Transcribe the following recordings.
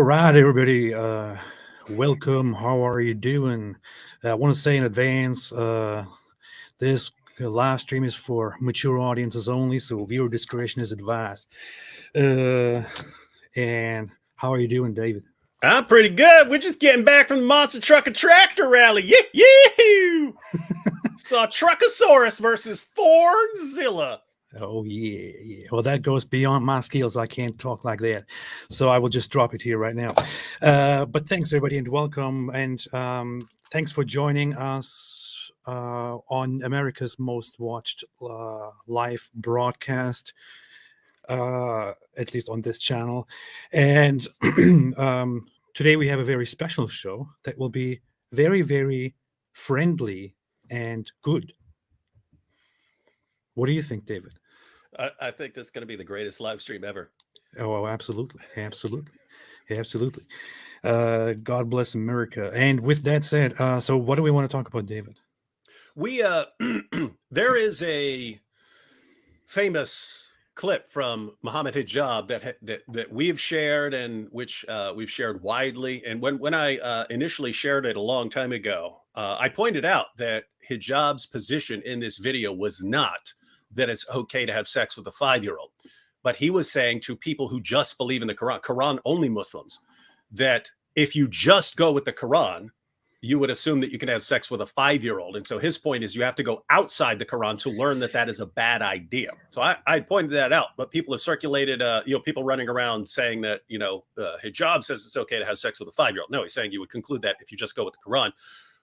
right, everybody. Welcome. How are you doing? I want to say in advance, this live stream is for mature audiences only, so viewer discretion is advised. Uh, and how are you doing, David? I'm pretty good. We're just getting back from the Monster Truck and Tractor Rally. Yee-hoo! Saw Truckosaurus versus Fordzilla. Oh yeah. Well, that goes beyond my skills. I can't talk like that, so I will just drop it here right now. But thanks everybody and welcome, and thanks for joining us on America's most watched live broadcast, at least on this channel. And today we have a very special show that will be very, very friendly and good. What do you think, David? I think that's going to be the greatest live stream ever. Oh, absolutely. Absolutely. Absolutely. God bless America. And with that said, so what do we want to talk about, David? We there is a famous clip from Muhammad Hijab that we've shared and which we've shared widely. And when I initially shared it a long time ago, I pointed out that Hijab's position in this video was not that it's okay to have sex with a 5-year-old. But he was saying to people who just believe in the Quran only Muslims, that if you just go with the Quran, you would assume that you can have sex with a 5-year-old. And so his point is you have to go outside the Quran to learn that that is a bad idea. So I pointed that out, but people have circulated, people running around saying that, Hijab says it's okay to have sex with a 5-year-old. No, he's saying you would conclude that if you just go with the Quran.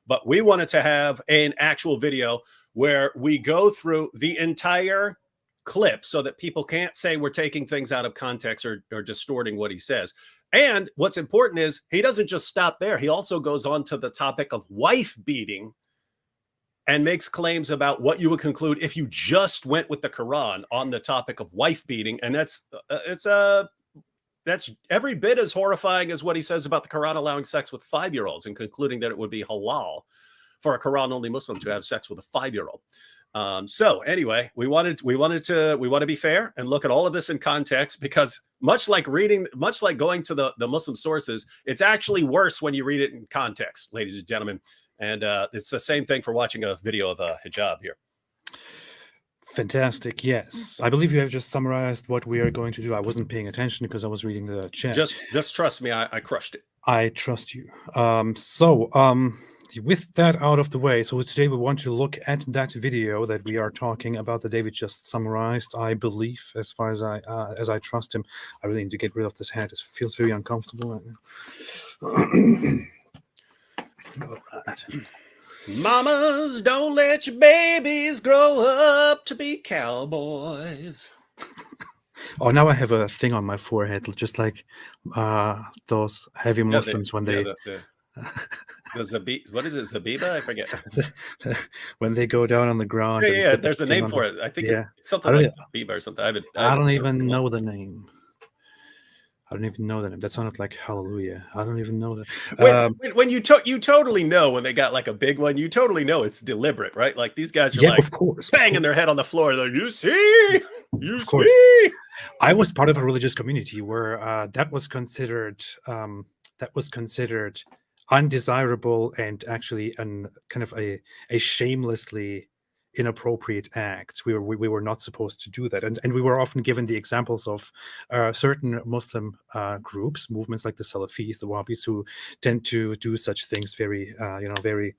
But we wanted to have an actual video where we go through the entire clip so that people can't say we're taking things out of context or distorting what he says. And what's important is he doesn't just stop there. He also goes on to the topic of wife beating and makes claims about what you would conclude if you just went with the Quran on the topic of wife beating. And that's every bit as horrifying as what he says about the Quran allowing sex with 5-year-olds and concluding that it would be halal for a Quran only Muslim to have sex with a 5-year-old. So anyway, we want to be fair and look at all of this in context, because much like going to the Muslim sources, it's actually worse when you read it in context, ladies and gentlemen. And it's the same thing for watching a video of a hijab here. Fantastic. Yes, I believe you have just summarized what we are going to do. I wasn't paying attention because I was reading the chat. Just trust me, I crushed it. I trust you. With that out of the way, so today we want to look at that video that we are talking about that David just summarized. I believe, as far as I trust him, I really need to get rid of this hat. It feels very uncomfortable right now. All right. Mamas, don't let your babies grow up to be cowboys. Oh, now I have a thing on my forehead, just like those heavy Muslims when they... what is it? Zabiba? I forget. When they go down on the ground. Yeah, there's a name for it. I think it's something like Zabiba or something. I don't even know the name. That sounded like hallelujah. I don't even know that. When you totally know when they got like a big one, you totally know it's deliberate, right? Like these guys are like, of course, banging their head on the floor. They're like, you see. I was part of a religious community where that was considered undesirable and actually kind of a shamelessly inappropriate act. We were not supposed to do that, and we were often given the examples of certain Muslim movements like the Salafis, the Wahhabis, who tend to do such things very very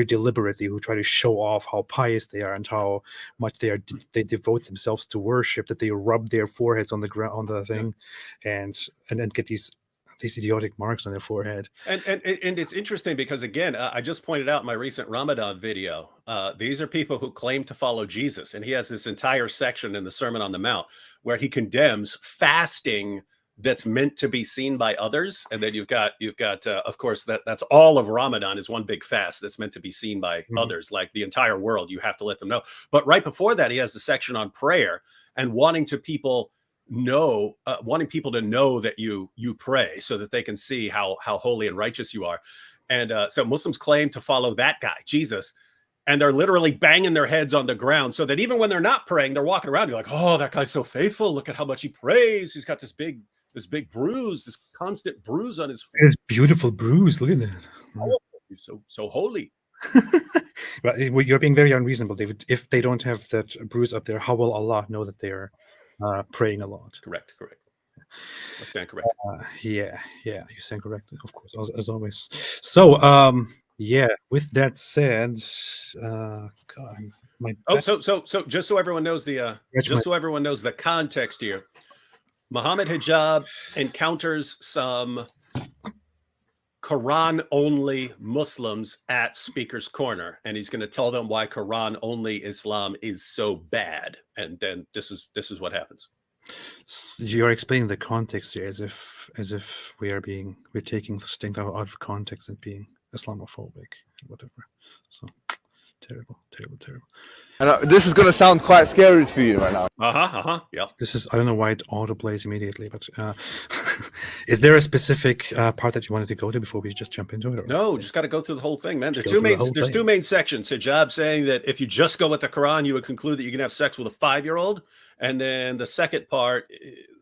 deliberately, who try to show off how pious they are and how much they devote themselves to worship, that they rub their foreheads on the ground, on the thing, and get these idiotic marks on their forehead. And it's interesting because, again, I just pointed out in my recent Ramadan video, these are people who claim to follow Jesus. And he has this entire section in the Sermon on the Mount where he condemns fasting that's meant to be seen by others. And then you've got of course, that's all of Ramadan is one big fast that's meant to be seen by others, like the entire world. You have to let them know. But right before that, he has the section on prayer and wanting people to know that you pray so that they can see how holy and righteous you are. And so Muslims claim to follow that guy, Jesus, and they're literally banging their heads on the ground so that even when they're not praying, they're walking around. You're like, oh, that guy's so faithful. Look at how much he prays. He's got this big this big bruise, this constant bruise on his This beautiful bruise. Look at that. You're so holy. But you're being very unreasonable, David. If they don't have that bruise up there, how will Allah know that they are praying a lot? Correct. I stand corrected. Yeah, you stand correctly, of course, as always. So, yeah. With that said, God, so just so everyone knows the context here, Muhammad Hijab encounters some Quran-only Muslims at Speaker's Corner, and he's going to tell them why Quran-only Islam is so bad. And then this is what happens. You're explaining the context here as if we're taking things out of context and being Islamophobic, whatever. So terrible. And this is going to sound quite scary for you right now. Yeah. This is, I don't know why it auto-plays immediately, but is there a specific part that you wanted to go to before we just jump into it? Or? No, just got to go through the whole thing, man. There's two main sections. Hijab saying that if you just go with the Quran, you would conclude that you can have sex with a 5-year-old. And then the second part,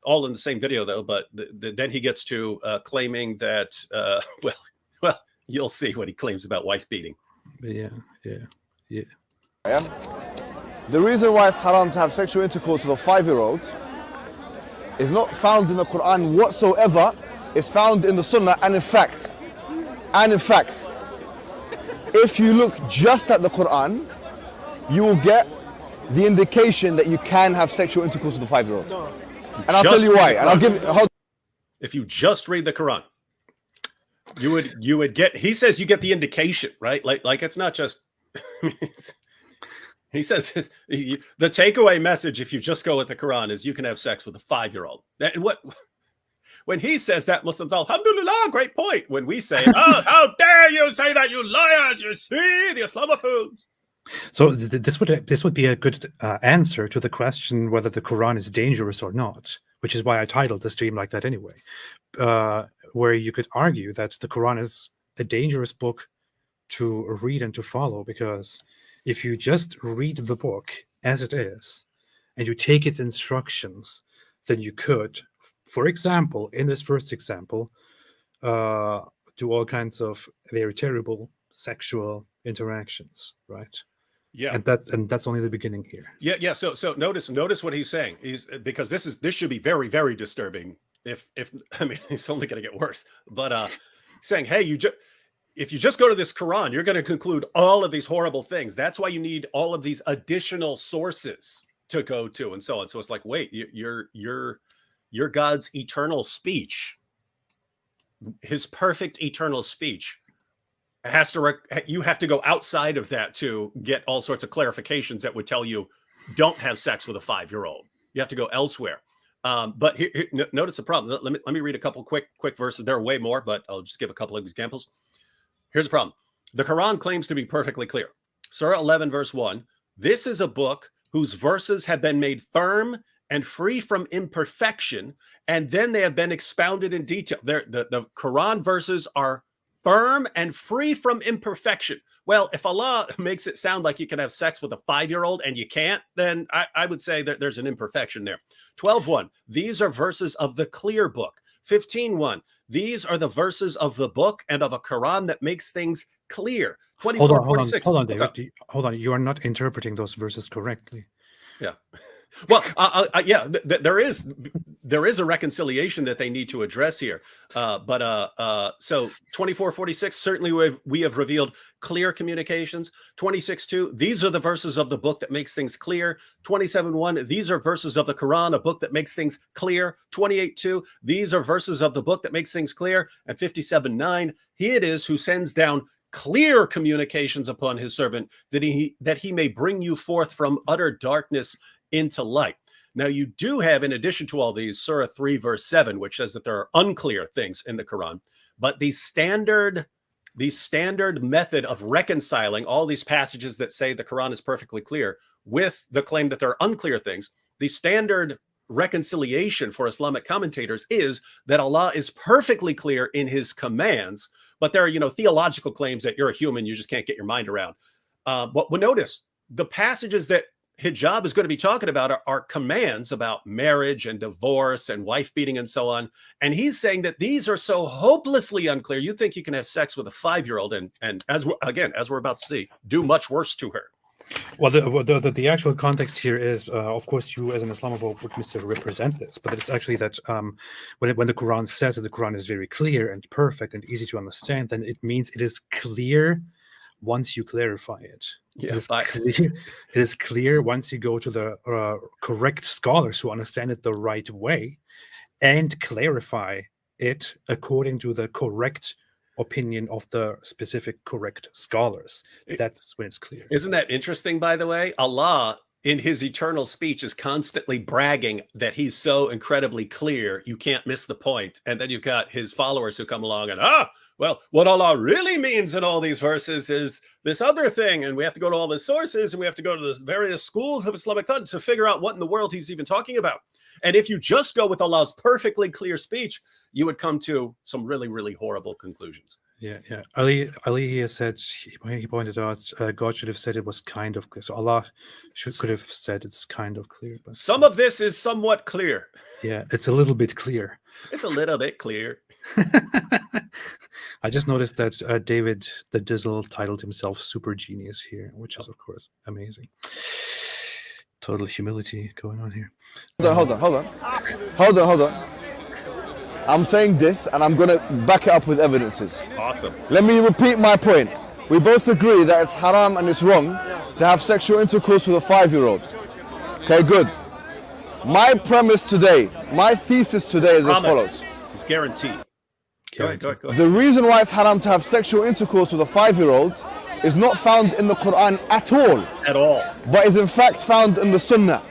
all in the same video though, but then he gets to claiming that, well, you'll see what he claims about wife beating. Yeah. The reason why it's haram to have sexual intercourse with a 5-year-old is not found in the Quran whatsoever. It's found in the Sunnah, and in fact, if you look just at the Quran, you will get the indication that you can have sexual intercourse with a 5-year-old. And I'll tell you why. And I'll give. If you just read the Quran, you would get. He says you get the indication, right? Like it's not just. He says the takeaway message, if you just go with the Quran, is you can have sex with a 5-year-old. And when he says that, Muslims all, alhamdulillah, great point. When we say, oh, how dare you say that, you liars, you see, the Islamophobes. So this would be a good answer to the question whether the Quran is dangerous or not, which is why I titled the stream like that anyway, where you could argue that the Quran is a dangerous book to read and to follow, because if you just read the book as it is and you take its instructions, then you could, for example, in this first example, do all kinds of very terrible sexual interactions, right? Yeah, and that's only the beginning here. Yeah. So notice what he's saying. Because this should be very, very disturbing. If I mean, it's only going to get worse. But saying, hey, if you just go to this Quran, you're going to conclude all of these horrible things. That's why you need all of these additional sources to go to, and so on. So it's like, wait, your God's eternal speech, his perfect eternal speech, you have to go outside of that to get all sorts of clarifications that would tell you don't have sex with a 5-year-old. You have to go elsewhere. But here, notice the problem. Let me read a couple quick verses. There are way more, but I'll just give a couple of examples. Here's the problem. The Quran claims to be perfectly clear. Surah 11, verse 1. This is a book whose verses have been made firm and free from imperfection, and then they have been expounded in detail. The Quran verses are firm and free from imperfection. Well, if Allah makes it sound like you can have sex with a 5-year-old and you can't, then I would say that there's an imperfection there. 12:1. These are verses of the clear book. 15:1. These are the verses of the book and of a Quran that makes things clear. 24:46. Hold on, David. Hold on. You are not interpreting those verses correctly. Yeah. Well, there is a reconciliation that they need to address here. So 24:46, certainly we have revealed clear communications. 26:2, these are the verses of the book that makes things clear. 27:1, these are verses of the Quran, a book that makes things clear. 28:2, these are verses of the book that makes things clear. And 57:9, he it is who sends down clear communications upon his servant, that he may bring you forth from utter darkness into light. Now, you do have, in addition to all these, Surah 3, verse 7, which says that there are unclear things in the Quran, but the standard method of reconciling all these passages that say the Quran is perfectly clear with the claim that there are unclear things, the standard reconciliation for Islamic commentators is that Allah is perfectly clear in his commands, but there are, theological claims that you're a human, you just can't get your mind around. But notice the passages that hijab is going to be talking about are commands about marriage and divorce and wife beating and so on. And he's saying that these are so hopelessly unclear. You think you can have sex with a 5-year-old and as we're about to see, do much worse to her. Well, the actual context here is, of course, you as an Islamophobe would misrepresent this, but it's actually that when the Quran says that the Quran is very clear and perfect and easy to understand, then it means it is clear once you clarify it. Yeah, it is clear once you go to the correct scholars who understand it the right way and clarify it according to the correct opinion of the specific correct scholars. That's when it's clear. Isn't that interesting, by the way? Allah, in his eternal speech, is constantly bragging that he's so incredibly clear, you can't miss the point. And then you've got his followers who come along and, well, what Allah really means in all these verses is this other thing. And we have to go to all the sources and we have to go to the various schools of Islamic thought to figure out what in the world he's even talking about. And if you just go with Allah's perfectly clear speech, you would come to some really, really horrible conclusions. Yeah. Ali here said, he pointed out, God should have said it was kind of clear. So Allah could have said it's kind of clear. But some of this is somewhat clear. Yeah, it's a little bit clear. It's a little bit clear. I just noticed that David the Dizzle titled himself Super Genius here, which is, of course, amazing. Total humility going on here. Hold on. I'm saying this, and I'm going to back it up with evidences. Awesome. Let me repeat my point. We both agree that it's haram and it's wrong to have sexual intercourse with a 5-year-old. Okay, good. My premise today, my thesis today is as follows. It's guaranteed. Go ahead. The reason why it's haram to have sexual intercourse with a 5-year-old is not found in the Quran at all. At all. But is in fact found in the Sunnah.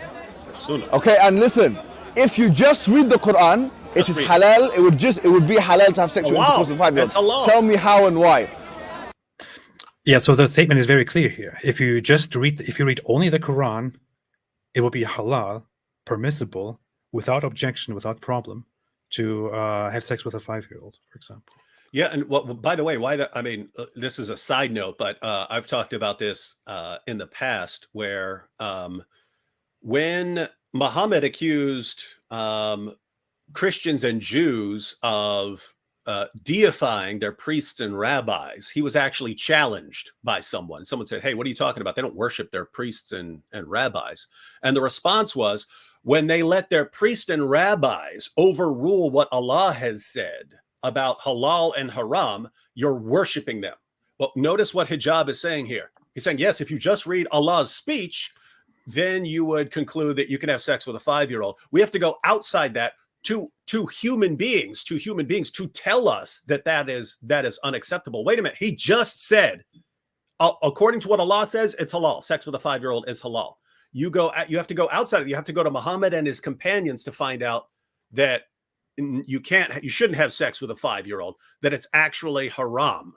Okay, and listen, if you just read the Quran, it is halal. It would be halal to have sexual intercourse with a 5-year-old. Tell me how and why. Yeah, so the statement is very clear here. If you read only the Quran, it will be halal, permissible, without objection, without problem, to have sex with a 5-year-old, for example. Yeah, and by the way, this is a side note, but I've talked about this in the past, where when Muhammad accused Christians and Jews of deifying their priests and rabbis, he was actually challenged by someone. Someone said, "Hey, what are you talking about? They don't worship their priests and rabbis." And the response was, when they let their priests and rabbis overrule what Allah has said about halal and haram, you're worshiping them. Well, notice what hijab is saying here. He's saying, yes, if you just read Allah's speech, then you would conclude that you can have sex with a 5-year-old. We have to go outside that to human beings to tell us that is unacceptable. Wait a minute. He just said, according to what Allah says, it's halal. Sex with a 5-year-old is halal. You have to go outside of it. You have to go to Muhammad and his companions to find out that you shouldn't have sex with a 5-year-old, that it's actually haram.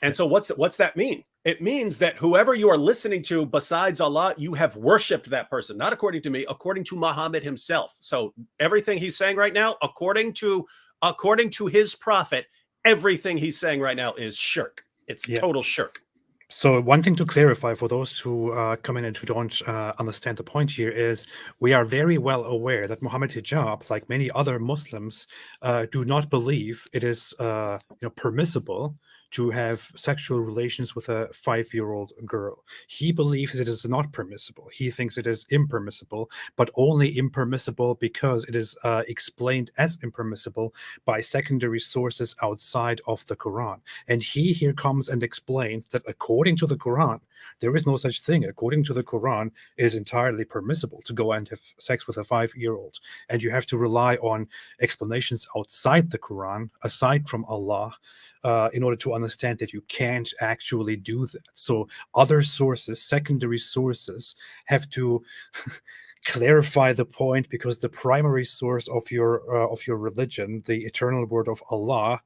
And so what's that mean? It means that whoever you are listening to besides Allah, you have worshipped that person, not according to me, according to Muhammad himself. So everything he's saying right now, according to his prophet, everything he's saying right now is shirk. It's total shirk. So one thing to clarify for those who come in and who don't understand the point here is we are very well aware that Muhammad hijab, like many other Muslims, do not believe it is permissible to have sexual relations with a 5-year-old girl. He believes it is not permissible. He thinks it is impermissible, but only impermissible because it is explained as impermissible by secondary sources outside of the Quran. And he here comes and explains that according to the Quran, there is no such thing. According to the Quran, it is entirely permissible to go and have sex with a 5-year-old. And you have to rely on explanations outside the Quran, aside from Allah, in order to understand that you can't actually do that. So other sources, secondary sources, have to clarify the point, because the primary source of your religion, the eternal word of Allah,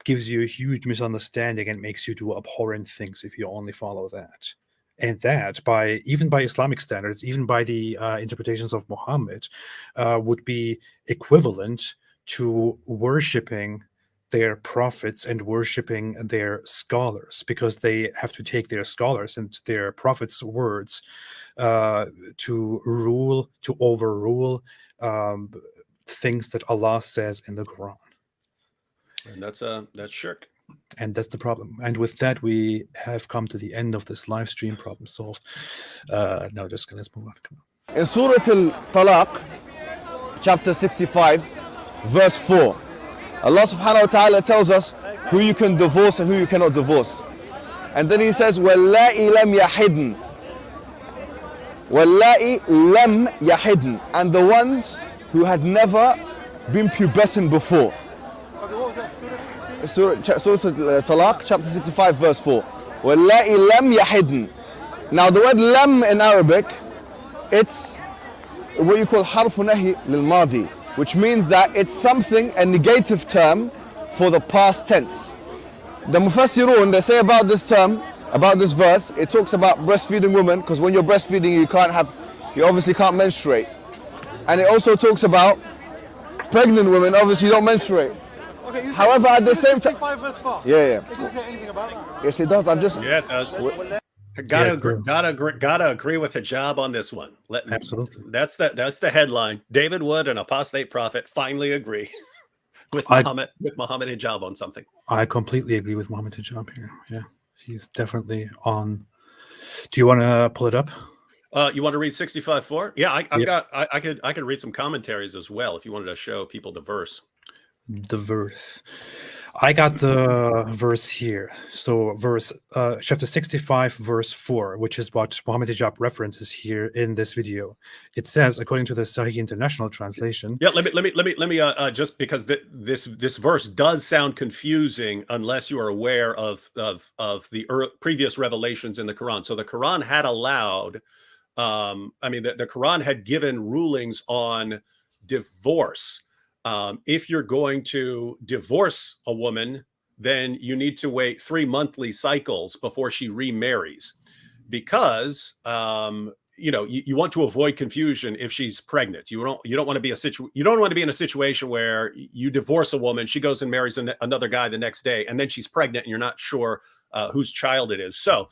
gives you a huge misunderstanding and makes you do abhorrent things if you only follow that. And that, even by Islamic standards, even by the interpretations of Muhammad, would be equivalent to worshipping their prophets and worshipping their scholars, because they have to take their scholars and their prophets' words to overrule things that Allah says in the Quran. And that's shirk. And that's the problem. And with that, we have come to the end of this live stream. Problem solved. No, just let's move on. Come on. In Surah Al-Talaq, chapter 65, verse 4, Allah subhanahu wa ta'ala tells us who you can divorce and who you cannot divorce. And then he says, وَاللَّائِ لَمْ يَحِدْنَ وَاللَّائِ لَمْ يَحِدْنَ, and the ones who had never been pubescent before. Okay, what was that? Surah 16? Surah Al-Talaq, chapter 65, verse 4. وَاللَّائِ لَمْ يَحِدْنَ. Now the word lam in Arabic, it's what you call harfu nahi lil madi, which means that it's something, a negative term for the past tense. The Mufassirun, they say about this term, about this verse, it talks about breastfeeding women, because when you're breastfeeding you obviously can't menstruate. And it also talks about pregnant women, obviously you don't menstruate. Okay, you However, said at the same time, 65 verse 4. yeah. It doesn't say anything about that. Yes, it does. I'm just. Yeah, it does. Gotta agree with Hijab on this one. Absolutely. That's the headline. David Wood, an apostate prophet, finally agree with Muhammad Hijab on something. I completely agree with Muhammad Hijab here. Yeah, he's definitely on. Do you want to pull it up? You want to read 65:4? Yeah, I could read some commentaries as well if you wanted to show people the verse. The verse. I got the verse here. So chapter 65, verse 4, which is what Muhammad Hijab references here in this video. It says, according to the Sahih International Translation. Yeah, let me just because this verse does sound confusing unless you are aware of the previous revelations in the Quran. So the Quran had allowed, the Quran had given rulings on divorce. If you're going to divorce a woman, then you need to wait 3 monthly cycles before she remarries, because you want to avoid confusion if she's pregnant. You don't want to be in a situation where you divorce a woman, she goes and marries another guy the next day, and then she's pregnant and you're not sure whose child it is. So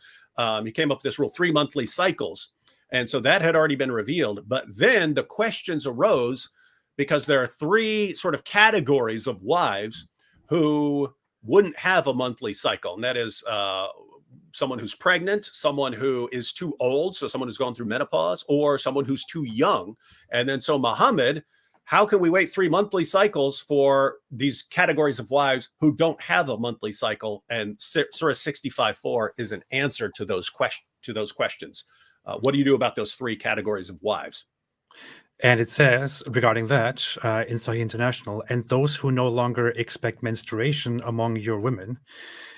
he came up with this rule, 3 monthly cycles, and so that had already been revealed. But then the questions arose, because there are 3 sort of categories of wives who wouldn't have a monthly cycle. And that is someone who's pregnant, someone who is too old, so someone who's gone through menopause, or someone who's too young. And then so Muhammad, how can we wait 3 monthly cycles for these categories of wives who don't have a monthly cycle? And Surah 65:4 is an answer to those questions. What do you do about those 3 categories of wives? And it says regarding that in Sahih International, and those who no longer expect menstruation among your women,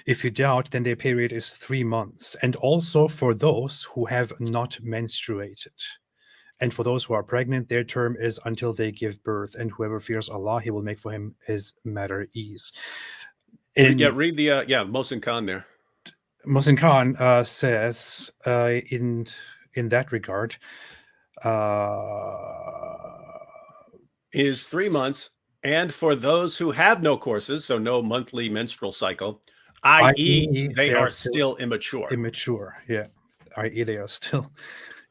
if you doubt, then their period is 3 months. And also for those who have not menstruated. And for those who are pregnant, their term is until they give birth. And whoever fears Allah, he will make for him his matter ease. Read the Mohsin Khan there. Mohsin Khan says in that regard, is 3 months, and for those who have no courses, so no monthly menstrual cycle, i.e. they are still immature. Yeah, i.e. they are still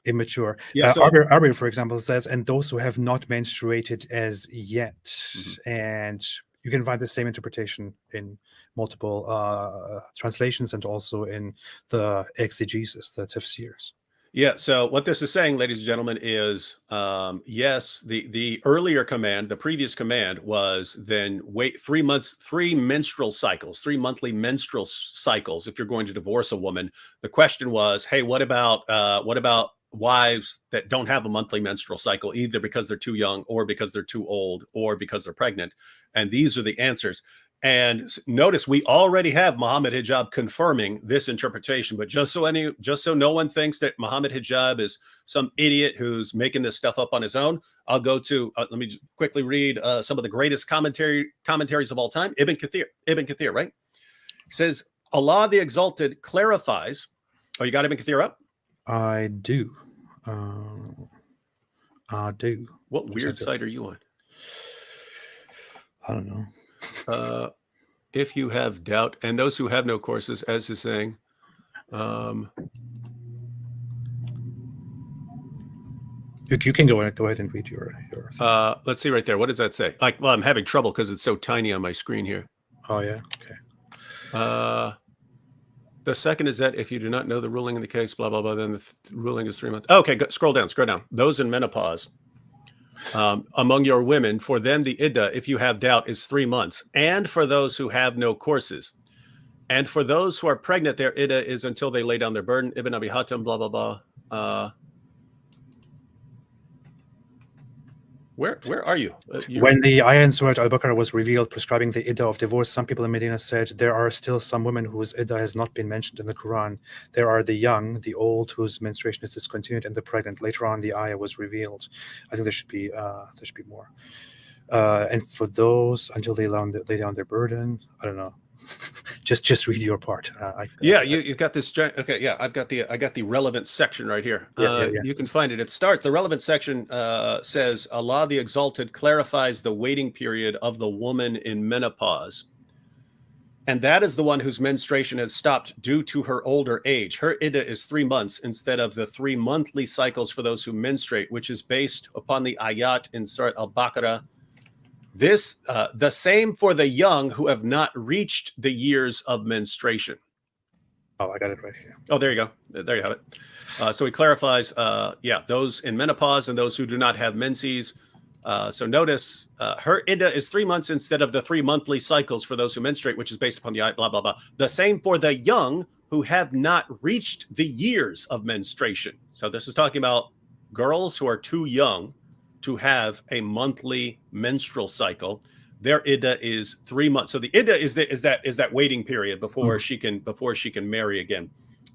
immature. Yeah, Arbi, for example, says, and those who have not menstruated as yet. Mm-hmm. And you can find the same interpretation in multiple translations and also in the exegesis, the tafsirs. Yeah, so what this is saying, ladies and gentlemen, is yes, the earlier command, the previous command was then wait 3 months, 3 menstrual cycles, 3 monthly menstrual cycles if you're going to divorce a woman. The question was, hey, what about wives that don't have a monthly menstrual cycle, either because they're too young or because they're too old or because they're pregnant? And these are the answers. And notice we already have Muhammad Hijab confirming this interpretation, but just so no one thinks that Muhammad Hijab is some idiot who's making this stuff up on his own, I'll go to let me just quickly read some of the greatest commentaries of all time. Ibn Kathir, right? Says Allah the Exalted clarifies. Oh, you got Ibn Kathir up? I do. What weird site are you on? I don't know. if you have doubt, and those who have no courses, as is saying. You can go ahead and read your Let's see right there. What does that say? Well, I'm having trouble because it's so tiny on my screen here. Oh yeah, okay. The second is that if you do not know the ruling in the case, blah blah blah, then the ruling is 3 months. Okay, scroll down. Those in menopause, among your women, for them the iddah, if you have doubt, is 3 months, and for those who have no courses, and for those who are pregnant, their iddah is until they lay down their burden. Ibn Abi Hatim, blah blah blah. Where are you? When the ayah in Surah Al-Baqarah was revealed prescribing the iddah of divorce, some people in Medina said there are still some women whose iddah has not been mentioned in the Quran. There are the young, the old, whose menstruation is discontinued, and the pregnant. Later on, the ayah was revealed. I think there should be more. And for those until they lay down their burden, I don't know. just read your part. You've got this. Okay, yeah, I got the relevant section right here. You can find it. The relevant section says Allah the Exalted clarifies the waiting period of the woman in menopause, and that is the one whose menstruation has stopped due to her older age. Her iddah is 3 months instead of the 3 monthly cycles for those who menstruate, which is based upon the ayat in Surah Al-Baqarah. This, the same for the young who have not reached the years of menstruation. Oh, I got it right here. Oh, there you go. There you have it. So he clarifies, those in menopause and those who do not have menses. So notice her iddah is 3 months instead of the 3 monthly cycles for those who menstruate, which is based upon the ayat, blah, blah, blah. The same for the young who have not reached the years of menstruation. So this is talking about girls who are too young to have a monthly menstrual cycle. Their iddah is 3 months. So the iddah is that waiting period before she can marry again.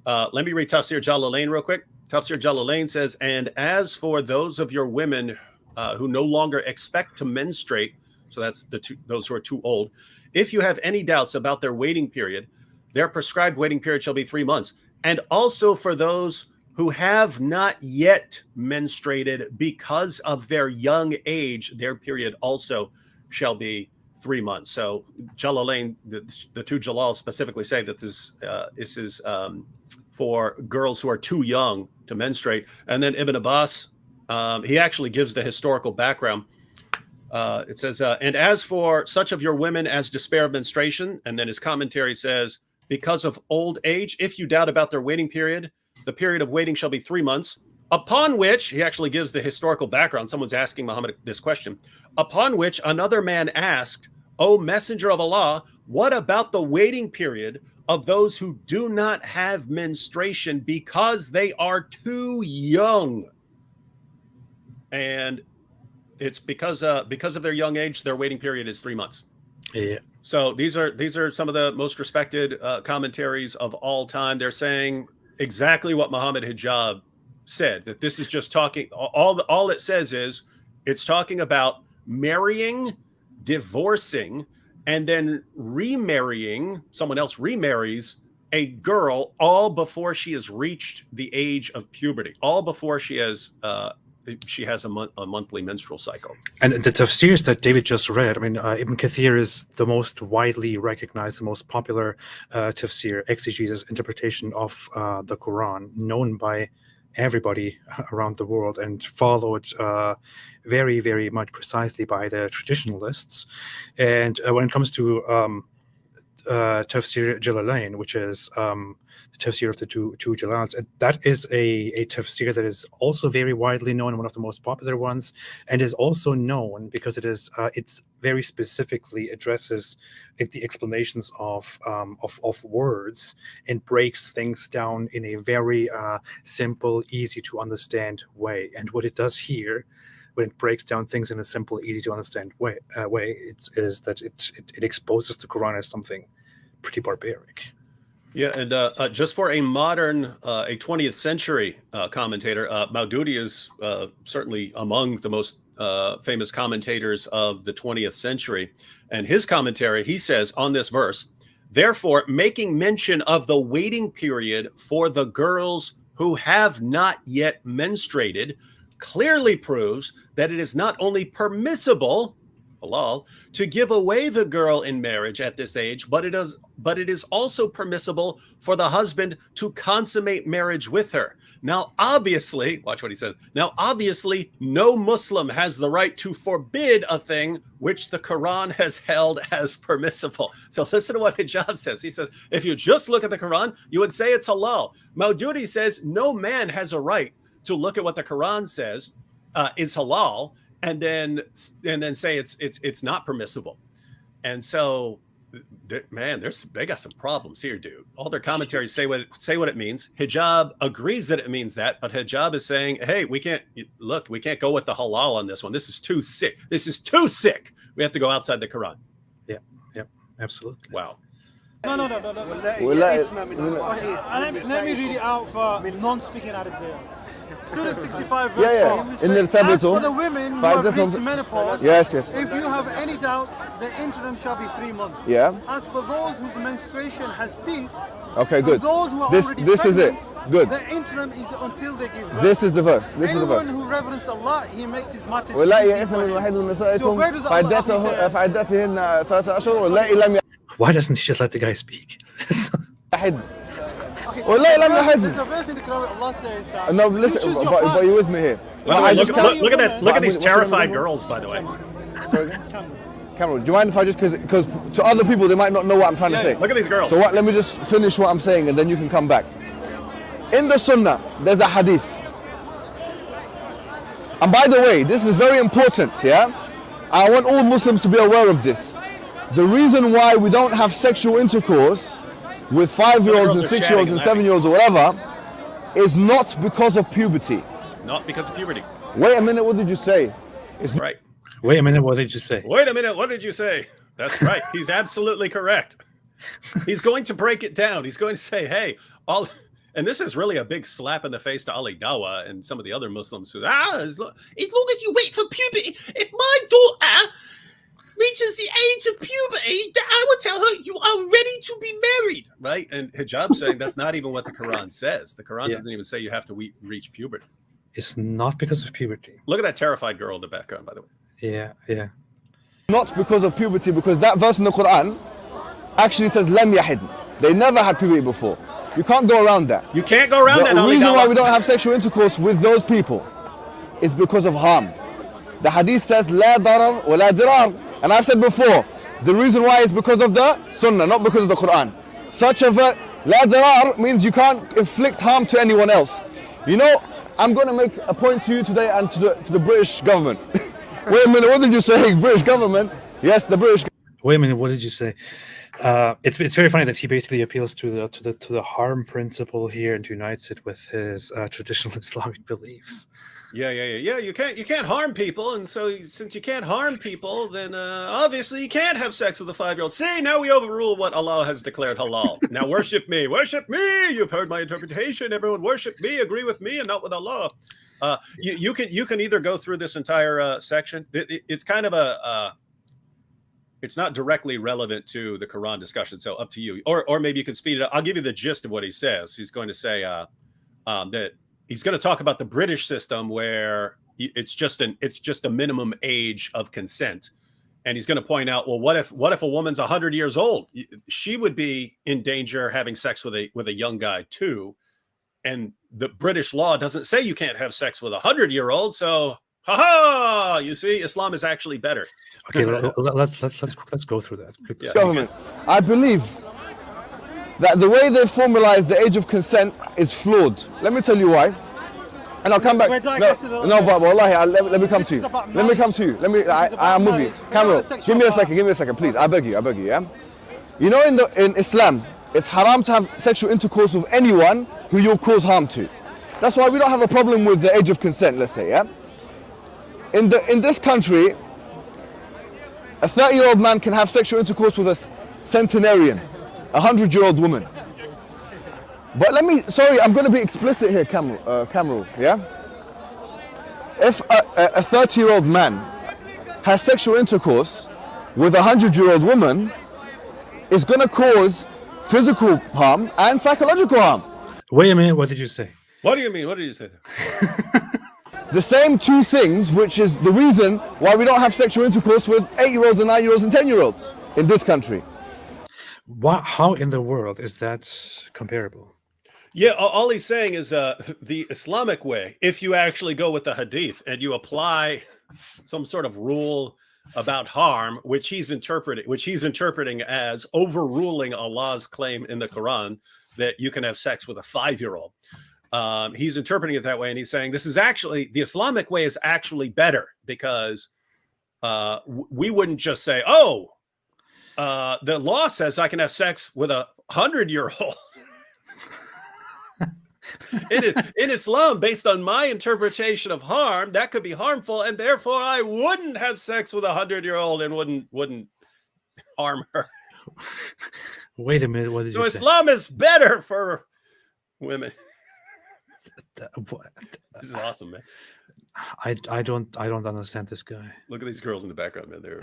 Let me read Tafsir Jalalain real quick. Tafsir Jalalain says, and as for those of your women who no longer expect to menstruate, so that's those who are too old, if you have any doubts about their waiting period, their prescribed waiting period shall be 3 months. And also for those who have not yet menstruated because of their young age, their period also shall be 3 months. So Jalalain, the two Jalals specifically say that this is for girls who are too young to menstruate. And then Ibn Abbas, he actually gives the historical background. It says, and as for such of your women as despair of menstruation, and then his commentary says, because of old age, if you doubt about their waiting period, the period of waiting shall be 3 months, upon which, he actually gives the historical background. Someone's asking Muhammad this question, upon which another man asked, O Messenger of Allah, what about the waiting period of those who do not have menstruation because they are too young? And it's because of their young age, their waiting period is 3 months. Yeah. So these are some of the most respected commentaries of all time. They're saying exactly what Muhammad Hijab said, that this is just talking, all it says is it's talking about marrying, divorcing, and then remarrying, someone else remarries a girl all before she has reached the age of puberty, all before she has a monthly menstrual cycle. And the tafsirs that David just read, I mean, Ibn Kathir is the most widely recognized, the most popular tafsir, exegesis, interpretation of the Quran, known by everybody around the world and followed very, very much precisely by the traditionalists. And when it comes to Tafsir Jalalain, which is the tafsir of the two Jalals, and that is a tafsir that is also very widely known, one of the most popular ones, and is also known because it's very specifically addresses the explanations of words and breaks things down in a very simple, easy to understand way. And what it does here, when it breaks down things in a simple, easy to understand way, is that it exposes the Quran as something pretty barbaric. Yeah, and just for a modern, a 20th century commentator, Maududi is certainly among the most famous commentators of the 20th century. And his commentary, he says on this verse, therefore, making mention of the waiting period for the girls who have not yet menstruated clearly proves that it is not only permissible, halal, to give away the girl in marriage at this age, but it is also permissible for the husband to consummate marriage with her. Now, obviously, watch what he says. Now, obviously, no Muslim has the right to forbid a thing which the Quran has held as permissible. So listen to what Hijab says. He says, if you just look at the Quran, you would say it's halal. Maududi says no man has a right to look at what the Quran says is halal and then say it's not permissible. And so, man, they got some problems here, dude. All their commentaries say what it means. Hijab agrees that it means that, but Hijab is saying, hey, we can't go with the halal on this one. This is too sick. This is too sick. We have to go outside the Quran. Yeah, absolutely. Wow. No. Let Let me read it out for non-speaking Arabs here. Surah 65 verse Yeah. 12. In the As tablet, for the women who have reached menopause, Yes. if you have any doubts, the interim shall be 3 months. Yeah. As for those whose menstruation has ceased, Okay, and good. those who are This already is it. pregnant, Good. the interim is until they give birth. This is the verse. Anyone who reverences Allah, He makes His matters ولا easy يئسن for من him. المحيض من So نسائكم where does Allah say? فعدتهن 3 أشهر واللائي لم Why doesn't he just let the guy speak? يحضن. Okay, والله لم there's يحضن. a verse in the Quran where Allah says that No, you listen, choose your but partner. you're with me here. Look at these What's terrified the- girls, by the way. Sorry again? Cameron, do you mind if I just, because to other people they might not know what I'm trying to say. Look at these girls. So what? Let me just finish what I'm saying and then you can come back. In the Sunnah, there's a hadith. And by the way, this is very important, yeah? I want all Muslims to be aware of this. The reason why we don't have sexual intercourse with 5-year-olds and Girls are 6-year-olds and chatting and 7-year-olds or whatever is not because of puberty. Not because of puberty. Wait a minute, what did you say? It's Right. Wait a minute, what did you say? Wait a minute. What did you say? That's right. He's absolutely correct. He's going to break it down. He's going to say, hey, and this is really a big slap in the face to Ali Dawa and some of the other Muslims who, as long as you wait for puberty, if my daughter reaches the age of puberty, I will tell her you are ready to be married, right? And Hijab saying that's not even what the Quran says. The Quran doesn't even say you have to reach puberty. It's not because of puberty. Look at that terrified girl in the background, by the way. Yeah. not because of puberty, because that verse in the Quran actually says lam yahidn. They never had puberty before. You can't go around that. You can't go around that. The reason why we don't have sexual intercourse with those people is because of harm. The hadith says la darar wa la dirar. And I've said before, the reason why is because of the sunnah, not because of the Quran. Such a verse, la darar, means you can't inflict harm to anyone else. You know, I'm going to make a point to you today and to the British government. Wait a minute, what did you say? British government? Yes, the British. Wait a minute, what did you say? It's very funny that he basically appeals to the harm principle here and unites it with his traditional Islamic beliefs. Yeah. You can't harm people, and so since you can't harm people, then obviously you can't have sex with a 5-year-old. See, now we overrule what Allah has declared halal. Now worship me, worship me. You've heard my interpretation. Everyone worship me, agree with me, and not with Allah. You can either go through this entire section. It's kind of it's not directly relevant to the Quran discussion, so up to you. Or maybe you can speed it up. I'll give you the gist of what he says. He's going to say that he's going to talk about the British system where it's just a minimum age of consent. And he's going to point out, well, what if a woman's 100 years old? She would be in danger having sex with a young guy too. And the British law doesn't say you can't have sex with a 100-year-old. So, you see, Islam is actually better. Okay, let's go through that. Yeah. Government. I believe that the way they formalize the age of consent is flawed. Let me tell you why. And I'll come back. No, but wallahi, let me come to you. Let me come to you. I'm with you. Cameron, give me a second, please. I beg you, yeah? You know, in Islam, it's haram to have sexual intercourse with anyone who you'll cause harm to. That's why we don't have a problem with the age of consent, let's say, yeah? In this country, a 30-year-old man can have sexual intercourse with a centenarian, a 100-year-old woman. But I'm going to be explicit here, Cameron, yeah? If a 30-year-old man has sexual intercourse with a 100-year-old woman, it's going to cause physical harm and psychological harm. Wait a minute, what did you say? What do you mean? What did you say? The same two things, which is the reason why we don't have sexual intercourse with 8-year-olds and 9-year-olds and 10-year-olds in this country. How in the world is that comparable? Yeah, all he's saying is the Islamic way, if you actually go with the hadith and you apply some sort of rule about harm, which he's interpreting as overruling Allah's claim in the Quran that you can have sex with a 5-year-old. He's interpreting it that way, and he's saying this is actually, the Islamic way is actually better, because we wouldn't just say, oh, the law says I can have sex with a 100-year-old. In Islam, based on my interpretation of harm, that could be harmful, and therefore I wouldn't have sex with a 100-year-old and wouldn't harm her. Wait a minute, what did you say? So Islam is better for women. This is awesome, man. I don't understand this guy. Look at these girls in the background, man. They're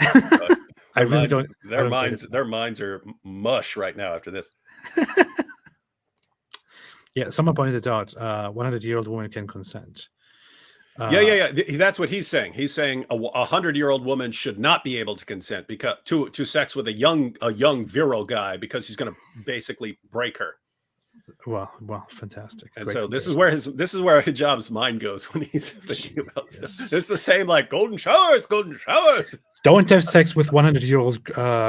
I really don't. Their minds are mush right now after this. Yeah, someone pointed out 100-year-old woman can consent. Yeah. That's what he's saying. He's saying a 100-year-old woman should not be able to consent because to sex with a young virile guy, because he's going to basically break her. Well, fantastic. And Great so this comparison. is where hijab's mind goes when he's thinking about stuff. It's the same, like golden showers. Don't have sex with 100-year-old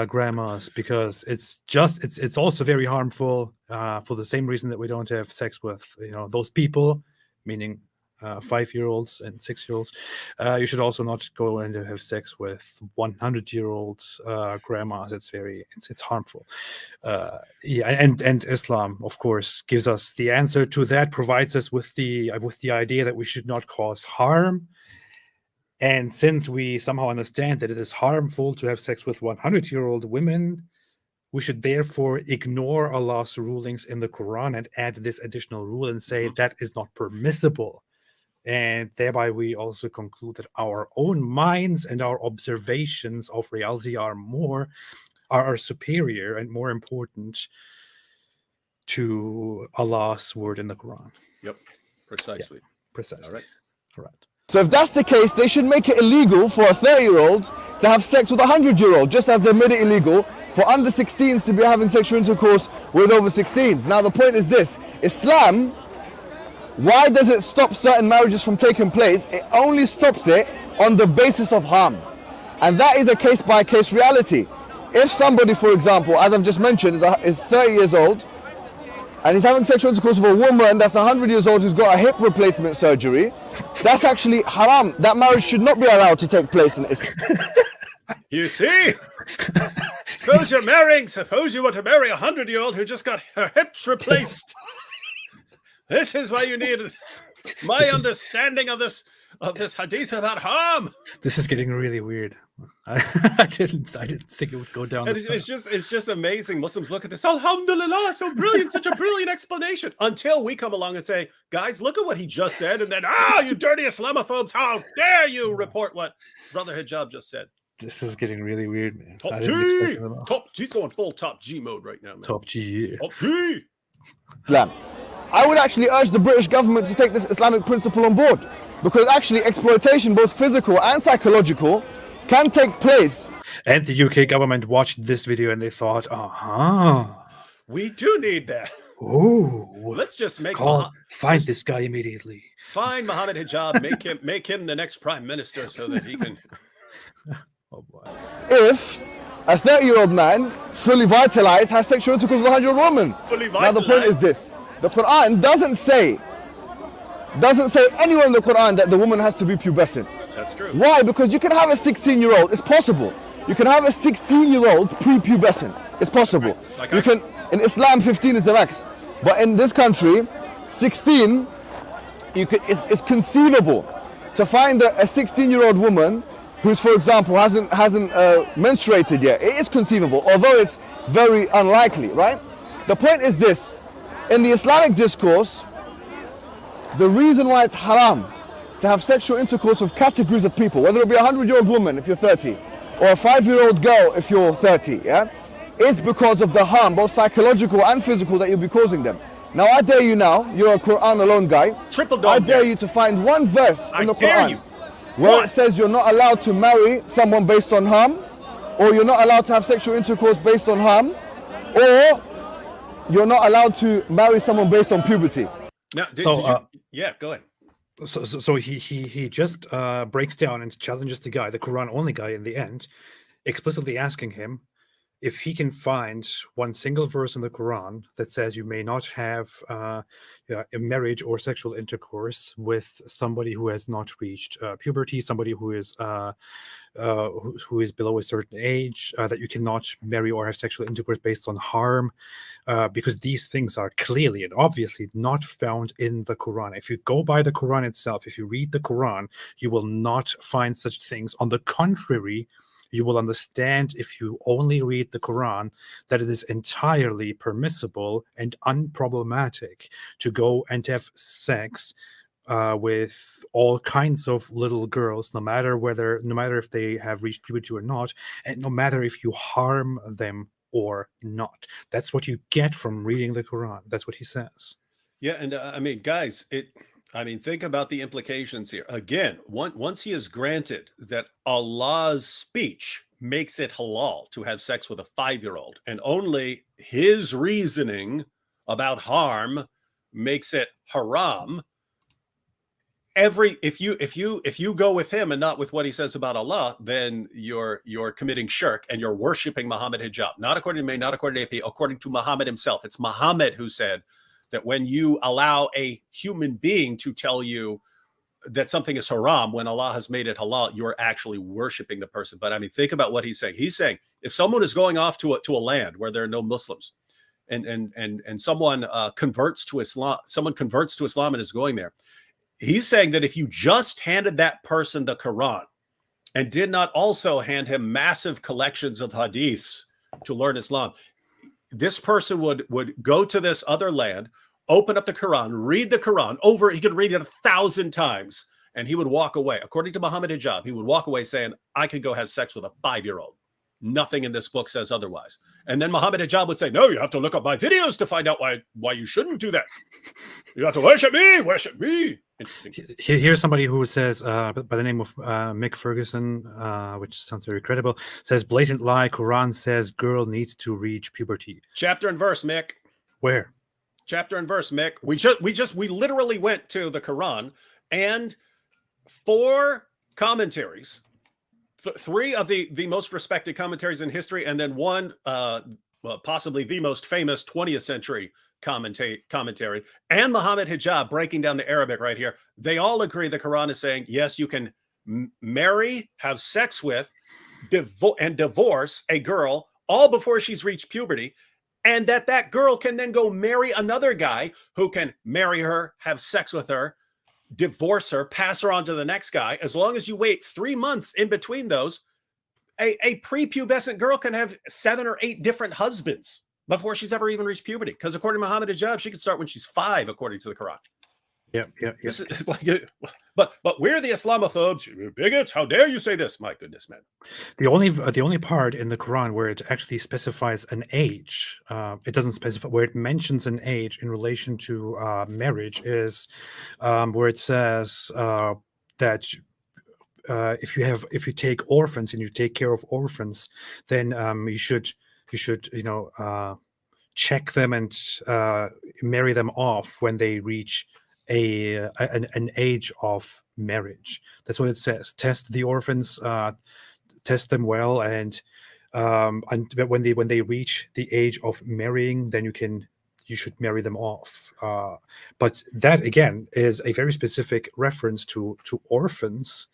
grandmas, because it's also very harmful for the same reason that we don't have sex with those people, meaning 5-year-olds and 6-year-olds. You should also not go and have sex with 100-year-old grandmas. It's harmful. And Islam, of course, gives us the answer to that, provides us with the idea that we should not cause harm. And since we somehow understand that it is harmful to have sex with 100-year-old women, we should therefore ignore Allah's rulings in the Quran and add this additional rule and say that is not permissible. And thereby we also conclude that our own minds and our observations of reality are superior and more important to Allah's word in the Quran. Yep, precisely. Yeah, precisely. All right. Correct. So if that's the case, they should make it illegal for a 30-year-old to have sex with a 100-year-old, just as they made it illegal for under 16s to be having sexual intercourse with over 16s. Now the point is this: Islam, why does it stop certain marriages from taking place? It only stops it on the basis of harm. And that is a case-by-case reality. If somebody, for example, as I've just mentioned, is 30 years old, and he's having sexual intercourse with a woman that's 100 years old who's got a hip replacement surgery, that's actually haram. That marriage should not be allowed to take place in Islam. You see? Suppose you want to marry a 100-year-old who just got her hips replaced. This is why you need my understanding of this hadith about harm. This is getting really weird. I didn't think it would go down. And it's just amazing. Muslims look at this, alhamdulillah, so brilliant, such a brilliant explanation, until we come along and say, guys, look at what he just said, and then you dirty Islamophobes, how dare you report what Brother Hijab just said. This is getting really weird, man. Top G! He's going full top G mode right now, man. Top G. Top G! Islam. I would actually urge the British government to take this Islamic principle on board, because actually exploitation, both physical and psychological, can take place. And the UK government watched this video and they thought, we do need that. Oh, let's just find this guy immediately. Find Mohammed Hijab, make him the next prime minister so that he can. Oh boy. If a 30-year-old man, fully vitalized, has sexual intercourse with a 100-year-old woman. Fully vitalized. Now the point is this: the Quran doesn't say anywhere in the Quran that the woman has to be pubescent. That's true. Why? Because you can have a 16-year-old. It's possible. You can have a 16-year-old prepubescent. It's possible. You can. In Islam, 15 is the max, but in this country, 16. It's conceivable to find a 16-year-old woman who's, for example, hasn't menstruated yet. It is conceivable, although it's very unlikely, right? The point is this: in the Islamic discourse, the reason why it's haram to have sexual intercourse with categories of people, whether it be a 100-year-old woman if you're 30, or a 5-year-old girl if you're 30, is because of the harm, both psychological and physical, that you'll be causing them. Now I dare you now, you're a Quran alone guy. Triple I dog dare dare. you to find one verse I in the dare Quran you. where One. it says you're not allowed to marry someone based on harm, or you're not allowed to have sexual intercourse based on harm, or you're not allowed to marry someone based on puberty. Now, yeah, go ahead. So he just breaks down and challenges the guy, the Quran only guy, in the end, explicitly asking him if he can find one single verse in the Quran that says you may not have a marriage or sexual intercourse with somebody who has not reached puberty, somebody who is below a certain age, that you cannot marry or have sexual intercourse based on harm, because these things are clearly and obviously not found in the Quran. If you go by the Quran itself, if you read the Quran, you will not find such things. On the contrary, you will understand, if you only read the Quran, that it is entirely permissible and unproblematic to go and have sex with all kinds of little girls, no matter if they have reached puberty or not, and no matter if you harm them or not. That's what you get from reading the Quran. That's what he says. Yeah, and I mean, guys, think about the implications here. Again, once he is granted that Allah's speech makes it halal to have sex with a 5-year-old, and only his reasoning about harm makes it haram. If you go with him and not with what he says about Allah, then you're committing shirk and you're worshiping Muhammad hijab. Not according to me, not according to AP, according to Muhammad himself. It's Muhammad who said that when you allow a human being to tell you that something is haram when Allah has made it halal, you're actually worshiping the person. But I mean, think about what he's saying. He's saying if someone is going off to a land where there are no Muslims, and someone converts to Islam, and is going there, he's saying that if you just handed that person the Quran and did not also hand him massive collections of hadiths to learn Islam, this person would go to this other land, open up the Quran, read the Quran over. He could read it 1,000 times, and he would walk away. According to Muhammad hijab, he would walk away saying, I could go have sex with a 5-year-old. Nothing in this book says otherwise. And then Muhammad hijab would say, no, you have to look up my videos to find out why you shouldn't do that. You have to worship me. Interesting. Here's somebody who says, by the name of Mick Ferguson, which sounds very credible, says, blatant lie, Quran says girl needs to reach puberty. Chapter and verse, Mick. Where? Chapter and verse, Mick. We literally went to the Quran and 4 commentaries, 3 of the most respected commentaries in history, and then one, possibly the most famous 20th century commentary, and Muhammad hijab breaking down the Arabic right here. They all agree the Quran is saying, yes, you can marry, have sex with, and divorce a girl all before she's reached puberty, and that girl can then go marry another guy who can marry her, have sex with her, divorce her, pass her on to the next guy. As long as you wait 3 months in between those, a prepubescent girl can have 7 or 8 different husbands before she's ever even reached puberty. Because according to Muhammad hijab, she can start when she's 5, according to the Quran. Yeah. This is like, but we're the Islamophobes, you bigots. How dare you say this? My goodness, man. The only part in the Quran where it actually specifies an age, it doesn't specify, where it mentions an age in relation to marriage, is where it says that if you take orphans and you take care of orphans, then you should check them and marry them off when they reach an age of marriage. That's what it says. Test the orphans, test them well, and when they reach the age of marrying, then you should marry them off. But that again is a very specific reference to orphans,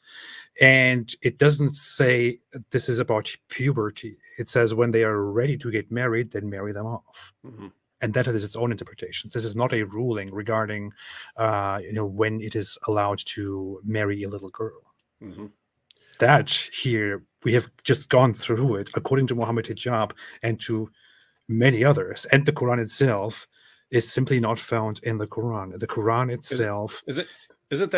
and it doesn't say this is about puberty. It says when they are ready to get married, then marry them off. Mm-hmm. And that has its own interpretations. This is not a ruling regarding, when it is allowed to marry a little girl. Mm-hmm. That here, we have just gone through it, according to Muhammad hijab and to many others. And the Quran itself is simply not found in the Quran. The Quran itself... Isn't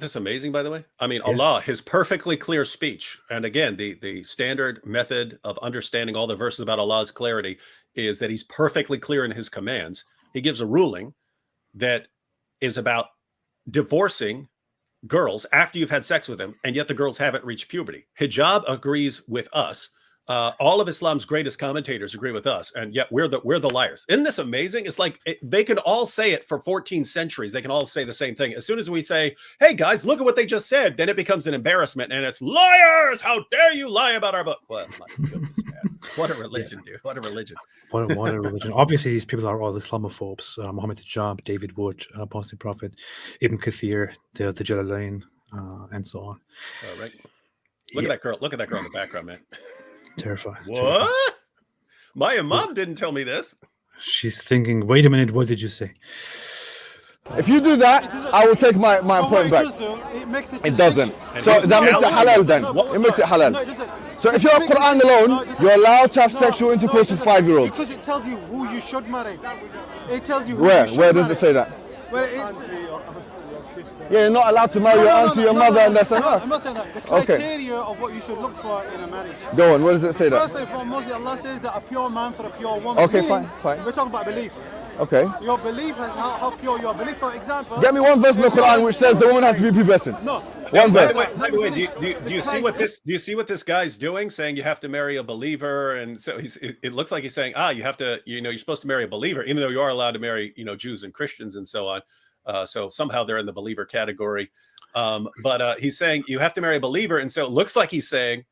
this amazing, by the way? I mean, Allah, his perfectly clear speech. And again, the standard method of understanding all the verses about Allah's clarity is that he's perfectly clear in his commands. He gives a ruling, that is about divorcing girls after you've had sex with them, and yet the girls haven't reached puberty. Hijab agrees with us. All of Islam's greatest commentators agree with us, and yet we're the liars. Isn't this amazing? It's like they can all say it for 14 centuries. They can all say the same thing. As soon as we say, "Hey guys, look at what they just said," then it becomes an embarrassment, and it's liars. How dare you lie about our book? Well, my goodness, man. What a religion, dude. What a religion. What a religion. Obviously, these people are all Islamophobes. Muhammad Hijab, David Wood, Apostle Prophet, Ibn Kathir, the Jalalain, and so on. All right. Look at that girl. Look at that girl in the background, man. Terrifying. What? My mom didn't tell me this. She's thinking, wait a minute, what did you say? If you do that, I will take my point back. It doesn't. So that makes it halal then. It makes it halal. No, it doesn't. So if you're Quran alone, you're allowed to have sexual intercourse with 5-year-olds. Because it tells you who you should marry. It tells you who Where? you should Where does marry. it say that? Well, it's, Yeah, you're not allowed to marry your auntie, your mother, and that's I'm enough. not saying that. The Okay. criteria of what you should look for in a marriage. Go on, where does it say that? First and foremost, Allah says that a pure man for a pure woman. Okay, Meaning, fine. We're talking about belief. Okay. Your belief is how pure your belief. For example, Get me one verse in the Quran which says the woman has to be pubescent. No. One By verse. the way, do you see what this? Do you see what this guy's doing? Saying you have to marry a believer, and so it looks like he's saying, you have to, you're supposed to marry a believer, even though you are allowed to marry, Jews and Christians and so on. So somehow they're in the believer category. But he's saying you have to marry a believer, and so it looks like he's saying,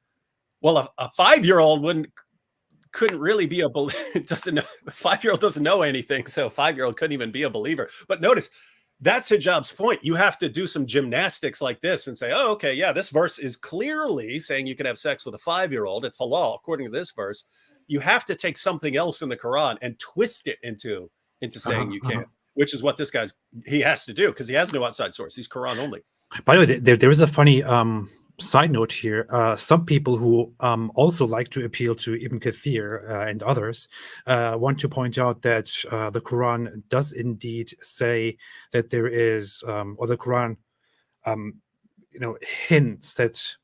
well, a 5-year-old couldn't really be a believer. Doesn't know. A 5-year-old doesn't know anything, so a 5-year-old couldn't even be a believer. But notice, that's Hijab's point. You have to do some gymnastics like this and say, oh, okay, yeah, this verse is clearly saying you can have sex with a 5-year-old. It's halal according to this verse. You have to take something else in the Quran and twist it into saying you can't, which is what this he has to do because he has no outside source. He's Quran only. By the way, there is a funny side note here. Some people who also like to appeal to Ibn Kathir and others want to point out that the Quran does indeed say that there is, or the Quran, hints that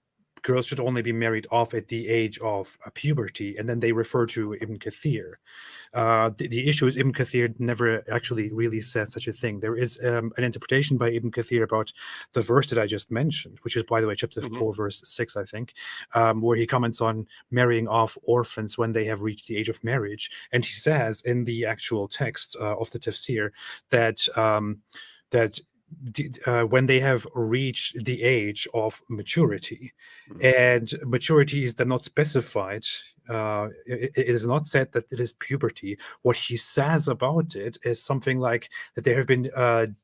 girls should only be married off at the age of puberty, and then they refer to Ibn Kathir. The issue is Ibn Kathir never actually really said such a thing. There is an interpretation by Ibn Kathir about the verse that I just mentioned, which is, by the way, chapter 4, verse 6, I think, where he comments on marrying off orphans when they have reached the age of marriage. And he says in the actual text of the tafsir that when they have reached the age of maturity, and maturity is then not specified, it is not said that it is puberty. What he says about it is something like that there have been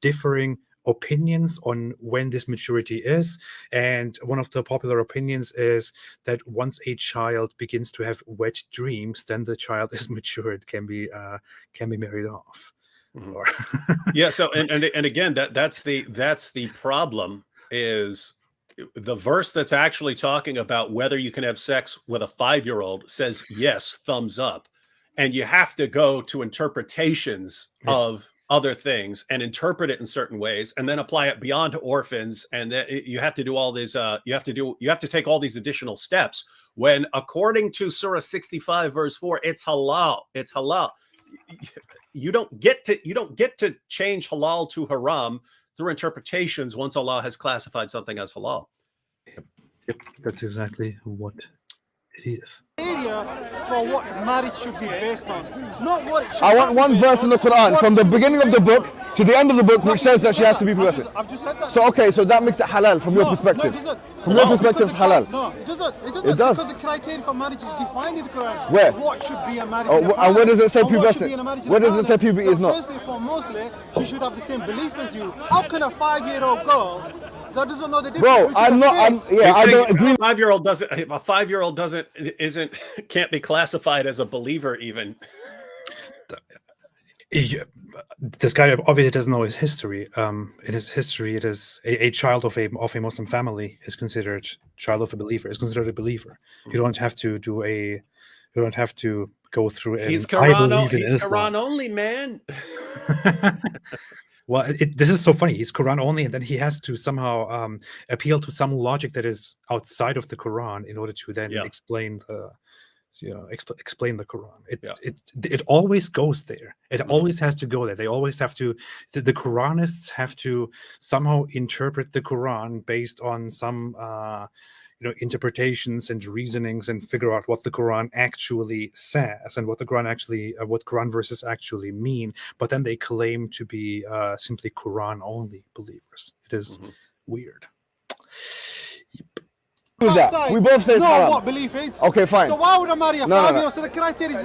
differing opinions on when this maturity is, and one of the popular opinions is that once a child begins to have wet dreams, then the child is matured, can be married off. Yeah. So and again, that's the problem is the verse that's actually talking about whether you can have sex with a 5-year-old says yes, thumbs up, and you have to go to interpretations of other things and interpret it in certain ways and then apply it beyond orphans, and then you have to do all these you have to take all these additional steps when according to Surah 65 verse 4 it's halal. You don't get to change halal to haram through interpretations once Allah has classified something as halal. Yep, that's exactly what it is. Area for what marriage should be based on, not what it should I want be one based verse on, in the Quran what from it the should be beginning of the based book on. to the end of the book which says that she has to be pubescent. I've just said that. So okay, so that makes it halal from your perspective. No, it doesn't. From your perspective, it's halal. No, it doesn't. It doesn't. It does. Because the criteria for marriage is defined in the Quran. Where? What should be a marriage? Oh, in a and where does it say and what should be pubescent? in a marriage in Where a does it say puberty is not? Firstly and foremostly, she should have the same belief as you. How can a 5-year-old girl that doesn't know the difference? Bro, between I'm a not. face- I don't agree. A 5-year-old can't be classified as a believer even. This guy obviously doesn't know his history. In his history, it is a child of a Muslim family is considered child of a believer. Is considered a believer. You don't have to go through. He's I Quran. believe in He's Islam. Quran only, man. Well, this is so funny. He's Quran only, and then he has to somehow appeal to some logic that is outside of the Quran in order to then explain explain the Quran. Yeah. It always goes there. It always has to go there. They always have to. The Quranists have to somehow interpret the Quran based on some interpretations and reasonings, and figure out what the Quran actually says and what the Quran actually what Quran verses actually mean. But then they claim to be simply Quran only believers. It is weird. That. We both say it's know haram. what belief is. Okay, fine. So why would I marry a No, no, 5-year-old? no. So the criteria is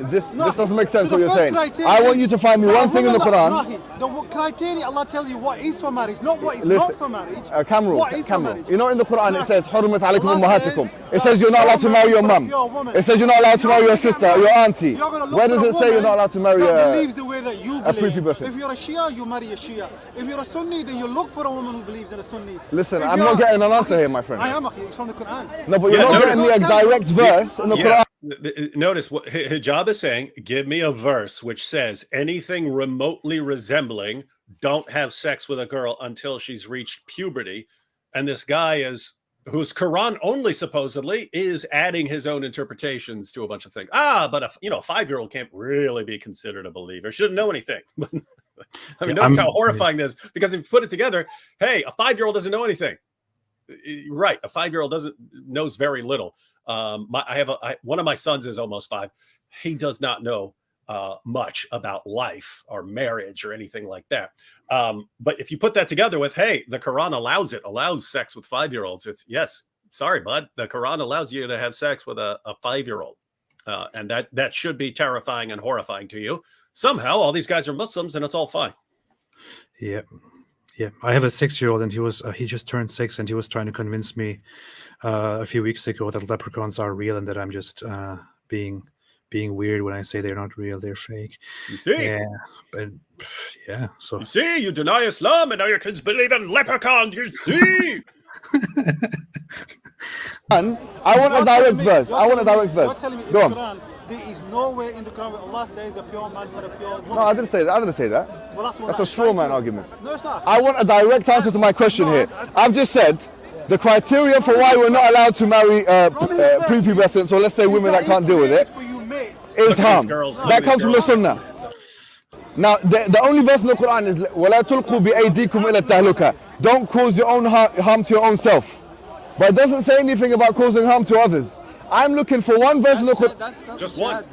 This doesn't make sense what you're saying. I want you to find me one thing in the Quran. The criteria, Allah tells you what is for marriage, not what is not for marriage. What is for marriage? You know, in the Quran it says حُرِّمَتْ عَلَيْكُمْ Allah أُمَّهَاتِكُم. says It says you're not allowed to marry your mum. You're a woman. It says you're not allowed to marry your sister, your auntie. You're gonna look Where for does a it say you're woman not allowed to marry that believes the way that you a believe. prepubescent? If you're a Shia, you marry a Shia. If you're a Sunni, then you look for a woman who believes in a Sunni. Listen, If I'm you're- not getting an answer here, my friend. I am, it's from the Quran. No, but you're Yeah, not notice- getting me a direct verse in the Quran. Notice what hijab is saying. Give me a verse which says anything remotely resembling don't have sex with a girl until she's reached puberty. And this guy who's Quran only supposedly is adding his own interpretations to a bunch of things. But a 5-year-old can't really be considered a believer. Shouldn't know anything. I mean, notice how horrifying this is, because if you put it together, hey, a 5-year-old doesn't know anything. Right, a 5-year-old knows very little. One of my sons is almost 5. He does not know much about life or marriage or anything like that. But if you put that together with, hey, the Quran allows sex with 5-year-olds. It's yes, sorry, bud, the Quran allows you to have sex with a 5-year-old, and that should be terrifying and horrifying to you. Somehow, all these guys are Muslims, and it's all fine. Yeah. Yeah, I have a 6-year-old, and he just turned 6, and he was trying to convince me a few weeks ago that leprechauns are real, and that I'm just being weird when I say they're not real, they're fake. You see? Yeah, but yeah. So you see, you deny Islam, and now your kids believe in leprechauns. You see? I want a direct verse. I want a direct verse. You're telling me in Go the on. Quran, there is nowhere in the Quran where Allah says a pure man for a pure woman. No, I didn't say that. Well, That's a straw man argument. No, it's not. I want a direct answer to my question here. I've just said the criteria for why we're not allowed to marry prepubescents, or let's say women that can't deal with it, is harm. That comes from the Sunnah. Now, the only verse in the Quran is وَلَا تُلْقُوا بِأَيْدِيكُمْ إِلَى التَّهْلُكَةِ. Don't cause your own harm to your own self. But it doesn't say anything about causing harm to others. I'm looking for one verse in the Quran. Just one.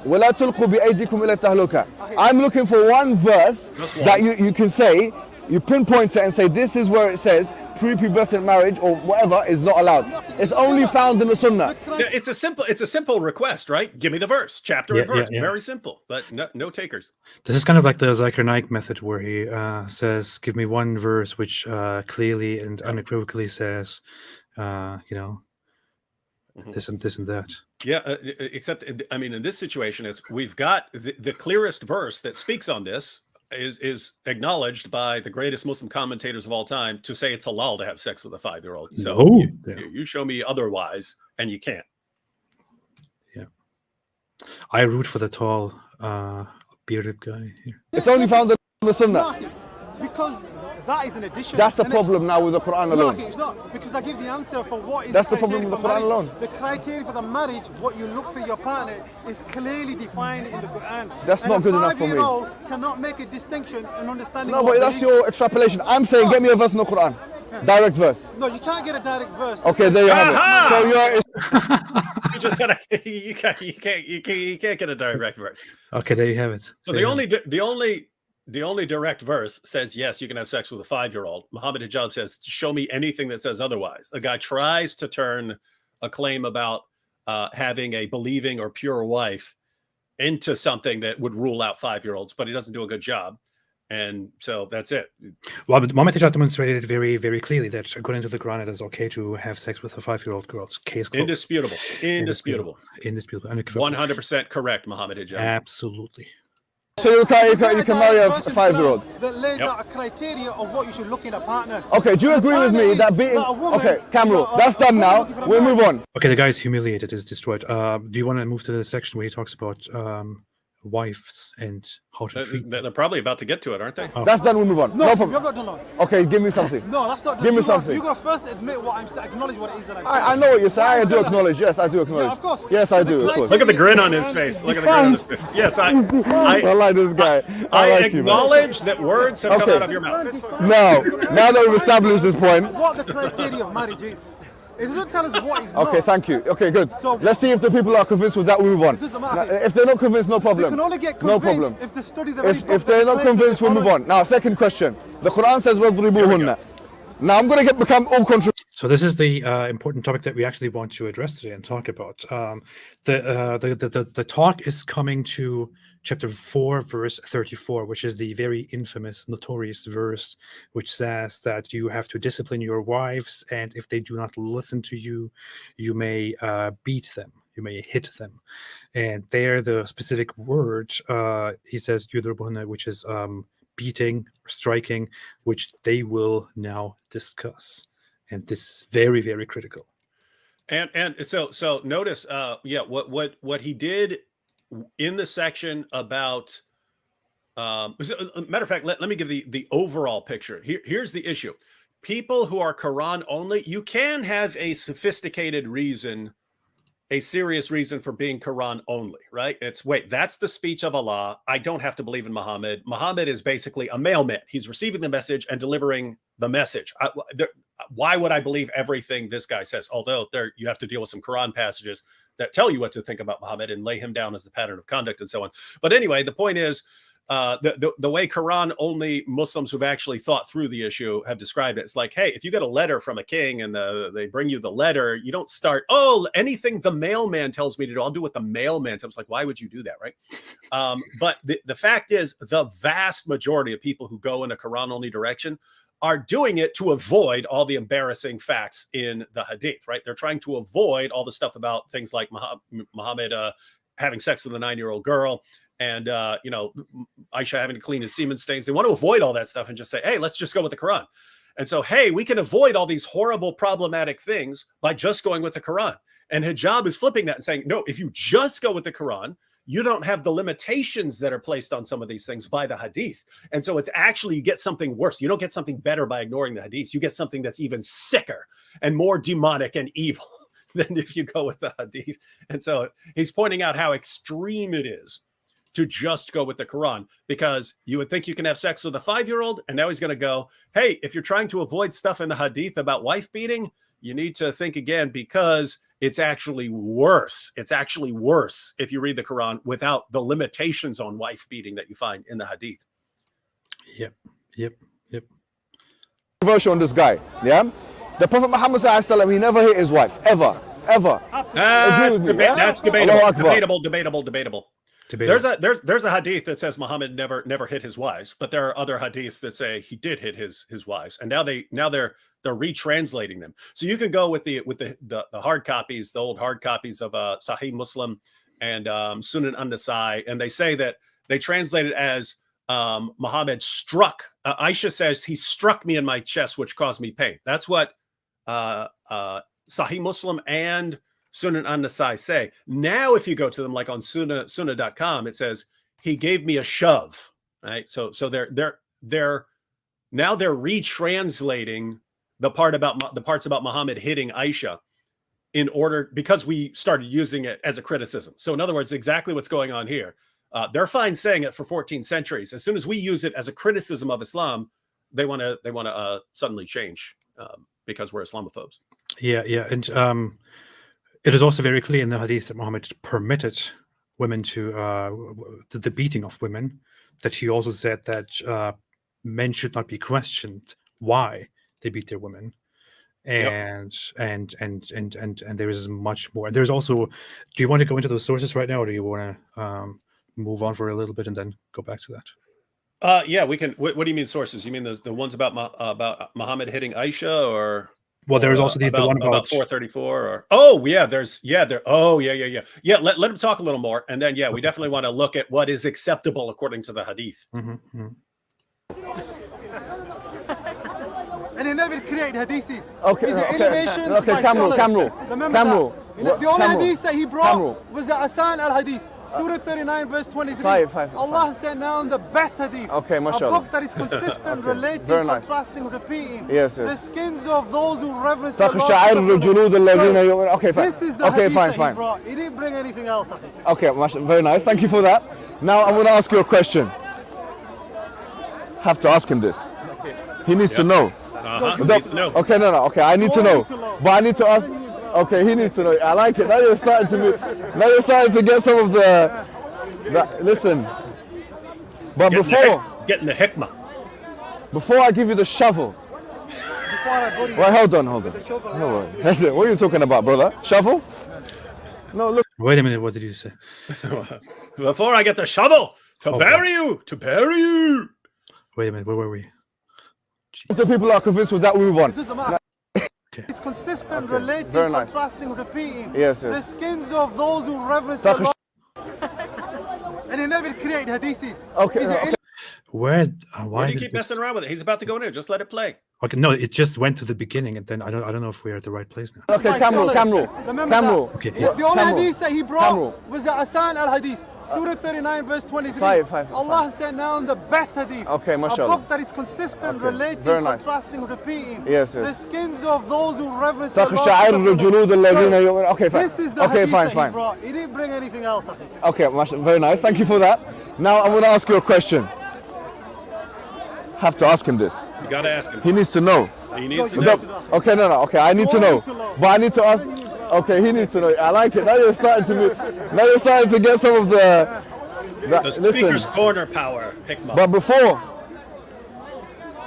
وَلَا تُلْقُوا بِأَيْدِيكُمْ إِلَى التَّهْلُكَةِ. I'm looking for one verse that you can say, you pinpoint it and say this is where it says prepubescent marriage or whatever is not allowed. It's only found in the Sunnah. Yeah, it's a simple request, right? Give me the verse, chapter and verse. Very simple, but no takers. this is kind of like the Zakir Naik method, where he says, give me one verse which clearly and unequivocally says, this and this and that. Yeah, except, I mean, in this situation, we've got the clearest verse that speaks on this is acknowledged by the greatest Muslim commentators of all time to say it's halal to have sex with a 5-year-old. So you show me otherwise, and you can't. Yeah, I root for the tall, bearded guy here. It's only found in the Sunnah. Because that is an addition. That's the problem now with the Quran alone. No, it's not. Because I give the answer for what is That's the the problem criteria with for the Quran marriage. alone. The criteria for the marriage, what you look for your partner, is clearly defined in the Quran. That's not good enough for me. A 5-year-old cannot make a distinction in understanding. No, what but that's belief your is. extrapolation. I'm saying get me a verse in the Quran. Direct verse. No, you can't get a direct verse. Okay, there you have it. So You just said you can't get a direct verse. Okay, there you have it. So the only direct verse says, yes, you can have sex with a 5-year-old. Muhammad Hijab says, show me anything that says otherwise. A guy tries to turn a claim about having a believing or pure wife into something that would rule out 5-year-olds, but he doesn't do a good job. And so that's it. Well, but Muhammad Hijab demonstrated very, very clearly that according to the Quran, it is okay to have sex with a 5-year-old girl. It's case closed. Indisputable. Unequivocal. 100% correct, Muhammad Hijab. Absolutely. So you can marry a 5-year-old. That lays out a criteria of what you should look in a partner. Okay, do you agree with me that being okay, Cameron, that's done now. We'll move on. Okay, the guy is humiliated, is destroyed. Do you want to move to the section where he talks about wives and how to treat them. They're probably about to get to it, aren't they? That's done, we'll move on. No, No you're problem. not done. Okay, give me something. No, that's not done. Give me You gotta- something. You got to first admit what I'm saying, acknowledge what it is that I'm saying. I know what you're saying. I What do I'm saying- acknowledge. Yes, I do acknowledge. Yeah, of course. Yes, So I the do, of course. Look at the grin on criteria his and face. the Look at the grin on his face. Yes, I I like this guy. I like you, man. acknowledge that words have come Okay. out of your mouth. Now that we've established this point. what the criteria of marriage is. It doesn't tell us what it's not. Okay, thank you. Okay, good. So- Let's see if the people are convinced with that. We'll move on. It doesn't matter. Now, if they're not convinced, no They problem. can only get No convinced problem. if they study the very book If that they're they not claim to convinced, we'll move follow. on. Now, second question. The Quran says وَاضْرِبُوهُنَّ. Now I'm going to become all controversial. So this is the important topic that we actually want to address today and talk about. The talk is coming to chapter 4, verse 34, which is the very infamous, notorious verse, which says that you have to discipline your wives, and if they do not listen to you, you may beat them, you may hit them. And there, the specific word, he says, "Yudribuna," which is beating, striking, which they will now discuss. And this is very, very critical. And so notice, what he did in the section about, matter of fact, let me give the overall picture. Here's the issue: people who are Quran only, you can have a sophisticated reason, a serious reason for being Quran only, right? It's that's the speech of Allah. I don't have to believe in Muhammad. Muhammad is basically a mailman. He's receiving the message and delivering the message. Why would I believe everything this guy says? Although you have to deal with some Quran passages that tell you what to think about Muhammad and lay him down as the pattern of conduct and so on. But anyway, the point is, the way Quran only Muslims who've actually thought through the issue have described it. It's like, hey, if you get a letter from a king and they bring you the letter, you don't start, anything the mailman tells me to do, I'll do what the mailman tells me. Like, why would you do that, right? But the fact is, the vast majority of people who go in a Quran only direction are doing it to avoid all the embarrassing facts in the hadith, right? They're trying to avoid all the stuff about things like Muhammad having sex with a 9-year-old girl, and Aisha having to clean his semen stains. They want to avoid all that stuff and just say, hey, let's just go with the Quran. And so, hey, we can avoid all these horrible, problematic things by just going with the Quran. And hijab is flipping that and saying, no, if you just go with the Quran, you don't have the limitations that are placed on some of these things by the hadith. And so it's actually, you get something worse. You don't get something better by ignoring the hadith. You get something that's even sicker and more demonic and evil than if you go with the hadith. And so he's pointing out how extreme it is to just go with the Quran, because you would think you can have sex with a 5-year-old, and now he's going to go, hey, if you're trying to avoid stuff in the hadith about wife beating, you need to think again, because it's actually worse. It's actually worse if you read the Quran without the limitations on wife beating that you find in the hadith. Yep. Controversial on this guy. Yeah, the Prophet Muhammad ﷺ, he never hit his wife ever. That's with me, yeah? that's Allahu Akbar. debatable. There's a hadith that says Muhammad never hit his wives, but there are other hadiths that say he did hit his wives, and now they're retranslating them. So you can go with the hard copies, the old hard copies of Sahih Muslim and Sunan an-Nasai, and they say that they translate it as Muhammad struck. Aisha says he struck me in my chest, which caused me pain. That's what Sahih Muslim and Sunan an-Nasai say. Now, if you go to them, like on sunnah.com, it says he gave me a shove. Right. So they're now they're retranslating the parts about Muhammad hitting Aisha because we started using it as a criticism. So in other words, exactly what's going on here. They're fine saying it for 14 centuries. As soon as we use it as a criticism of Islam, they want to suddenly change because we're Islamophobes. Yeah, and it is also very clear in the hadith that Muhammad permitted women to the beating of women. That he also said that men should not be questioned why they beat their women, and there is much more. There's also. Do you want to go into those sources right now, or do you want to move on for a little bit and then go back to that? Yeah, we can. What do you mean sources? You mean the ones about Muhammad hitting Aisha, or? Well, there is also the one about 434. Yeah. Let him talk a little more, and then we definitely want to look at what is acceptable according to the hadith. Mm-hmm. And he never created hadiths. Okay, These are okay, innovations okay, by Kamrul, scholars. Kamrul, Remember Kamrul. that. The only Kamrul. hadith that he brought Kamrul. was the Asan al-Hadith. Surah 39 verse 23. Five. Allah sent down the best hadith. Okay, a mashallah. book that is consistent, relating, very nice. contrasting, repeating. Yes. The skins of those who reverence the تخشعر Lord. جلود الذين يؤمنون. Okay, fine. This is the Okay, hadith fine, that fine. he brought. He didn't bring anything else, I think. Okay, very nice. Thank you for that. Now I'm going to ask you a question. Have to ask him this. He needs to know. He needs to know. Okay, no. Okay, I need to know. But I need to ask. Okay, he needs to know. I like it. Now you're starting to get some of the. Listen. But Getting the hikmah. before I give you the shovel. Before I go to you, Wait, hold on. the shovel. No worries. That's it. What are you talking about, brother? Shovel? No, look. Wait a minute, what did you say? Before I get the shovel to bury you. Wait a minute, where were we? If the people are convinced with that, we move on. It doesn't matter. Okay. It's consistent, relating, very nice. contrasting, repeating. Yes. The skins of those who reverence the Lord. And he never created hadiths. Okay, He's no, an okay. Why Why do you did keep this... messing around with it? He's about to go in there. Just let it play. Okay, no, it just went to the beginning, and then I don't know if we're at the right place now. Okay, My Camel. scholars. Remember that. Okay, The only Camel. hadith that he brought Camel. was the Asan al-Hadith. Surah 39 verse 23. Five. Allah sent down the best hadith. Okay, a mashallah. book that is consistent, Okay, relating, very nice. contrasting, repeating. Yes. The skins of those who reverence the تخشعر Lord. جلود الذين يؤمنون. Okay, fine. This is the Okay, hadith fine. that he brought. He didn't bring anything else, I think. Okay, very nice. Thank you for that. Now I'm going to ask you a question. Have to ask him this. You got to ask him. He needs to know. He needs to Without- know. Okay, no. Okay, I need to know. But I need to ask. Okay, he needs to know. I like it. Now you're starting to get some of the. The speaker's Listen, corner power. Hikmah. but before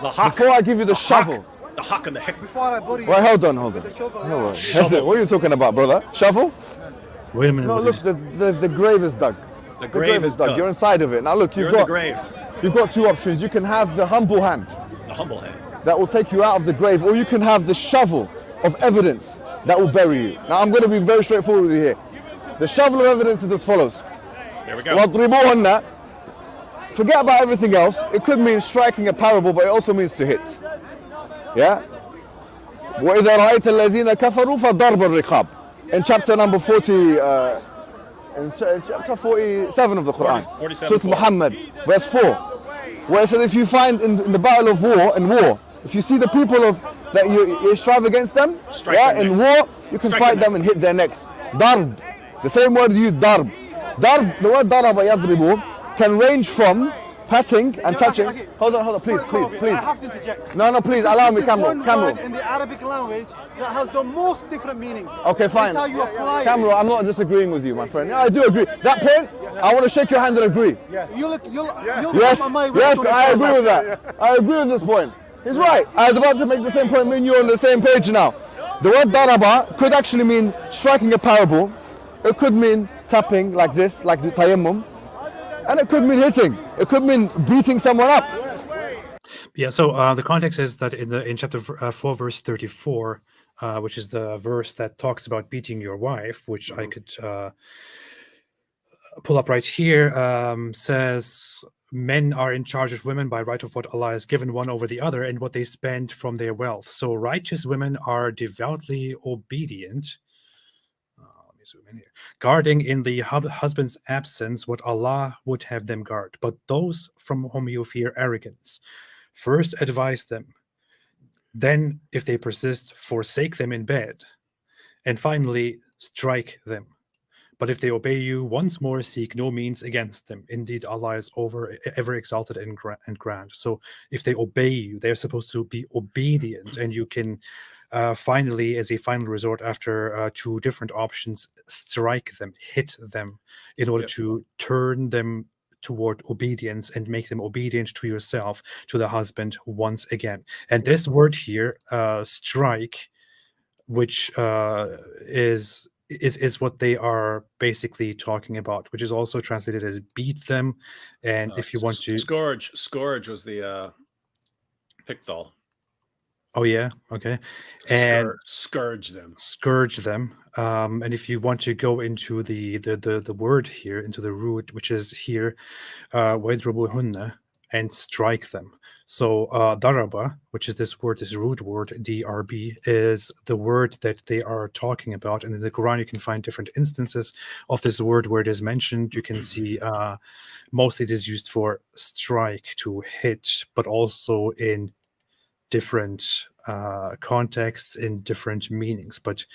the I give you the shovel. The hawk and the hikmah. Before I bury you, Wait, hold on. the shovel. No worries. That's it. What are you talking about, brother? Shovel? Wait a minute. No, what look, did the grave is dug. The grave is dug. You're inside of it. Now look, You're in the grave. you've got two options. You can have the humble hand The humble hand. that will take you out of the grave, or you can have the shovel of evidence that will bury you. Now I'm going to be very straightforward with you here. The shovel of evidence is as follows. There we go. وَاضْرِبُوهُنَّ. Forget about everything else. It could mean striking a parable, but it also means to hit. Yeah? وَإِذَا رَأَيْتَ الَّذِينَ كَفَرُوا فَضَرْبَ الرِّقَابِ. In chapter number 40, in chapter 47 of the Quran, 47, Surah Muhammad, verse 4, where it says if you find in the battle of war, if you see the people that you strive against them, Strike them in next. war, you can Strike fight them them and hit their necks. Darb, the same word you darb. Darb, the word daraba yadribu, can range from patting and touching. Okay. Hold on, please. I have to interject. No, please, allow me, This is one Camel. word in the Arabic language that has the most different meanings. Okay, fine. That's how you apply Camera, I'm not disagreeing with you, my friend. Yeah, I do agree. That point, I want to shake your hand and agree. it. You'll Yes, come on my way yes, to I the agree with that. I agree with this point. He's right. I was about to make the same point. Me and you are on the same page now. The word daraba could actually mean striking a parable. It could mean tapping like this, like the tayammum. And it could mean hitting. It could mean beating someone up. Yeah, so the context is that in chapter 4, verse 34, which is the verse that talks about beating your wife, which I could pull up right here, says men are in charge of women by right of what Allah has given one over the other and what they spend from their wealth. So righteous women are devoutly obedient. Let me zoom in here. Guarding in the husband's absence what Allah would have them guard. But those from whom you fear arrogance, first advise them. Then, if they persist, forsake them in bed. And finally, strike them. But if they obey you, once more seek no means against them. Indeed, Allah is ever exalted and grand. So if they obey you, they're supposed to be obedient. And you can finally, as a final resort, after two different options, strike them, hit them, in order to turn them toward obedience and make them obedient to yourself, to the husband once again. And this word here, strike, which is what they are basically talking about, which is also translated as beat them. And if you want to scourge was the Pickthall. Oh yeah, okay. And Scourge them. And if you want to go into the word here, into the root, which is here, وَيْضْرِبُوهُنَّ, and strike them. So daraba, which is this word, this root word, DRB, is the word that they are talking about. And in the Quran, you can find different instances of this word where it is mentioned. You can see mostly it is used for strike, to hit, but also in different contexts, in different meanings. But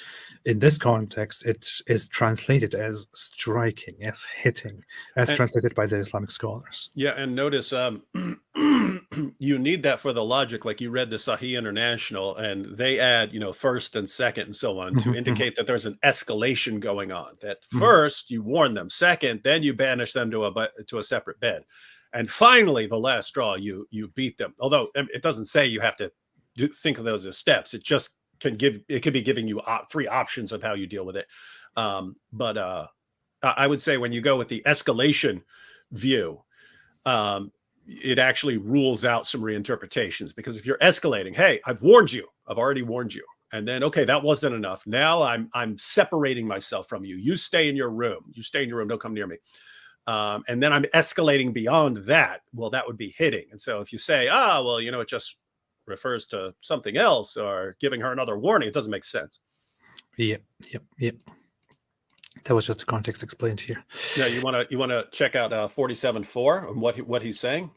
in this context, it is translated as striking, as hitting, as translated by the Islamic scholars. Yeah, and notice you need that for the logic. Like you read the Sahih International, and they add, first and second and so on to indicate that there's an escalation going on. That first you warn them, second, then you banish them to a separate bed, and finally, the last straw, you beat them. Although it doesn't say you have to think of those as steps. It just could be giving you 3 options of how you deal with it. But I would say when you go with the escalation view, it actually rules out some reinterpretations, because if you're escalating, hey, I've already warned you. And then, okay, that wasn't enough. Now I'm separating myself from you. You stay in your room. Don't come near me. And then I'm escalating beyond that. Well, that would be hitting. And so if you say, it just refers to something else, or giving her another warning, it doesn't make sense. Yep. That was just the context explained here. Yeah, you want to check out 47:4 and what he's saying.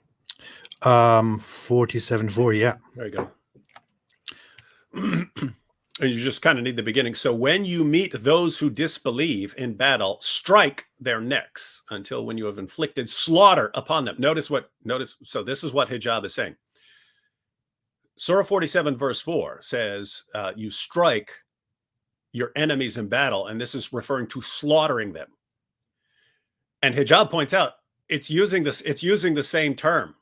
47:4, yeah. There you go. And you just kind of need the beginning. So when you meet those who disbelieve in battle, strike their necks until when you have inflicted slaughter upon them. Notice. So this is what hijab is saying. Surah 47 verse 4 says you strike your enemies in battle, and this is referring to slaughtering them. And hijab points out it's using the same term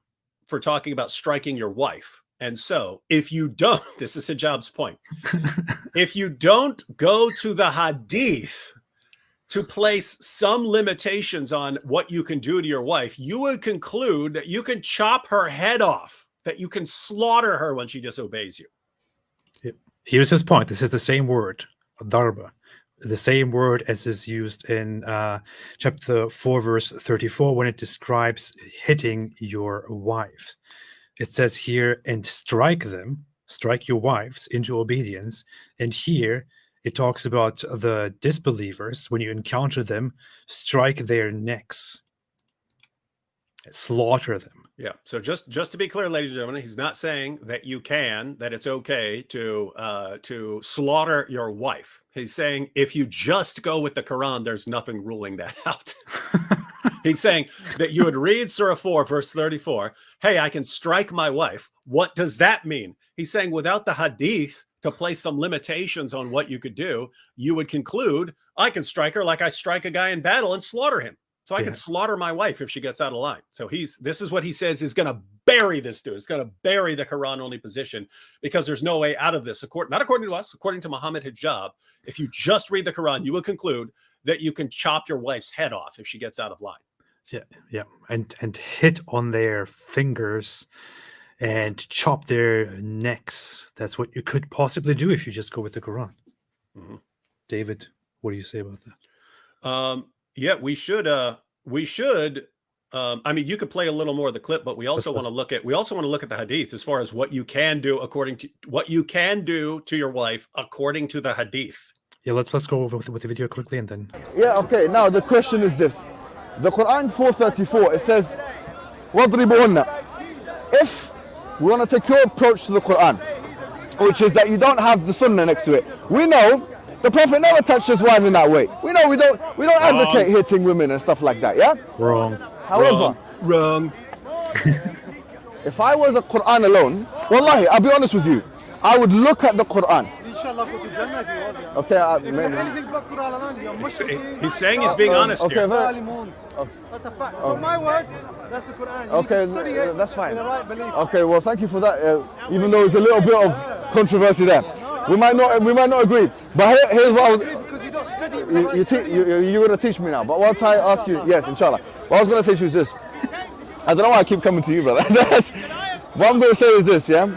for talking about striking your wife. And so if you don't, this is hijab's point, if you don't go to the hadith to place some limitations on what you can do to your wife, you would conclude that you can chop her head off, that you can slaughter her when she disobeys you. Yep. Here's his point. This is the same word, darba, the same word as is used in chapter 4, verse 34, when it describes hitting your wife. It says here, and strike your wives into obedience. And here it talks about the disbelievers. When you encounter them, strike their necks, slaughter them. Yeah. So just to be clear, ladies and gentlemen, he's not saying that it's okay to slaughter your wife. He's saying if you just go with the Quran, there's nothing ruling that out. He's saying that you would read Surah 4, verse 34. Hey, I can strike my wife. What does that mean? He's saying without the hadith to place some limitations on what you could do, you would conclude I can strike her like I strike a guy in battle and slaughter him. So I can slaughter my wife if she gets out of line. So this is what he says is going to bury this dude. It's going to bury the Quran only position, because there's no way out of this. Not according to us, according to Muhammad Hijab, if you just read the Quran, you would conclude that you can chop your wife's head off if she gets out of line. Yeah. And hit on their fingers and chop their necks. That's what you could possibly do if you just go with the Quran. Mm-hmm. David, what do you say about that? Yeah, we should. I mean, you could play a little more of the clip, but we also want to look at the hadith as far as what you can do to your wife according to the hadith. Yeah, let's go over with the video quickly and then. Yeah, okay. Now the question is this: the Quran 4:34, it says, "Wadribuhunna." If we want to take your approach to the Quran, which is that you don't have the Sunnah next to it, we know the Prophet never touched his wife in that way. We know we don't advocate hitting women and stuff like that. Yeah. Wrong. However, wrong. If I was a Quran alone, wallahi, I'll be honest with you, I would look at the Quran. Inshallah, go to Jannah if he was, yeah. Okay, if anything but Quran alone, you're mushrikin. He's saying he's being honest here. That's a fact. So my word, that's the Quran. You okay, need to study it that's fine. with the right belief. Okay, well, thank you for that. Even though there's a little bit of controversy there, we might not agree. But here's what I was. Because you don't study. You're gonna teach me now. But what I ask you, yes, inshallah. What I was gonna say to you is this. I don't know why I keep coming to you, brother. What I'm gonna say is this, yeah.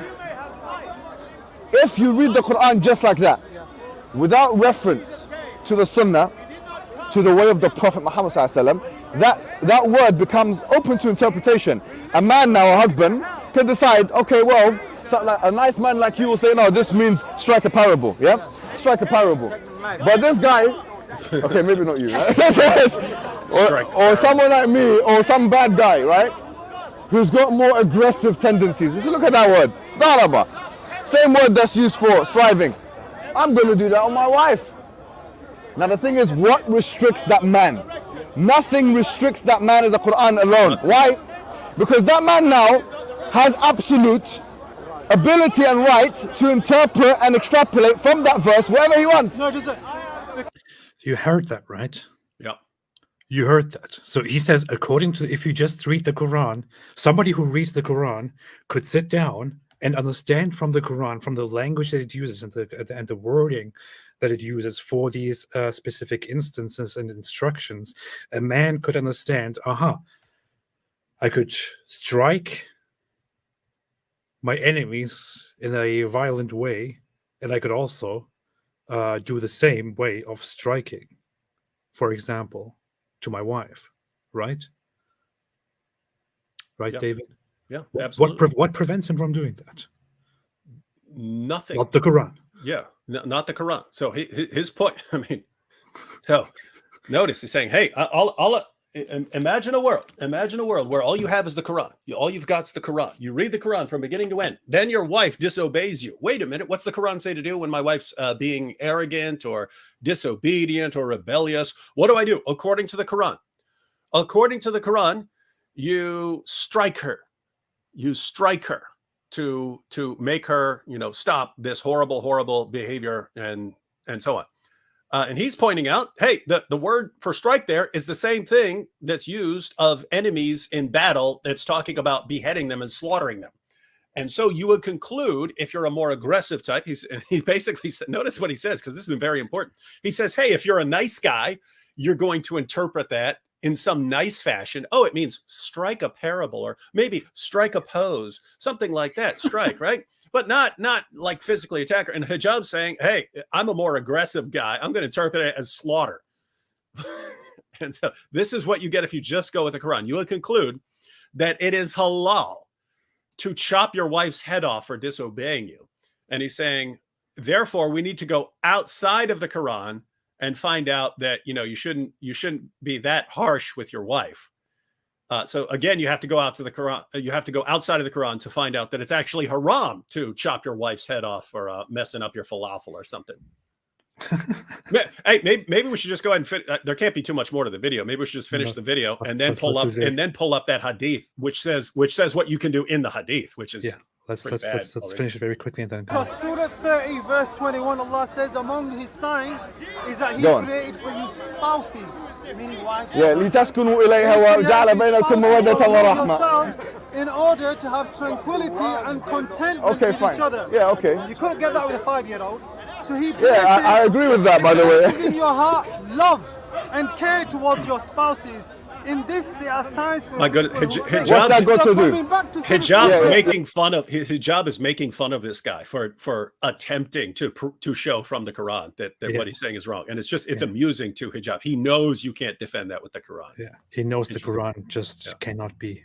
If you read the Quran just like that, without reference to the Sunnah, to the way of the Prophet Muhammad sallallahu alaihi wasallam, that word becomes open to interpretation. A man now, a husband, can decide, okay, well, so like a nice man like you will say, no, this means strike a parable, yeah? Strike a parable. But this guy, okay, maybe not you, right? or someone like me, or some bad guy, right? Who's got more aggressive tendencies. Let's look at that word, daraba. Same word that's used for striving. I'm going to do that on my wife. Now the thing is, what restricts that man? Nothing restricts that man as the Quran alone. Why? Because that man now has absolute ability and right to interpret and extrapolate from that verse whatever he wants. No, does it? You heard that, right? Yeah. You heard that. So he says, according to, if you just read the Quran, somebody who reads the Quran could sit down and understand from the Quran, from the language that it uses and the wording that it uses for these specific instances and instructions, a man could understand, I could strike my enemies in a violent way, and I could also do the same way of striking, for example, to my wife, right? Right, Yeah. David? Yeah, absolutely. What prevents him from doing that? Nothing. Not the Quran. Yeah, not the Quran. So his point, I mean, so notice he's saying, hey, imagine a world where all you have is the Quran. All you've got is the Quran. You read the Quran from beginning to end. Then your wife disobeys you. Wait a minute. What's the Quran say to do when my wife's being arrogant or disobedient or rebellious? What do I do? According to the Quran. According to the Quran, you strike her. You strike her to make her, stop this horrible behavior and so on. And he's pointing out, hey, the word for strike there is the same thing that's used of enemies in battle. That's talking about beheading them and slaughtering them. And so you would conclude, if you're a more aggressive type, he basically said, notice what he says, because this is very important. He says, hey, if you're a nice guy, you're going to interpret that in some nice fashion. Oh, it means strike a parable, or maybe strike a pose, something like that, strike, right? But not like physically attack her. And hijab saying, hey, I'm a more aggressive guy. I'm going to interpret it as slaughter. And so this is what you get if you just go with the Quran. You would conclude that it is halal to chop your wife's head off for disobeying you. And he's saying, therefore, we need to go outside of the Quran and find out that, you shouldn't be that harsh with your wife. So again, you have to go out to the Quran. You have to go outside of the Quran to find out that it's actually haram to chop your wife's head off for messing up your falafel or something. Hey, maybe we should just go ahead and there can't be too much more to the video. Maybe we should just finish the video and then pull up that hadith, which says what you can do in the hadith, which is Let's finish it very quickly and then go. Because Surah 30 verse 21, Allah says among his signs is that he created for you spouses, meaning wives. Yeah, لِتَسْكُنُوا إِلَيْهَا وَجَعَلَ بَيْنَكُمْ مَوَدَّةً وَرَحْمَةً. In order to have tranquility and contentment with each other. Yeah, okay. You couldn't get that with a 5-year-old. So he I agree with that, by the way. places in your heart love and care towards your spouses. In this, there are signs for my goodness. What's that got to do? Hijab's making fun of hijab is making fun of this guy for attempting to show from the Quran that what he's saying is wrong, and it's amusing to hijab. He knows you can't defend that with the Quran. Yeah, he knows the Quran just cannot be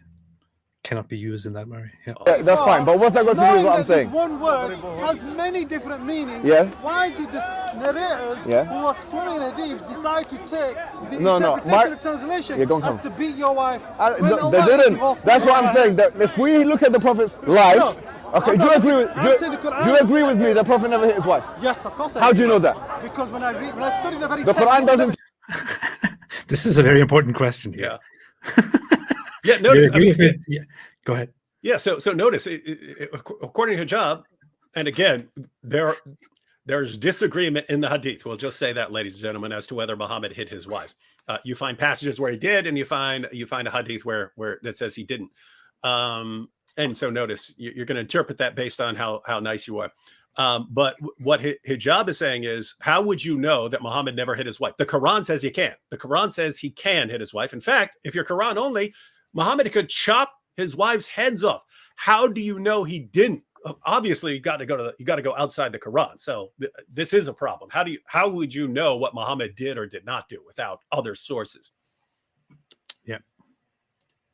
used in that way. Yeah. That's fine, but what's that got to do with what I'm saying? One word has many different meanings. Yeah. Why did the narrators who were swimming in hadith decide to take the interpretation of translation as to beat your wife? They didn't. That's what I'm saying. That if we look at the Prophet's life, okay, do you agree with me? The Prophet never hit his wife. Yes, of course. How do you know that? Because when I study the very the Quran doesn't. This is a very important question here. Yeah, notice. Go ahead. Yeah, so notice, according to hijab, and again, there's disagreement in the hadith. We'll just say that, ladies and gentlemen, as to whether Muhammad hit his wife. You find passages where he did, and you find a hadith where that says he didn't. And so notice, you're going to interpret that based on how nice you are. But what hijab is saying is, how would you know that Muhammad never hit his wife? The Quran says he can. The Quran says he can hit his wife. In fact, if you're Quran only, Muhammad could chop his wife's heads off. How do you know he didn't? Obviously, you got to go outside the Quran. So this is a problem. How would you know what Muhammad did or did not do without other sources? Yeah.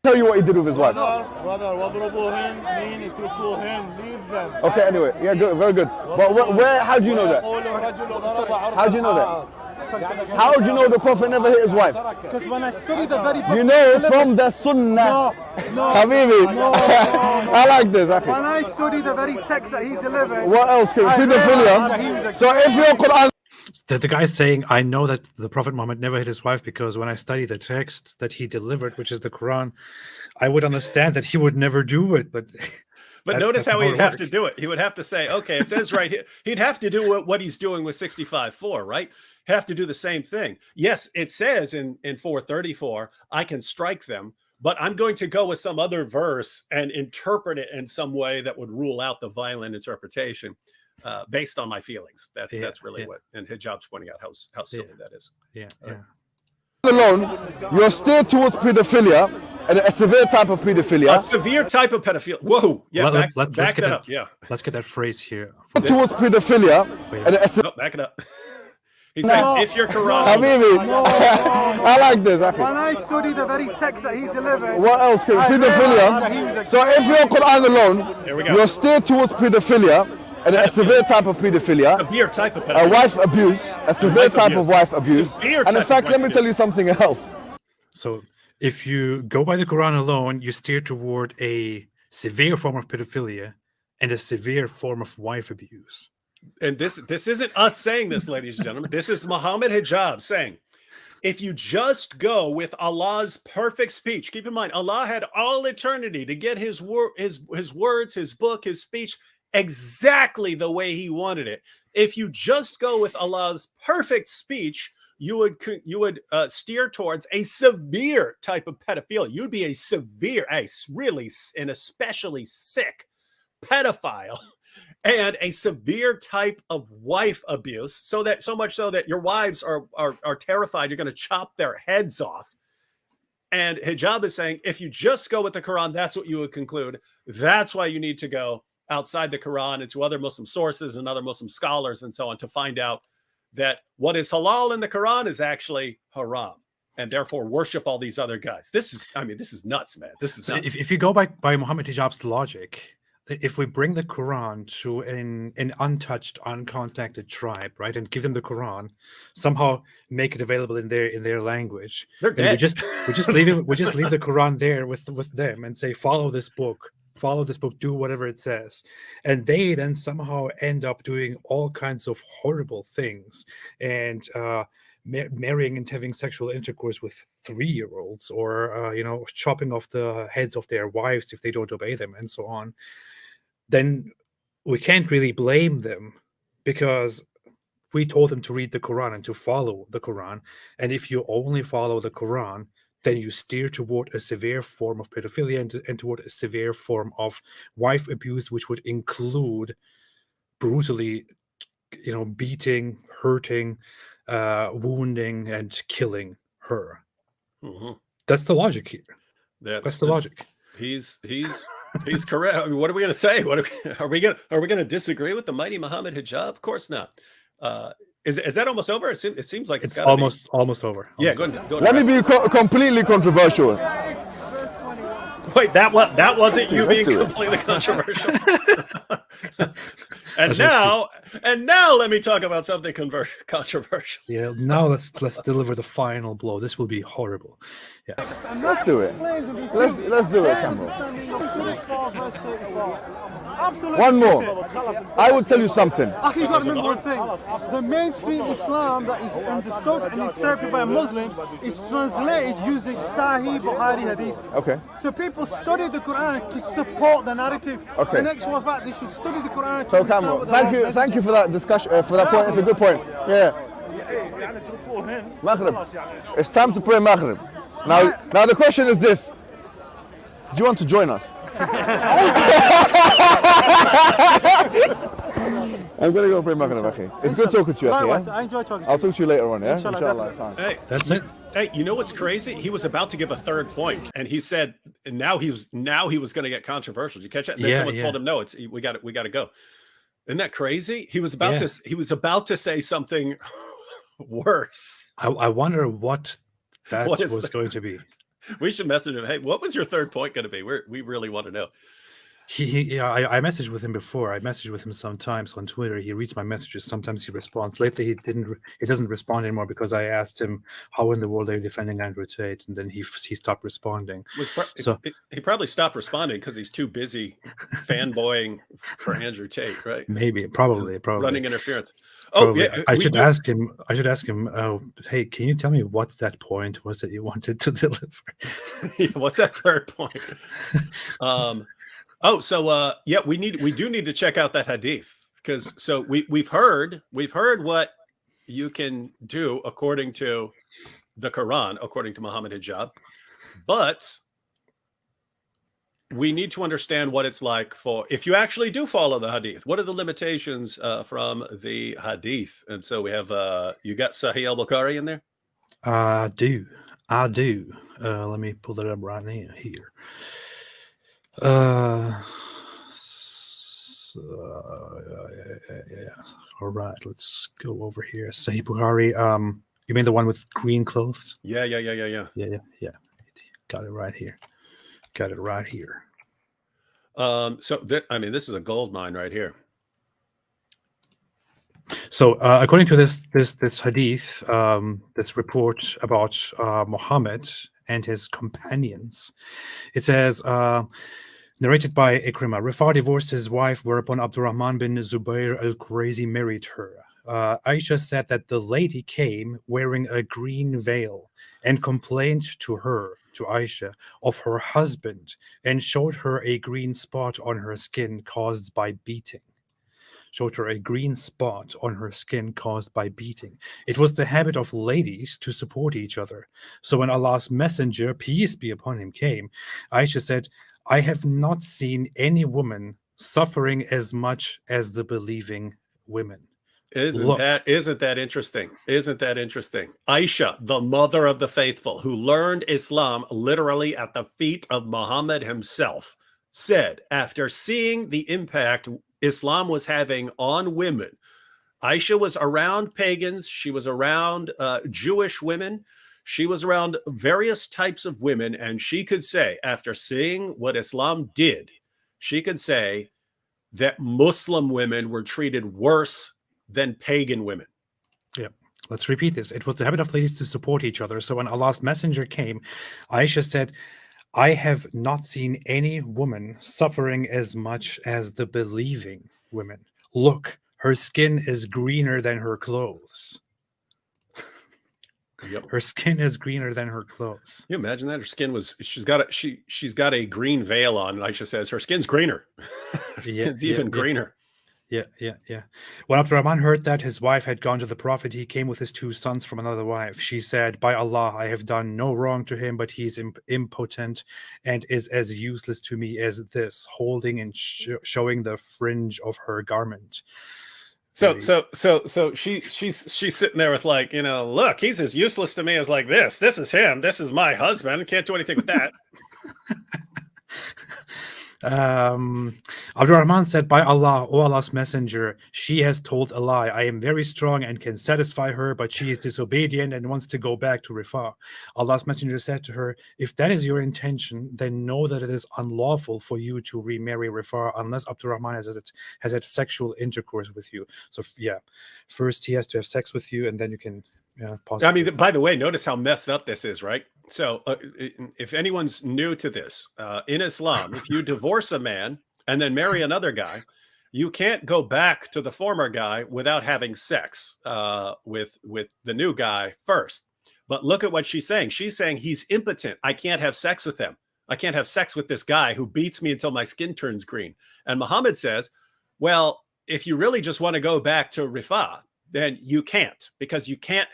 Tell you what he did with his wife. Okay, anyway, yeah, good, very good. But where? How do you know that? How do you know that? How do you know the Prophet never hit his wife? Because when I studied the very book, You know from the Sunnah. No, Habibi. no. I like this. Okay. When I studied the very text that he delivered, What else? Pedophilia. So if your Quran. The guy's saying, I know that the Prophet Muhammad never hit his wife because when I study the text that he delivered, which is the Quran, I would understand that he would never do it. But notice how he'd have to works. do it. He would have to say, okay, it says right here. He'd have to do what he's doing with 65:4, right? He'd have to do the same thing. Yes, it says in 434, I can strike them, but I'm going to go with some other verse and interpret it in some way that would rule out the violent interpretation based on my feelings. That's really what, and Hijab's pointing out how silly that is. Yeah. Alone, you're steered towards pedophilia and a severe type of pedophilia. A severe type of pedophilia. Whoa. Yeah, let's back get that that up. Yeah. Let's get that phrase here. Towards pedophilia and a severe. Back it up. He said, if your Quran. Habibi. I like this. Okay. when I studied the very text that he delivered, What else? Pedophilia. So if you're Quran alone, you're steered towards pedophilia and a severe type of pedophilia. Severe type of pedophilia. A wife abuse, a severe type of wife abuse. And in fact, let me tell you something else. So if you go by the Quran alone, you steer toward a severe form of pedophilia and a severe form of wife abuse. And this isn't us saying this, ladies and gentlemen. This is Muhammad Hijab saying, if you just go with Allah's perfect speech, keep in mind, Allah had all eternity to get his words, his book, his speech exactly the way he wanted it. If you just go with Allah's perfect speech, you would steer towards a severe type of pedophilia. You'd be a severe, really, and especially sick pedophile, and a severe type of wife abuse. So much so that your wives are terrified you're going to chop their heads off. And Hijab is saying, if you just go with the Quran, that's what you would conclude. That's why you need to go outside the Quran and to other Muslim sources and other Muslim scholars and so on to find out that what is halal in the Quran is actually haram, and therefore worship all these other guys. This is nuts, man. This is nuts. If you go by Muhammad Hijab's logic, if we bring the Quran to an untouched, uncontacted tribe, right, and give them the Quran, somehow make it available in their language, they're dead. We just leave the Quran there with them and say, follow this book, do whatever it says, and they then somehow end up doing all kinds of horrible things and marrying and having sexual intercourse with 3-year-olds, or chopping off the heads of their wives if they don't obey them, and so on. Then we can't really blame them, because we told them to read the Quran and to follow the Quran. And if you only follow the Quran, then you steer toward a severe form of pedophilia and toward a severe form of wife abuse, which would include brutally, beating, hurting, wounding, and killing her. Mm-hmm. That's the logic here. That's the logic. He's correct. I mean, what are we going to say? Are we going to disagree with the mighty Muhammad Hijab? Of course not. Is that almost over? It seems like it's almost over. Yeah, go ahead. Let me be completely controversial. Wait, that wasn't you being completely controversial. And now let me talk about something controversial. Yeah, now let's deliver the final blow. This will be horrible. Yeah. Let's do it. Let's do it, Campbell. One more. I will tell you something. You got to remember one thing. The mainstream Islam that is understood and interpreted by Muslims is translated using Sahih Bukhari hadith. Okay. So people study the Quran to support the narrative. Okay. In actual fact, they should study the Quran to So Campbell, thank you for that discussion, for that point. It's a good point. Yeah. Maghrib. It's time to pray Maghrib. Now the question is this: do you want to join us? I'm gonna go pray Maghrib, okay? It's good talking to you. Likewise, Yeah? I enjoy talking to you. I'll talk to you later on. Yeah. Inshallah. Hey, That's it. Hey, you know what's crazy? He was about to give a third point, and he said, and now he was going to get controversial. Did you catch that? And then someone told him, no, we got to go. Isn't that crazy? He was about to say something worse. I wonder what that was going to be. We should message him. Hey, what was your third point going to be? We really want to know. Yeah, I messaged with him before. I messaged with him sometimes on Twitter. He reads my messages. Sometimes he responds. Lately, he doesn't respond anymore because I asked him how in the world are you defending Andrew Tate, and then he stopped responding. So he probably stopped responding because he's too busy fanboying for Andrew Tate, right? Probably running interference. Probably. Oh yeah, I should ask him. Oh, hey, can you tell me what that point was that you wanted to deliver? What's that third point? Yeah, we do need to check out that hadith, because so we've heard what you can do according to the Quran, according to Muhammad Hijab, but we need to understand what it's like for if you actually do follow the hadith. What are the limitations from the hadith? And so we have you got Sahih al-Bukhari in there? I do. Let me pull it up right now here. Yeah. All right, let's go over here. Sahih Bukhari. You mean the one with green clothes? Yeah. Yeah. Got it right here. So this is a gold mine right here. So according to this hadith, this report about Muhammad and his companions, it says, narrated by Ikrimah, Rifah divorced his wife, whereupon Abdurrahman bin Zubair al-Qurazi married her. Aisha said that the lady came wearing a green veil and complained to Aisha, of her husband, and showed her a green spot on her skin caused by beating. It was the habit of ladies to support each other. So when Allah's messenger, peace be upon him, came, Aisha said, I have not seen any woman suffering as much as the believing women. Isn't that interesting? Aisha, the mother of the faithful, who learned Islam literally at the feet of Muhammad himself, said after seeing the impact Islam was having on women, Aisha was around pagans, she was around Jewish women, she was around various types of women, and she could say, after seeing what Islam did, she could say that Muslim women were treated worse than pagan women. Yeah. Let's repeat this. It was the habit of ladies to support each other. So when Allah's messenger came, Aisha said, I have not seen any woman suffering as much as the believing women. Look, her skin is greener than her clothes. Yep. Her skin is greener than her clothes. Can you imagine that? Her skin was, she's got a green veil on, and Aisha says her skin's greener. Her skin's even greener. Yeah. When Abdurrahman heard that his wife had gone to the Prophet, he came with his 2 sons from another wife. She said, by Allah, I have done no wrong to him, but he is impotent and is as useless to me as this, holding and showing the fringe of her garment. So she's sitting there with, like, look, he's as useless to me as like this. This is him. This is my husband. Can't do anything with that. Abdurrahman said, by Allah, O Allah's messenger, she has told a lie. I am very strong and can satisfy her, but she is disobedient and wants to go back to Rifah. Allah's messenger said to her, if that is your intention, then know that it is unlawful for you to remarry Rifah unless Abdurrahman has had sexual intercourse with you. So yeah, first he has to have sex with you, and then you can possibly. I mean, by the way, notice how messed up this is, right? So if anyone's new to this, in Islam, if you divorce a man and then marry another guy, you can't go back to the former guy without having sex with the new guy first. But look at what she's saying. She's saying he's impotent. I can't have sex with him. I can't have sex with this guy who beats me until my skin turns green. And Muhammad says, well, if you really just want to go back to Rifah, then you can't, because you can't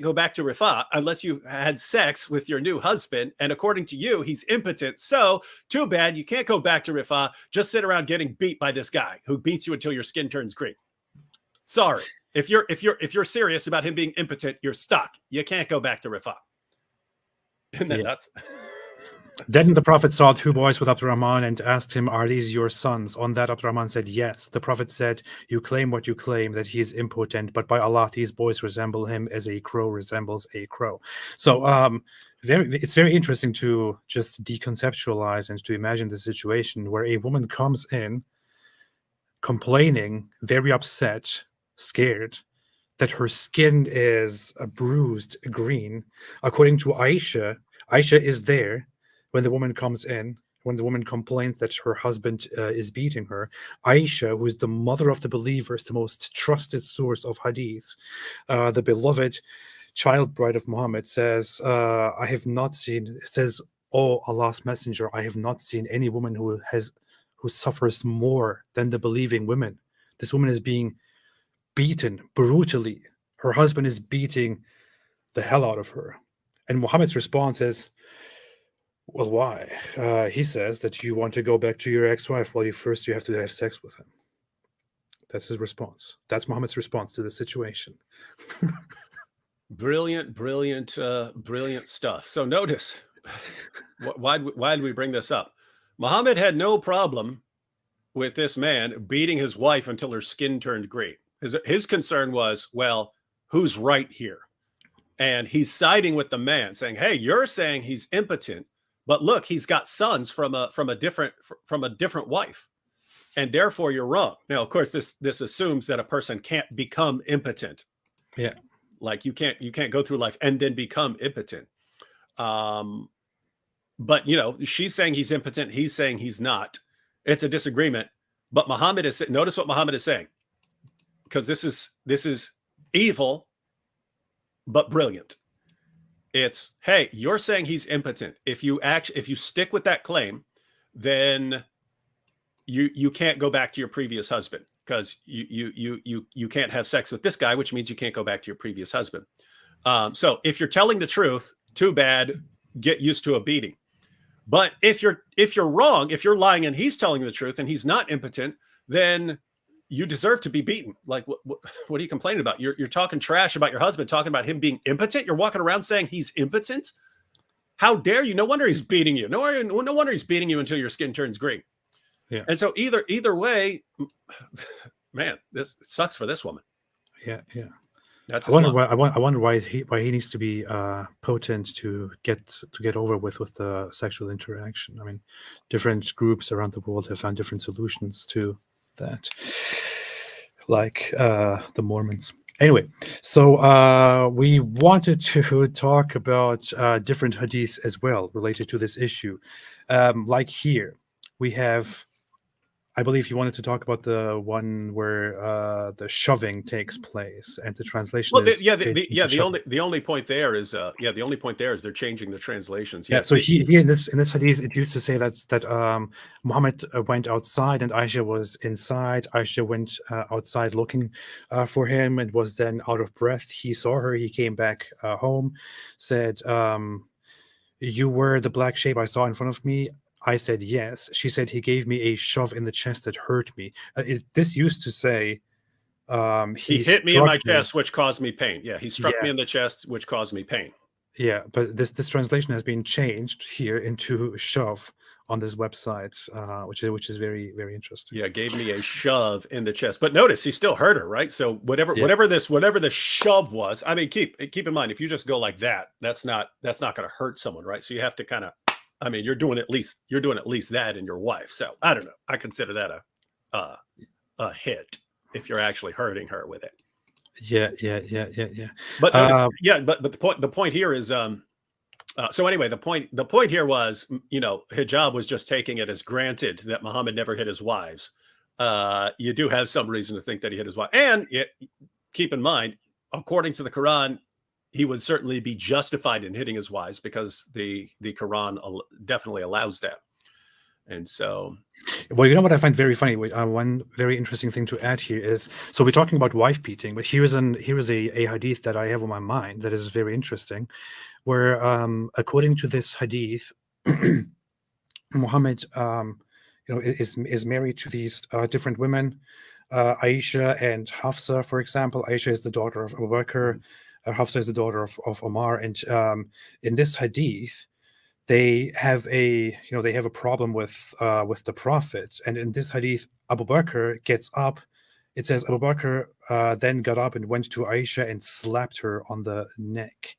go back to Rifah unless you had sex with your new husband. And according to you, he's impotent. So too bad, you can't go back to Rifah. Just sit around getting beat by this guy who beats you until your skin turns green. Sorry. If you're serious about him being impotent, you're stuck. You can't go back to Rifah. Isn't that nuts? Then the Prophet saw 2 boys with Abdurrahman and asked him, are these your sons? On that, Abdurrahman said, yes. The Prophet said, you claim what you claim, that he is impotent, but by Allah, these boys resemble him as a crow resembles a crow. So it's very interesting to just deconceptualize and to imagine the situation where a woman comes in complaining, very upset, scared, that her skin is bruised green. According to Aisha, Aisha is there when the woman comes in, when the woman complains that her husband is beating her. Aisha, who is the mother of the believers, the most trusted source of hadiths, the beloved child bride of Muhammad, says, I have not seen, says, oh Allah's messenger, I have not seen any woman who suffers more than the believing women. This woman is being beaten brutally. Her husband is beating the hell out of her. And Muhammad's response is, well, why? He says that you want to go back to your ex-wife. Well, you have to have sex with him. That's his response. That's Muhammad's response to the situation. Brilliant stuff. So notice, why did we bring this up? Muhammad had no problem with this man beating his wife until her skin turned green. His concern was, well, who's right here? And he's siding with the man, saying, hey, you're saying he's impotent, but look, he's got sons from a different wife, and therefore you're wrong. Now, of course, this assumes that a person can't become impotent. Yeah. Like you can't go through life and then become impotent. But she's saying he's impotent. He's saying he's not. It's a disagreement. But Muhammad is, notice what Muhammad is saying, because this is evil, but brilliant. It's, hey, you're saying he's impotent. If you stick with that claim, then you can't go back to your previous husband, because you can't have sex with this guy, which means you can't go back to your previous husband. So if you're telling the truth, too bad, get used to a beating. But if you're wrong, if you're lying and he's telling the truth and he's not impotent, then you deserve to be beaten. Like, what are you complaining about? You're talking trash about your husband, talking about him being impotent. You're walking around saying he's impotent. How dare you? No wonder he's beating you. No wonder he's beating you until your skin turns green. Yeah. And so either way, man, this sucks for this woman. Yeah. That's I wonder why he needs to be potent to get over with the sexual interaction. I mean, different groups around the world have found different solutions to that, like the Mormons. Anyway, so we wanted to talk about different hadith as well related to this issue. Like here, we have, I believe you wanted to talk about the one where the shoving takes place, and the translation. Well, is the only point there is they're changing the translations. Yeah. So here in this hadith, it used to say that Muhammad went outside and Aisha was inside. Aisha went outside looking for him and was then out of breath. He saw her. He came back home, said, "You were the black shape I saw in front of me." I said yes. She said he gave me a shove in the chest that hurt me. This used to say he hit me in my chest, which caused me pain. Yeah, he struck me in the chest, which caused me pain. Yeah, but this translation has been changed here into shove on this website, which is very, very interesting. Yeah, gave me a shove in the chest. But notice he still hurt her, right? So whatever the shove was, I mean, keep in mind, if you just go like that, that's not going to hurt someone, right? So you have to kind of, I mean, you're doing at least that in your wife. So I don't know. I consider that a hit if you're actually hurting her with it. Yeah. But notice, but the point here is, so anyway, the point here was, hijab was just taking it as granted that Muhammad never hit his wives. You do have some reason to think that he hit his wife, and keep in mind, according to the Quran, he would certainly be justified in hitting his wives, because the Quran definitely allows that. And so, well, you know what I find very funny? One very interesting thing to add here is, so we're talking about wife beating, but here is a hadith that I have on my mind that is very interesting, where according to this hadith, Muhammad, is married to these different women, Aisha and Hafsa, for example. Aisha is the daughter of Abu Bakr. Hafsa is the daughter of Omar, and in this hadith, they have a problem with the Prophet. And in this hadith, Abu Bakr gets up. It says Abu Bakr then got up and went to Aisha and slapped her on the neck.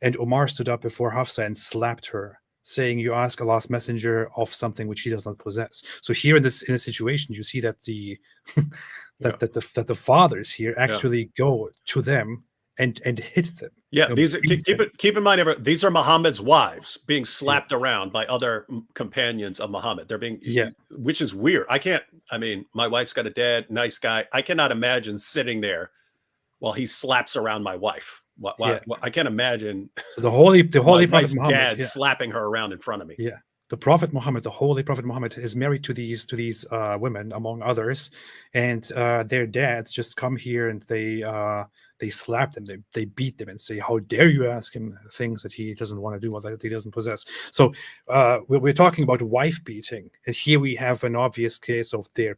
And Omar stood up before Hafsa and slapped her, saying, "You ask Allah's messenger of something which he does not possess." So here in a situation, you see that the that the fathers here actually go to them and hit them. Yeah, You know, these are, beat them. keep in mind, these are Muhammad's wives being slapped around by other companions of Muhammad. They're being, which is weird. I mean, my wife's got a dad, nice guy. I cannot imagine sitting there while he slaps around my wife. I can't imagine. So the holy Prophet Muhammad, dad slapping her around in front of me. Yeah, the Prophet Muhammad, the holy Prophet Muhammad, is married to these women, among others, and their dads just come here and they slap them, they beat them, and say, "How dare you ask him things that he doesn't want to do, or that he doesn't possess?" So we're talking about wife beating, and here we have an obvious case of their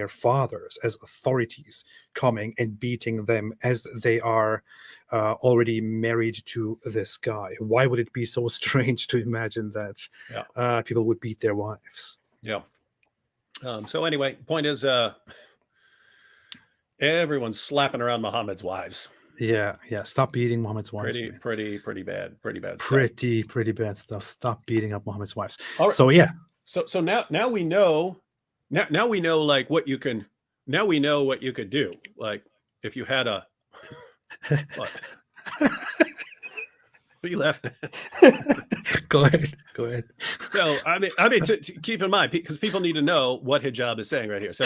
fathers as authorities coming and beating them as they are already married to this guy. Why would it be so strange to imagine that people would beat their wives? Yeah. So anyway, point is, everyone's slapping around Muhammad's wives. Yeah. Stop beating Muhammad's wives. Pretty bad stuff. Pretty bad stuff. Stop beating up Muhammad's wives. All right. So yeah. So now we know. Now we know like what you can. Now we know what you could do. Like if you had a. What? What are you laughing at? Go ahead. So I mean, to keep in mind, because people need to know what hijab is saying right here. So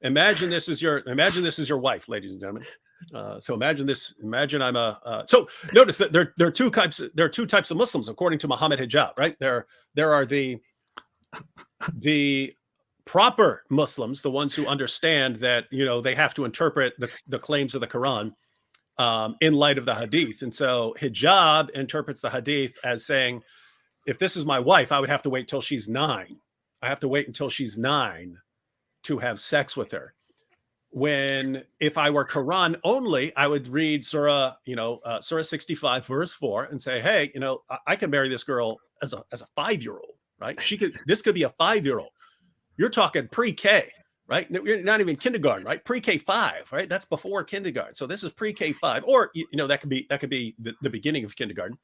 imagine this is your wife, ladies and gentlemen. So imagine I'm a. So notice that there are two types of Muslims according to Muhammad hijab, right? There are the proper Muslims, the ones who understand that they have to interpret the claims of the Quran in light of the hadith. And so hijab interprets the hadith as saying, if this is my wife, I would have to wait till she's 9. I have to wait until she's 9 to have sex with her. If I were Quran only, I would read Surah 65 verse 4 and say, hey, I can marry this girl as a 5-year-old, right? This could be a 5-year-old. You're talking pre-K, right? You're not even kindergarten, right? Pre-K 5, right? That's before kindergarten. So this is pre-K 5, or that could be the beginning of kindergarten.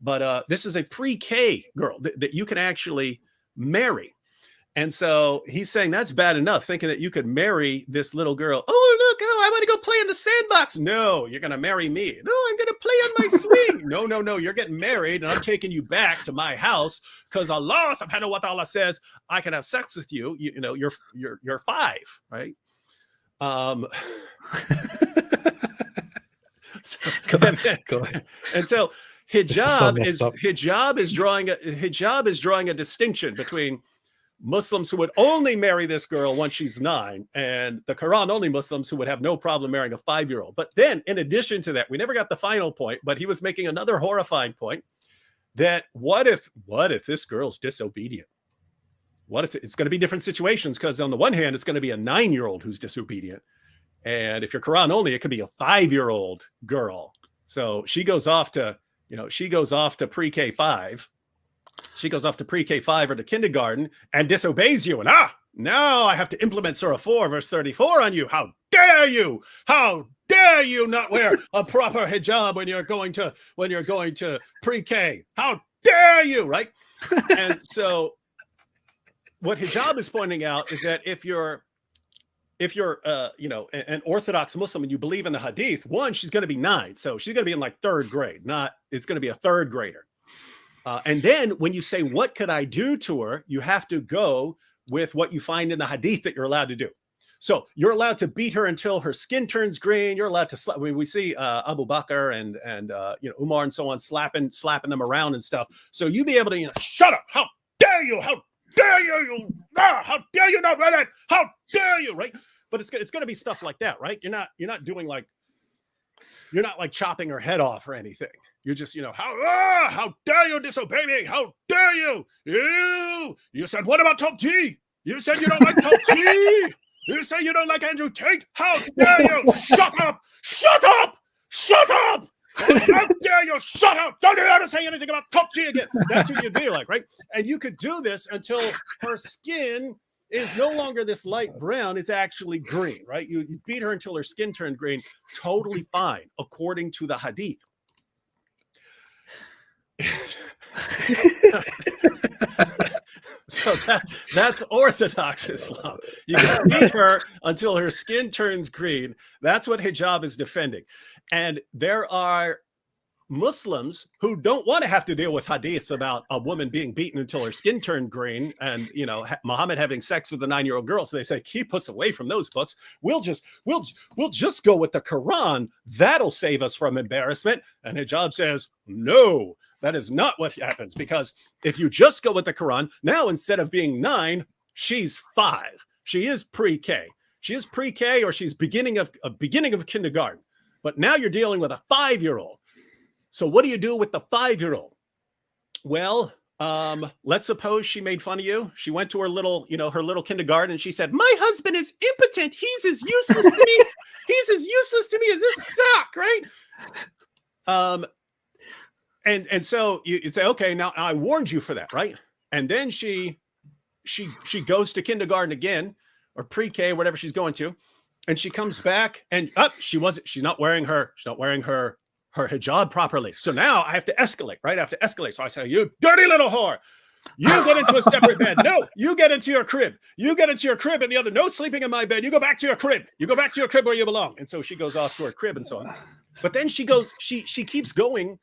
But this is a pre-K girl that you can actually marry. And so he's saying that's bad enough, thinking that you could marry this little girl. Oh, look, I want to go play in the sandbox. No, you're going to marry me. No, I'm going to play on my swing. No, you're getting married and I'm taking you back to my house because Allah subhanahu wa ta'ala says I can have sex with you. You're 5, right? Go ahead. And so hijab is drawing a distinction between Muslims who would only marry this girl once she's 9, and the Quran only Muslims who would have no problem marrying a 5-year-old. But then, in addition to that, we never got the final point, but he was making another horrifying point that what if this girl's disobedient? What if it's going to be different situations? Because on the one hand, it's going to be a 9-year-old who's disobedient. And if you're Quran only, it could be a 5-year-old girl. So she goes off to pre-K 5. She goes off to pre-K 5 or to kindergarten and disobeys you. And now I have to implement Surah 4, verse 34 on you. How dare you? How dare you not wear a proper hijab when you're going to pre-K? How dare you? Right? And so what hijab is pointing out is that if you're an Orthodox Muslim and you believe in the hadith, one, she's going to be 9. So she's going to be in like 3rd grade. It's going to be a 3rd grader. And then when you say, what could I do to her? You have to go with what you find in the hadith that you're allowed to do. So you're allowed to beat her until her skin turns green. You're allowed to slap. We see Abu Bakr and Umar and so on slapping them around and stuff. So you be able to, shut up. How dare you? How dare you? How dare you not wear that? How dare you? Right. But it's going to be stuff like that, right? You're not doing like, you're not like chopping her head off or anything. You're just, how dare you disobey me? How dare you? You said, what about Top G? You said you don't like Top G. You say you don't like Andrew Tate. How dare you? Shut up. Shut up. Shut up. How dare you? Shut up. Don't you ever say anything about Top G again. That's what you'd be like, right? And you could do this until her skin is no longer this light brown, it's actually green, right? You beat her until her skin turned green, totally fine, according to the hadith. So that's Orthodox Islam. You can beat her until her skin turns green. That's what hijab is defending. And there are Muslims who don't want to have to deal with hadiths about a woman being beaten until her skin turned green and, you know, Muhammad having sex with a 9-year-old girl. So they say, keep us away from those books. We'll just go with the Quran. That'll save us from embarrassment. And hijab says, no, that is not what happens, because if you just go with the Quran, now instead of being 9, she's 5. She is pre-K. She is pre-K, or she's beginning of kindergarten. But now you're dealing with a 5-year-old. So what do you do with the 5-year-old? Well, let's suppose she made fun of you. She went to her little kindergarten and she said, my husband is impotent. He's as useless to me. He's as useless to me as this sock, right? And so you say, okay, now I warned you for that, right? And then she goes to kindergarten again, or pre-K, whatever she's going to, and she comes back and she's not wearing her hijab properly. So now I have to escalate, right? I have to escalate. So I say, you dirty little whore, you get into a separate bed. No, you get into your crib. You get into your crib, and the other, no sleeping in my bed. You go back to your crib. You go back to your crib where you belong. And so she goes off to her crib and so on. But then she keeps going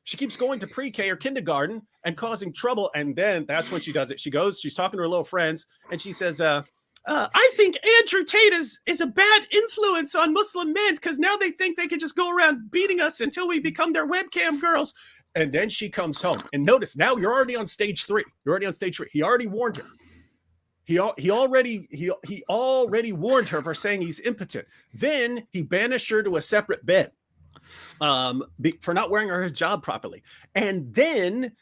to pre-K or kindergarten and causing trouble. And then that's when she does it. She's talking to her little friends, and she says, I think Andrew Tate is a bad influence on Muslim men, because now they think they can just go around beating us until we become their webcam girls. And then she comes home. And notice, now you're already on stage 3. You're already on stage 3. He already warned her. He already warned her for saying he's impotent. Then he banished her to a separate bed for not wearing her hijab properly. And then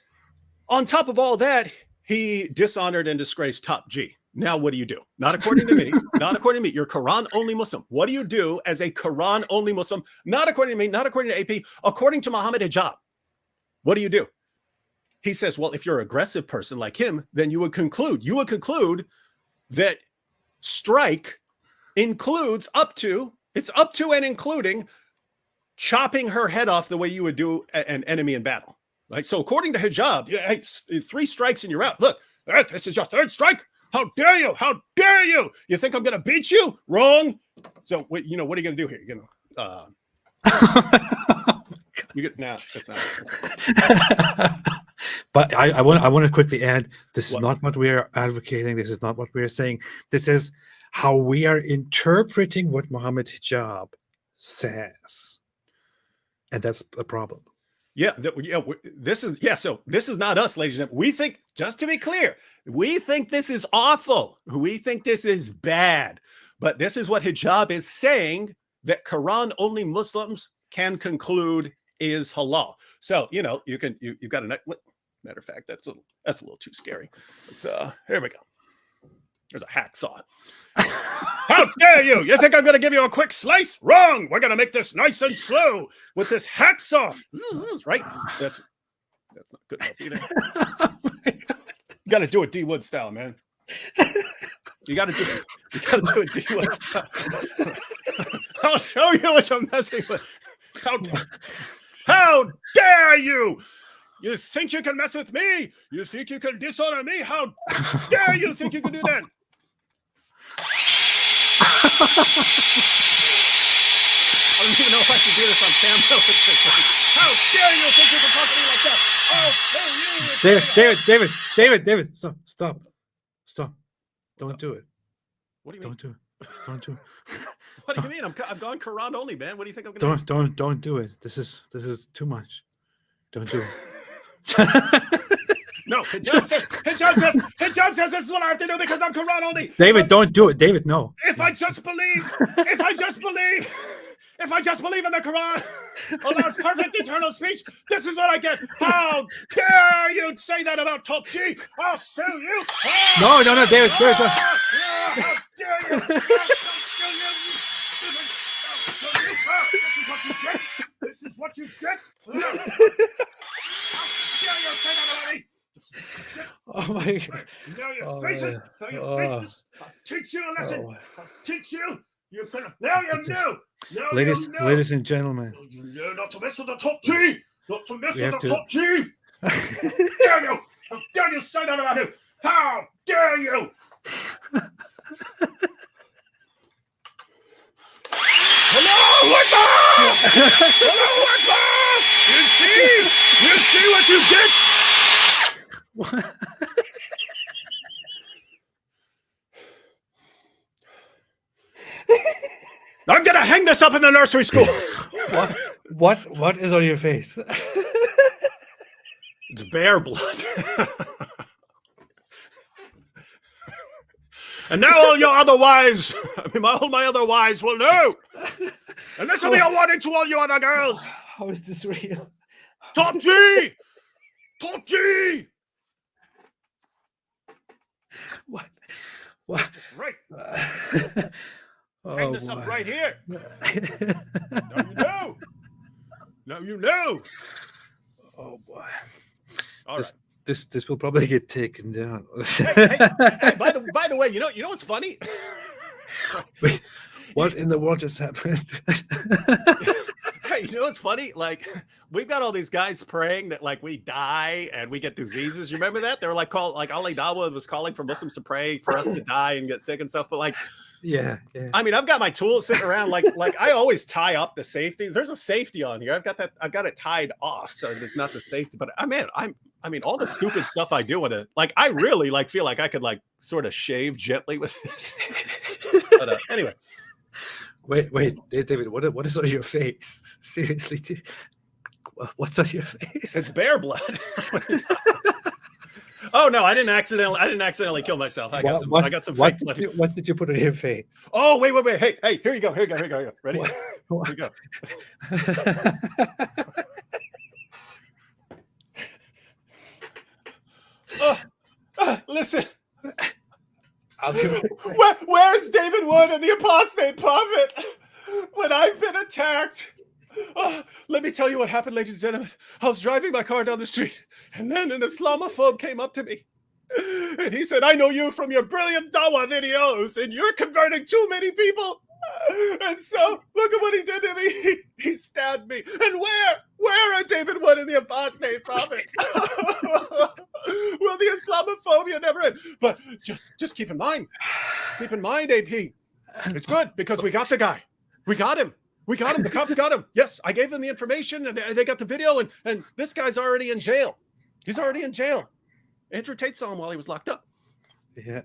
on top of all that, he dishonored and disgraced Top G. Now, what do you do? Not according to me. Not according to me. You're Quran-only Muslim. What do you do as a Quran-only Muslim? Not according to me. Not according to AP. According to Muhammad hijab. What do you do? He says, well, if you're an aggressive person like him, then you would conclude that strike includes up to and including chopping her head off the way you would do an enemy in battle. Right? So according to hijab, hey, 3 strikes and you're out. Look, this is your 3rd strike. How dare you? How dare you? You think I'm going to beat you? Wrong. So, what are you going to do here? You're going to, you get now. But I want to quickly add, this is not what we are advocating. This is not what we are saying. This is how we are interpreting what Muhammad hijab says. And that's a problem. Yeah, this is not us, ladies and gentlemen. We think, just to be clear, we think this is awful. We think this is bad. But this is what hijab is saying, that Quran-only Muslims can conclude is halal. So, you've got matter of fact, that's a little too scary. Here we go. There's a hacksaw. How dare you? You think I'm going to give you a quick slice? Wrong. We're going to make this nice and slow with this hacksaw. Right? That's not good enough either. You got to do it D Wood style, man. You got to do it D Wood style. I'll show you what I'm messing with. How dare you? You think you can mess with me? You think you can dishonor me? How dare you think you can do that? I don't even know if I should do this on camera. How dare you think you can talk to me like that? Oh, David, stop. Don't do it. What do you mean? Don't do it. What do you mean? I've gone Quran only, man. What do you think I'm going to do? Don't do it. This is too much. Don't do it. No, hijab says this is what I have to do because I'm Quran only. David, don't do it. David, no. If I just believe in the Quran, Allah's perfect eternal speech, this is what I get. How dare you say that about Top G? I'll show you. No, David. How dare you? This is what you get. How dare you say that about me? Oh my God. Now your Oh, faces. yeah. Now your Oh. faces. I'll teach you a lesson. Oh. I'll teach you. You're gonna. Now you know. Now Ladies, you know. ladies and gentlemen, You know not to mess with the top G. Not to mess We with have the to- top G. Dare you? How dare you say that about him? How dare you? Hello, Akbar! Hello, Akbar! You see what you get? I'm gonna hang this up in the nursery school. what is on your face? It's bear blood. And now all your other wives, all my other wives will know. And this will be a warning to all you other girls. How is this real? Top G! Top G! What? What? Right. Oh, Hang this up boy. right here. Now you know. Now you know. Oh boy. All This, right. this will probably get taken down. Hey, by the way, you know what's funny? Wait, what in the world just happened? Hey, you know what's funny? Like, we've got all these guys praying that like we die and we get diseases. You remember that? They were like Ali Dawa was calling for Muslims to pray for us to die and get sick and stuff. But like, yeah. I mean, I've got my tools sitting around. Like I always tie up the safeties. There's a safety on here. I've got it tied off, so there's not the safety. But I mean, all the stupid stuff I do with it. Like, I really like feel like I could like sort of shave gently with this. But anyway. Wait, David, what is on your face? Seriously, what's on your face? It's bear blood. Oh no, I didn't accidentally kill myself. I got some fake blood. What did you put on your face? Oh, wait. Hey, here you go. Ready? What? Here we go. Listen. Where's David Wood and the apostate prophet when I've been attacked? Oh, let me tell you what happened, ladies and gentlemen. I was driving my car down the street, and then an Islamophobe came up to me. And he said, I know you from your brilliant Dawa videos, and you're converting too many people. And so, look at what he did to me. He stabbed me. And where are David Wood and the apostate prophet? Will the Islamophobia never end? But just keep in mind, AP. It's good because we got the guy. We got him. The cops got him. Yes, I gave them the information and they got the video, and this guy's already in jail. He's already in jail. Andrew Tate saw him while he was locked up. Yeah.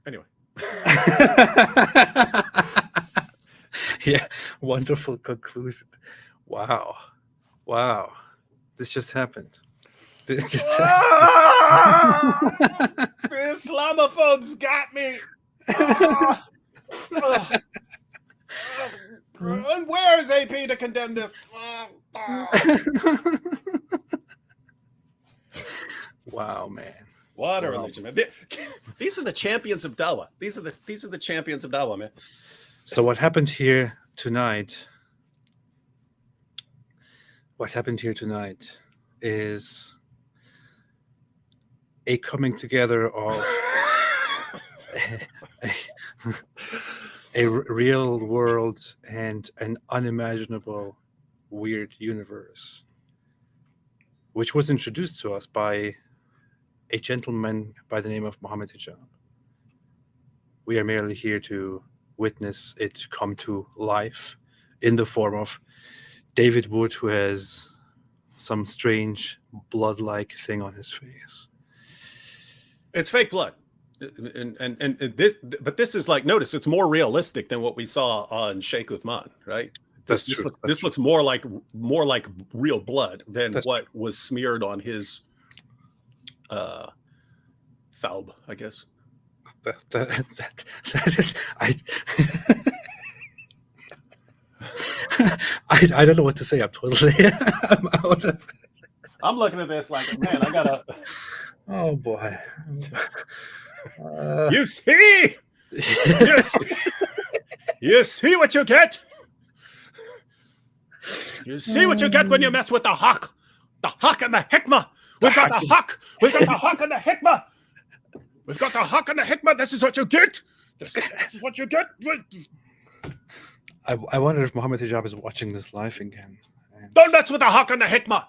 Anyway. Yeah, wonderful conclusion. Wow. This just happened. The Islamophobes got me. And where is AP to condemn this? Wow, man. What a religion, man. These are the champions of Dawa. These are the champions of Dawa, man. So what happened here tonight is a coming together of a real world and an unimaginable weird universe, which was introduced to us by a gentleman by the name of Mohammed Hijab. We are merely here to witness it come to life in the form of David Wood, who has some strange blood-like thing on his face. It's fake blood. And this is like, notice it's more realistic than what we saw on Sheikh Uthman, right? That's true. This looks more like real blood than That's what was smeared on his thawb, I guess. That is I don't know what to say. I'm totally I'm out of. I'm looking at this like, man, I gotta. Oh boy. You see? You see what you get? You see what you get when you mess with the haq and the hikmah. We've got the haq. We've got the haq and the hikmah. We've got the haq and the hikmah. This is what you get. This is what you get. I wonder if Mohammed Hijab is watching this live again. And... Don't mess with the haq and the hikmah.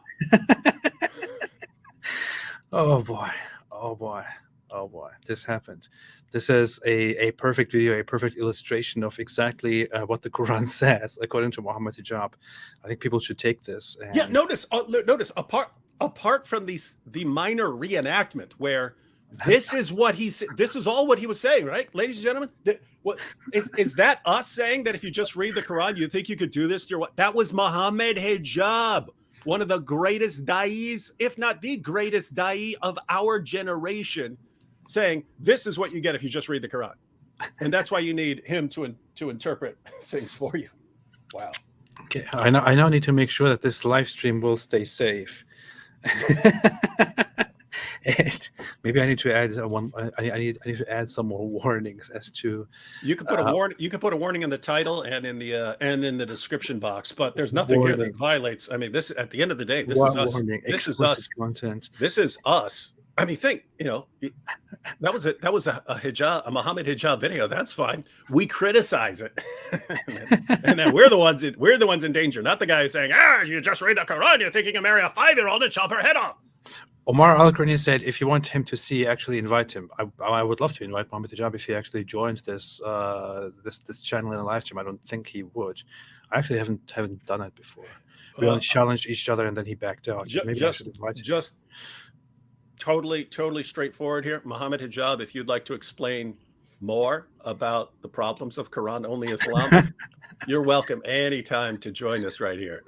Oh boy. Oh boy. Oh boy. This happened. This is a perfect video, a perfect illustration of exactly what the Quran says, according to Mohammed Hijab. I think people should take this. And... Yeah, notice apart from the minor reenactment where this is what he said, this is all what he was saying, right, ladies and gentlemen? What is that us saying that if you just read the Quran, you think you could do this to your what? That was Mohammed Hijab, one of the greatest da'is, if not the greatest da'i of our generation, saying this is what you get if you just read the Quran. And that's why you need him to interpret things for you. Wow. Okay, I now need to make sure that this live stream will stay safe. And maybe I need to add I need to add some more warnings as to. You could put a warning. You could put a warning in the title and in the description box. But there's nothing here that violates. I mean, this at the end of the day, this is us. This is us. Content. This is us. I mean, think. That was a hijab, a Muhammad hijab video. That's fine. We criticize it, and then we're the ones in danger, not the guy who's saying, you just read the Quran, you're thinking of marry a 5-year-old and chop her head off. Omar Al-Qarni said, if you want him to see, actually invite him. I would love to invite Mohammed Hijab if he actually joined this this channel in a live stream. I don't think he would. I actually haven't done that before. We only challenged each other and then he backed out. Maybe I should invite him. Just totally straightforward here. Mohammed Hijab, if you'd like to explain more about the problems of Quran-only Islam, you're welcome anytime to join us right here.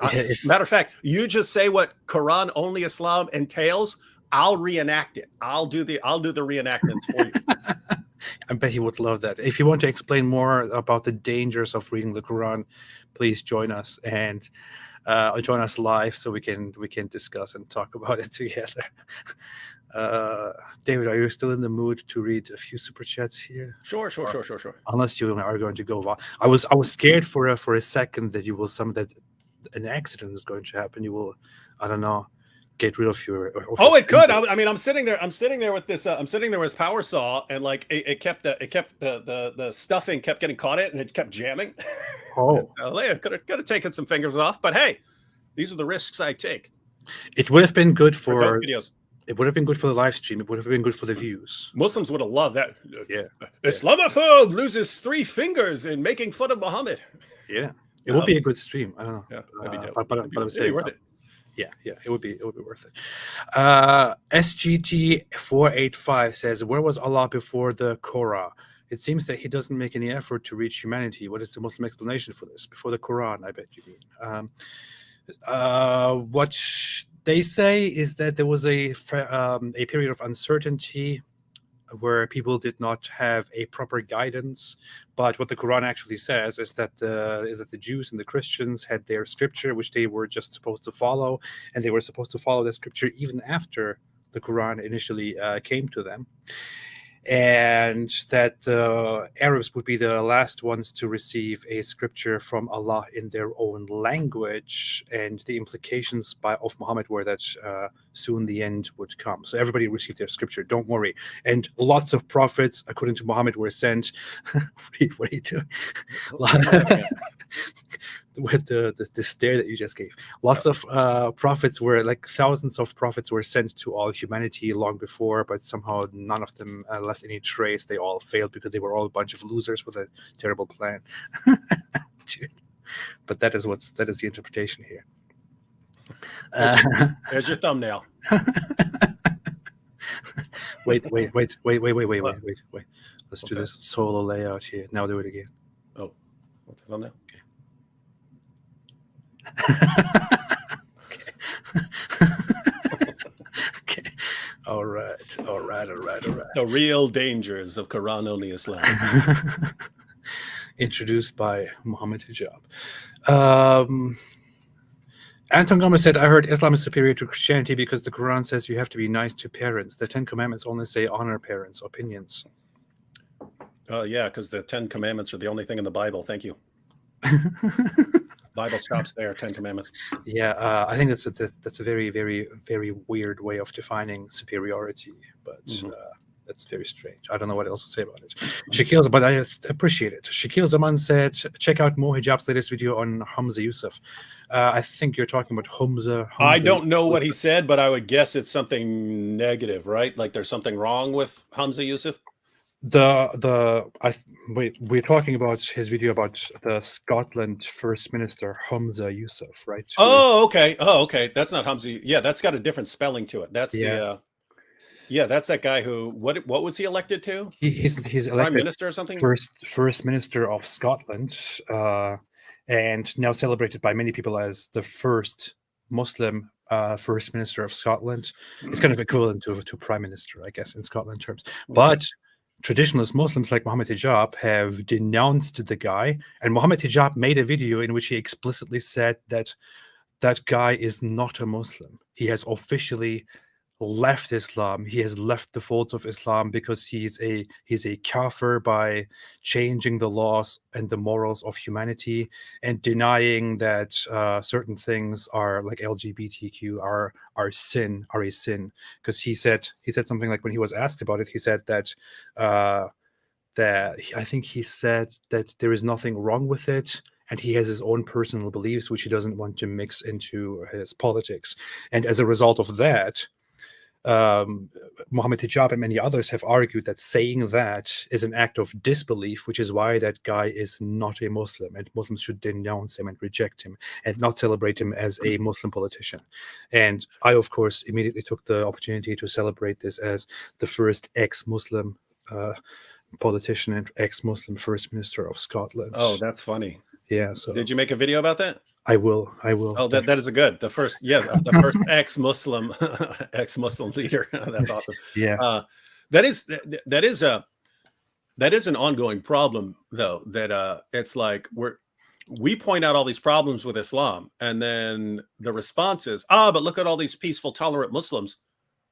Matter of fact, you just say what Quran-only Islam entails, I'll reenact it. I'll do the reenactments for you. I bet he would love that. If you want to explain more about the dangers of reading the Quran, please join us and join us live so we can discuss and talk about it together. David, are you still in the mood to read a few super chats here? Sure. Unless you are going to go. I was scared for a second that you will that an accident is going to happen. You will, I don't know, get rid of your. It could. I mean, I'm sitting there with this. I'm sitting there with this power saw, and like it kept the stuffing kept getting caught in it, and it kept jamming. Oh, so, could have taken some fingers off, but hey, these are the risks I take. It would have been good for videos. It would have been good for the live stream. It would have been good for the views. Muslims would have loved that. Yeah. Islamophobe loses 3 fingers in making fun of Muhammad. Yeah. It would be a good stream. I don't know. Yeah, but I was saying worth it. Yeah, it would be worth it. SGT485 says, where was Allah before the Korah? It seems that he doesn't make any effort to reach humanity. What is the Muslim explanation for this? Before the Quran, I bet you mean. What they say is that there was a period of uncertainty where people did not have a proper guidance. But what the Quran actually says is that the Jews and the Christians had their scripture, which they were just supposed to follow, and they were supposed to follow that scripture even after the Quran initially came to them. And that Arabs would be the last ones to receive a scripture from Allah in their own language, and the implications of Muhammad were that soon the end would come. So everybody received their scripture, don't worry. And lots of prophets, according to Muhammad, were sent. What are you doing? With the stare that you just gave. Lots of prophets were, like thousands of prophets were sent to all humanity long before, but somehow none of them left any trace. They all failed because they were all a bunch of losers with a terrible plan. But that is the interpretation here. There's your thumbnail. Wait. Let's do this solo layout here. Now do it again. Oh, what's the thumbnail? Okay. All right. The real dangers of Quran-only Islam. Introduced by Mohammed Hijab. Anton Gomez said, I heard Islam is superior to Christianity because the Quran says you have to be nice to parents. The 10 Commandments only say honor parents. Opinions? Yeah, because the 10 Commandments are the only thing in the Bible. Thank you. Bible stops there. 10 Commandments. Yeah, I think that's a very, very, very weird way of defining superiority, but that's very strange. I don't know what else to say about it. Shakil, but I appreciate it. Shakil Zaman said, check out Mo Hijab's latest video on Hamza Yusuf. I think you're talking about Hamza. I don't know what he said, but I would guess it's something negative, right? Like there's something wrong with Hamza Yusuf. We're talking about his video about the Scotland First Minister Hamza Yusuf, right? Oh, okay. Oh, okay. That's not Hamza. Yeah, that's got a different spelling to it. That's that's that guy who what was he elected to? He's Prime elected Minister or something? First Minister of Scotland, and now celebrated by many people as the first Muslim First Minister of Scotland. It's kind of equivalent to Prime Minister, I guess, in Scotland terms. But traditionalist Muslims like Mohammed Hijab have denounced the guy, and Mohammed Hijab made a video in which he explicitly said that that guy is not a Muslim. He has officially left Islam. He has left the folds of Islam because he's a kafir by changing the laws and the morals of humanity and denying that certain things are like LGBTQ are a sin. Because he said something like, when he was asked about it, he said that I think he said that there is nothing wrong with it, and he has his own personal beliefs which he doesn't want to mix into his politics. And as a result of that, Mohammed Hijab and many others have argued that saying that is an act of disbelief, which is why that guy is not a Muslim, and Muslims should denounce him and reject him and not celebrate him as a Muslim politician. And I, of course, immediately took the opportunity to celebrate this as the first ex-Muslim politician and ex-Muslim First Minister of Scotland. Oh, that's funny. Yeah. So did you make a video about that? I will. Oh, that is the first ex-Muslim ex-Muslim leader. That's awesome. Yeah. That is an ongoing problem, though. That it's like we point out all these problems with Islam, and then the response is, but look at all these peaceful, tolerant Muslims,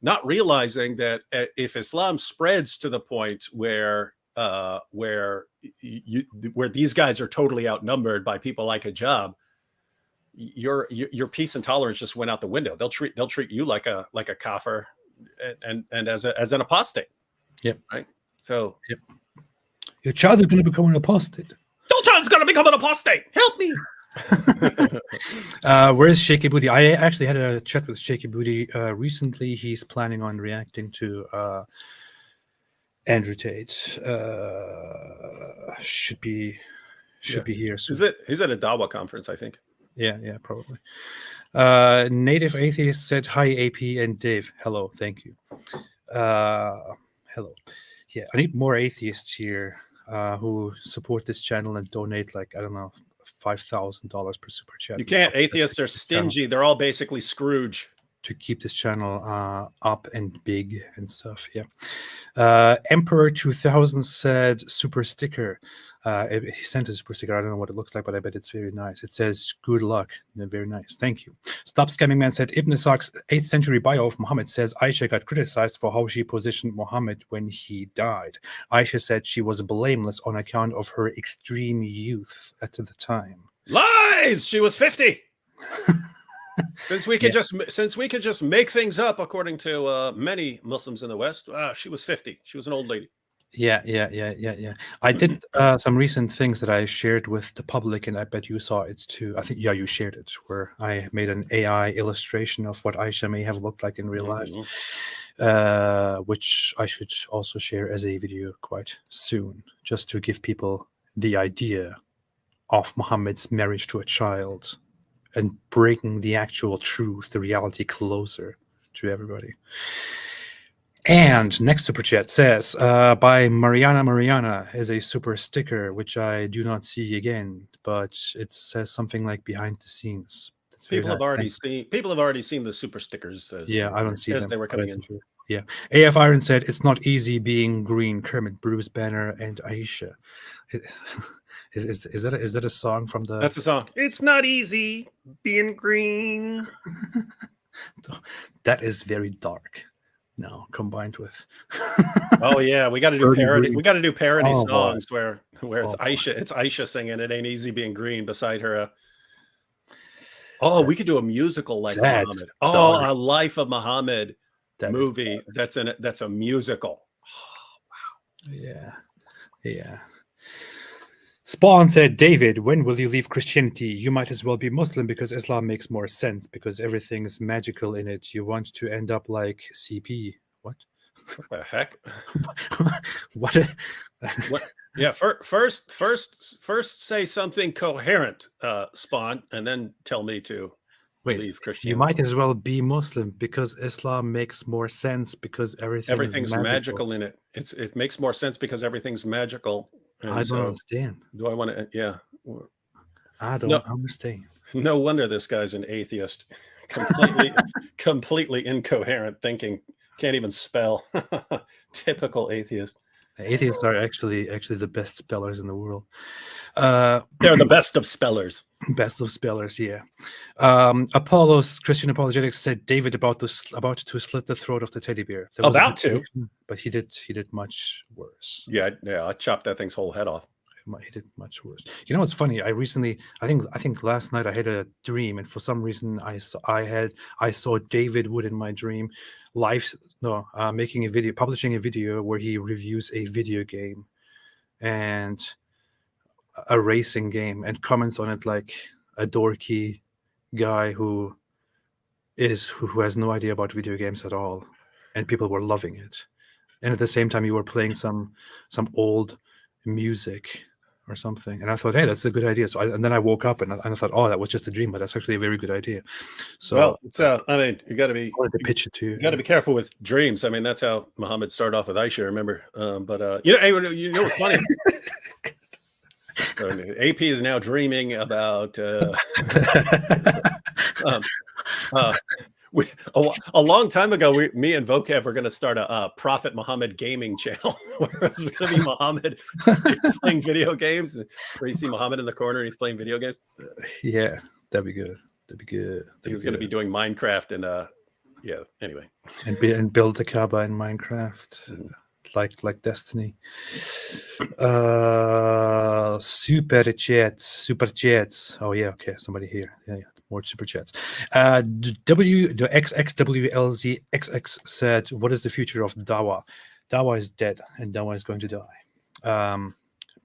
not realizing that if Islam spreads to the point where these guys are totally outnumbered by people like Hijab, your peace and tolerance just went out the window. They'll treat you like a kafir and as an apostate. Yep. Right. So yep. Your child is going to become an apostate. Your child's going to become an apostate. Help me. Where's Shaky Booty? I actually had a chat with Shaky Booty recently. He's planning on reacting to Andrew Tate. Should be here soon. He's at a Dawa conference, I think. Yeah, probably. Native Atheist said, hi, AP and Dave. Hello, thank you. Hello. Yeah, I need more atheists here who support this channel and donate, like, I don't know, $5,000 per super chat. You can't. Atheists are stingy. They're all basically Scrooge. To keep this channel up and big and stuff. Yeah. Emperor 2000 said super sticker. He sent a super sticker. I don't know what it looks like, but I bet it's very nice. It says good luck. Very nice. Thank you. Stop Scamming Man said Ibn Isak's 8th century bio of Muhammad says Aisha got criticized for how she positioned Muhammad when he died. Aisha said she was blameless on account of her extreme youth at the time. Lies! She was 50. Since we could just make things up, according to many Muslims in the West, she was 50. She was an old lady. Yeah. I did some recent things that I shared with the public, and I bet you saw it too. I think, you shared it, where I made an AI illustration of what Aisha may have looked like in real life, which I should also share as a video quite soon, just to give people the idea of Muhammad's marriage to a child and bringing the actual truth, the reality, closer to everybody. And next super chat says, by Mariana is a super sticker, which I do not see again, but it says something like behind the scenes. People have already seen the super stickers. I don't see them as they were coming in. Yeah. AF Iron said, it's not easy being green. Kermit, Bruce Banner, and Aisha. Is that a song from the... That's a song. It's not easy being green. That is very dark. No, combined with... Oh yeah, we got to do parody. We got to do parody songs boy. where it's Aisha. It's Aisha singing "It Ain't Easy Being Green" beside her Oh, we could do a musical like That's Muhammad. Oh, dark. a Life of Muhammad That is movie. dark. That's a musical. Yeah. Yeah. Spawn said, David, when will you leave Christianity? You might as well be Muslim because Islam makes more sense because everything is magical in it. You want to end up like CP. What? What the heck? What? What? Yeah. First, say something coherent, Spawn, and then tell me to Wait, leave you Christianity. might as well be Muslim because Islam makes more sense because Everything's is magical in it. It makes more sense because everything's magical. And I don't so, understand. do I want to? Yeah. I No, don't understand. no wonder this guy's an atheist. Completely incoherent thinking. Can't even spell. Typical atheist. Atheists are actually the best spellers in the world. They're the best of spellers. Best of spellers, yeah. Christian Apologetics said David about to slit the throat of the teddy bear. There was a About good to. prediction, but he did much worse. Yeah. I chopped that thing's whole head off. He did much worse. You know what's funny? I think last night I had a dream, and for some reason I saw David Wood in my dream, publishing a video where he reviews a video game, and a racing game, and comments on it like a dorky guy who has no idea about video games at all, and people were loving it, and at the same time you were playing some old music or something, and I thought, hey, that's a good idea. So and then I woke up and I thought, oh, that was just a dream, but that's actually a very good idea. So Well, it's I mean, you got to be. I wanted to pitch it to you. You got to be careful with dreams. I mean, that's how Muhammad started off with Aisha. Remember? You know what's funny? AP is now dreaming about a long time ago. Me and Vocab were going to start a Prophet Muhammad gaming channel where it's going to be Muhammad playing video games, where you see Muhammad in the corner and he's playing video games. Yeah, that'd be good. He was going to be doing Minecraft and yeah. Anyway, and build the Kaaba in Minecraft. Like Destiny. Super chats. Oh yeah, okay. Somebody here. Yeah. More super chats. The XXWLZXX said, "What is the future of Dawa? Dawa is dead, and Dawa is going to die."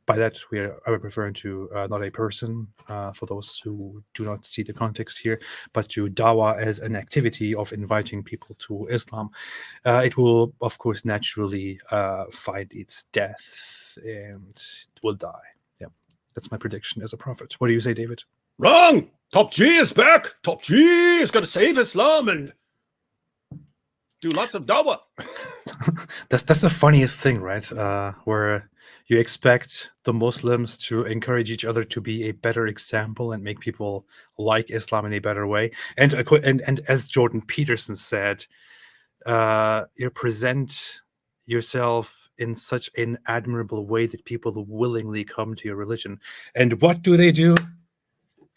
By that, I'm referring to not a person, for those who do not see the context here, but to Dawa as an activity of inviting people to Islam. It will, of course, naturally find its death and it will die. Yeah, that's my prediction as a prophet. What do you say, David? Wrong. Top G is back. Top G is going to save Islam and do lots of dawah. That's the funniest thing, right? Where you expect the Muslims to encourage each other to be a better example and make people like Islam in a better way. And as Jordan Peterson said, you present yourself in such an admirable way that people willingly come to your religion. And what do?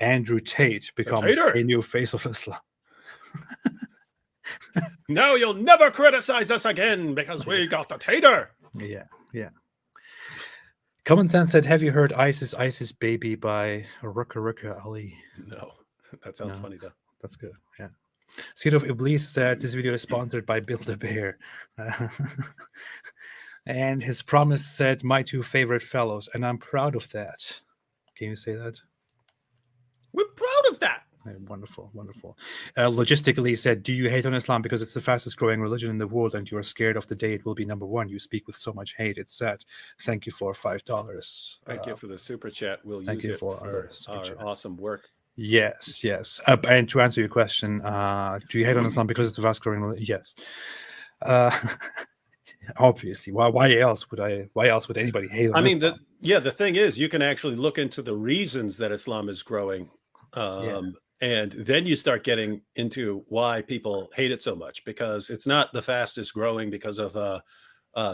Andrew Tate becomes a new face of Islam. Now you'll never criticize us again because we got the tater. Yeah. Common Sense said, have you heard Isis Baby by Ruka Ali? No, that sounds funny though. That's good. Yeah. Seed of Iblis said this video is sponsored by Build a Bear. And his promise said, my two favorite fellows, and I'm proud of that. Can you say that? We're proud of that. Wonderful. Logistically said, do you hate on Islam because it's the fastest growing religion in the world and you are scared of the day it will be number one? You speak with so much hate. It's sad. Thank you for $5. Thank you for the super chat. We'll thank use you it for for super our chat. awesome work. Yes. And to answer your question, do you hate on Islam because it's the fast growing religion? Yes. Obviously. Why else would anybody hate on Islam? The thing is, you can actually look into the reasons that Islam is growing. And then you start getting into why people hate it so much, because it's not the fastest growing because of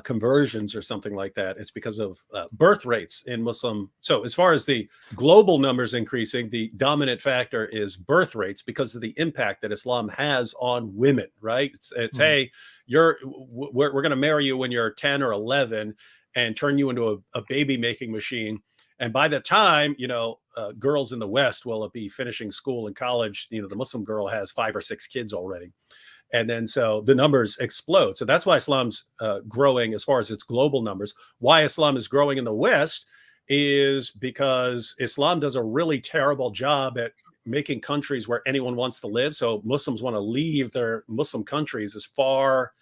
conversions or something like that. It's because of birth rates in Muslim. So as far as the global numbers increasing, the dominant factor is birth rates because of the impact that Islam has on women, right? It's hey, we're going to marry you when you're 10 or 11 and turn you into a baby making machine. And by the time, girls in the West will be finishing school and college, the Muslim girl has 5 or 6 kids already. And then so the numbers explode. So that's why Islam's growing as far as its global numbers. Why Islam is growing in the West is because Islam does a really terrible job at making countries where anyone wants to live. So Muslims want to leave their Muslim countries as far,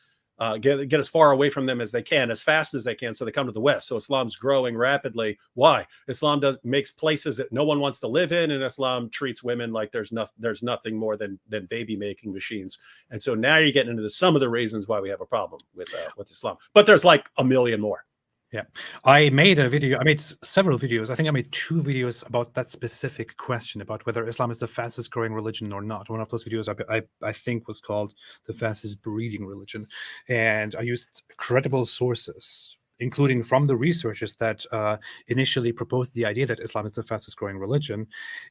get as far away from them as they can, as fast as they can. So they come to the West. So Islam's growing rapidly. Why? Islam makes places that no one wants to live in, and Islam treats women like there's nothing more than baby making machines. And so now you're getting into some of the reasons why we have a problem with Islam. But there's like a million more. Yeah, I made several videos. I think I made 2 videos about that specific question about whether Islam is the fastest growing religion or not. One of those videos I think was called "The Fastest Breeding Religion," and I used credible sources, including from the researchers that initially proposed the idea that Islam is the fastest growing religion,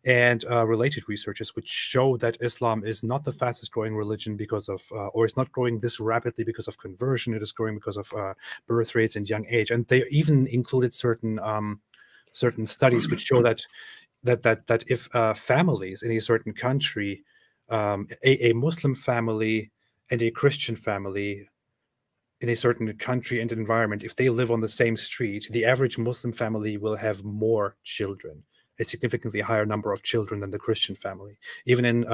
and related researchers which show that Islam is not the fastest growing religion because of, or is not growing this rapidly because of conversion. It is growing because of birth rates and young age. And they even included certain studies which show that if families in a certain country, a Muslim family and a Christian family in a certain country and environment, if they live on the same street, the average Muslim family will have more children, a significantly higher number of children than the Christian family, even in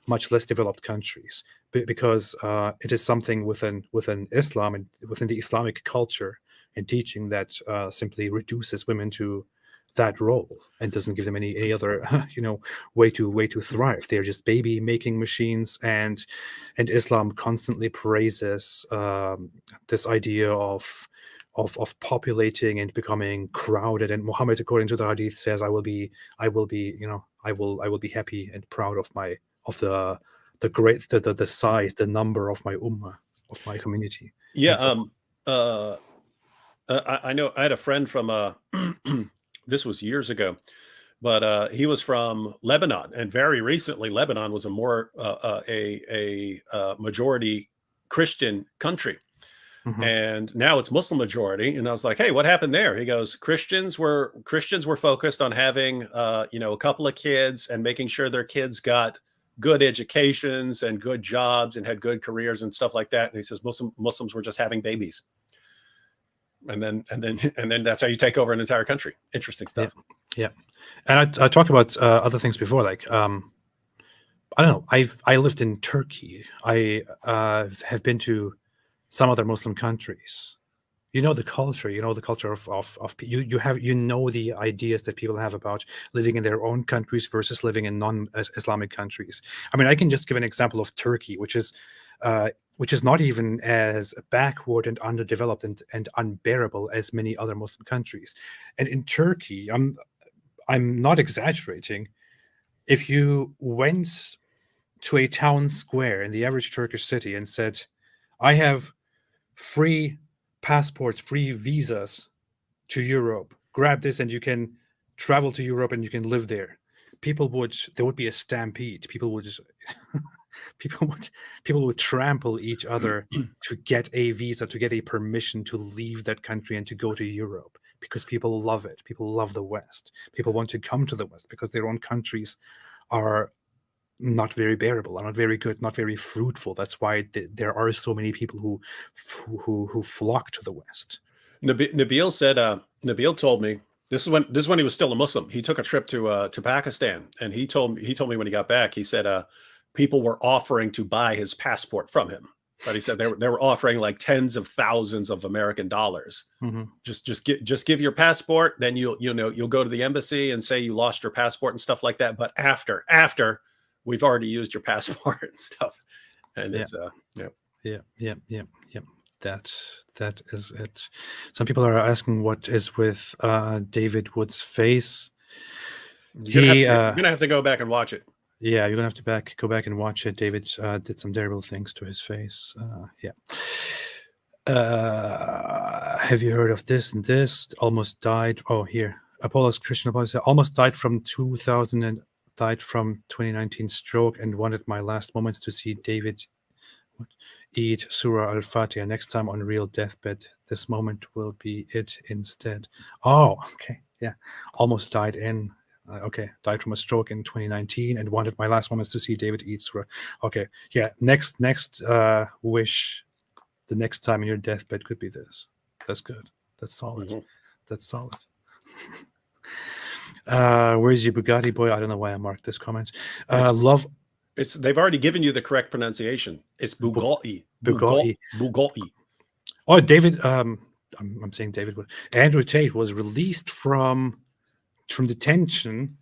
much less developed countries, because it is something within Islam and within the Islamic culture and teaching that simply reduces women to that role and doesn't give them any other way to thrive. They're just baby making machines, and Islam constantly praises this idea of populating and becoming crowded. And Muhammad, according to the hadith, says, I will be happy and proud of the size, the number of my ummah, of my community. Yeah. So, I know I had a friend from this was years ago, but he was from Lebanon, and very recently Lebanon was a majority Christian country. mhm. And now it's Muslim majority. And I was like, hey, what happened there? He goes, Christians were focused on having a couple of kids and making sure their kids got good educations and good jobs and had good careers and stuff like that. And he says Muslims were just having babies. And then that's how you take over an entire country. Interesting stuff. Yeah. And I talked about other things before, like I don't know. I lived in Turkey. I have been to some other Muslim countries. The culture. The culture of you know the ideas that people have about living in their own countries versus living in non-Islamic countries. I mean, I can just give an example of Turkey, which is not even as backward and underdeveloped and unbearable as many other Muslim countries. And in Turkey, I'm not exaggerating. If you went to a town square in the average Turkish city and said, I have free passports, free visas to Europe, grab this and you can travel to Europe and you can live there, there would be a stampede. People would trample each other to get a visa, to get a permission to leave that country and to go to Europe, because people love it. People love the West. People want to come to the West because their own countries are not very bearable, are not very good, not very fruitful. That's why there are so many people who flock to the West. Nabil told me, this is when he was still a Muslim. He took a trip to Pakistan, and he told me when he got back, he said people were offering to buy his passport from him. But he said they were offering like tens of thousands of American dollars. Mm-hmm. Just give your passport, then you'll go to the embassy and say you lost your passport and stuff like that. But after we've already used your passport and stuff. And it's Yeah. That is it. Some people are asking what is with David Wood's face. You're gonna have to go back and watch it. Yeah, you're gonna have to go back and watch it. David did some terrible things to his face. Have you heard of this and this? Almost died. Oh, here. Christian Apollos said, almost died from 2000 and died from 2019 stroke, and wanted my last moments to see David eat Surah Al-Fatiha next time on real deathbed. This moment will be it instead. Oh, okay. Yeah, almost died died from a stroke in 2019, and wanted my last moments to see David eat. Okay, yeah. Next wish, the next time in your deathbed could be this. That's good. That's solid. Mhm. That's solid. Where's your Bugatti boy? I don't know why I marked this comment. Love. They've already given you the correct pronunciation. It's Bugatti. Bugatti. Bugatti. Oh, David. I'm saying David. Andrew Tate was released from detention,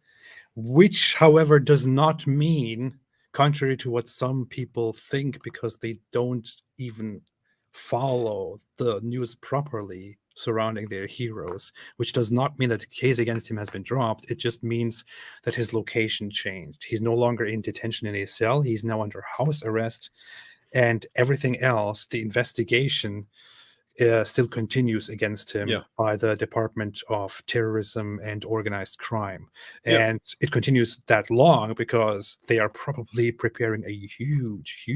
which, however, does not mean, contrary to what some people think, because they don't even follow the news properly surrounding their heroes, which does not mean that the case against him has been dropped. It just means that his location changed. He's no longer in detention in a cell. He's now under house arrest, and everything else, the investigation still continues against him by the Department of Terrorism and Organized Crime. And it continues that long because they are probably preparing a huge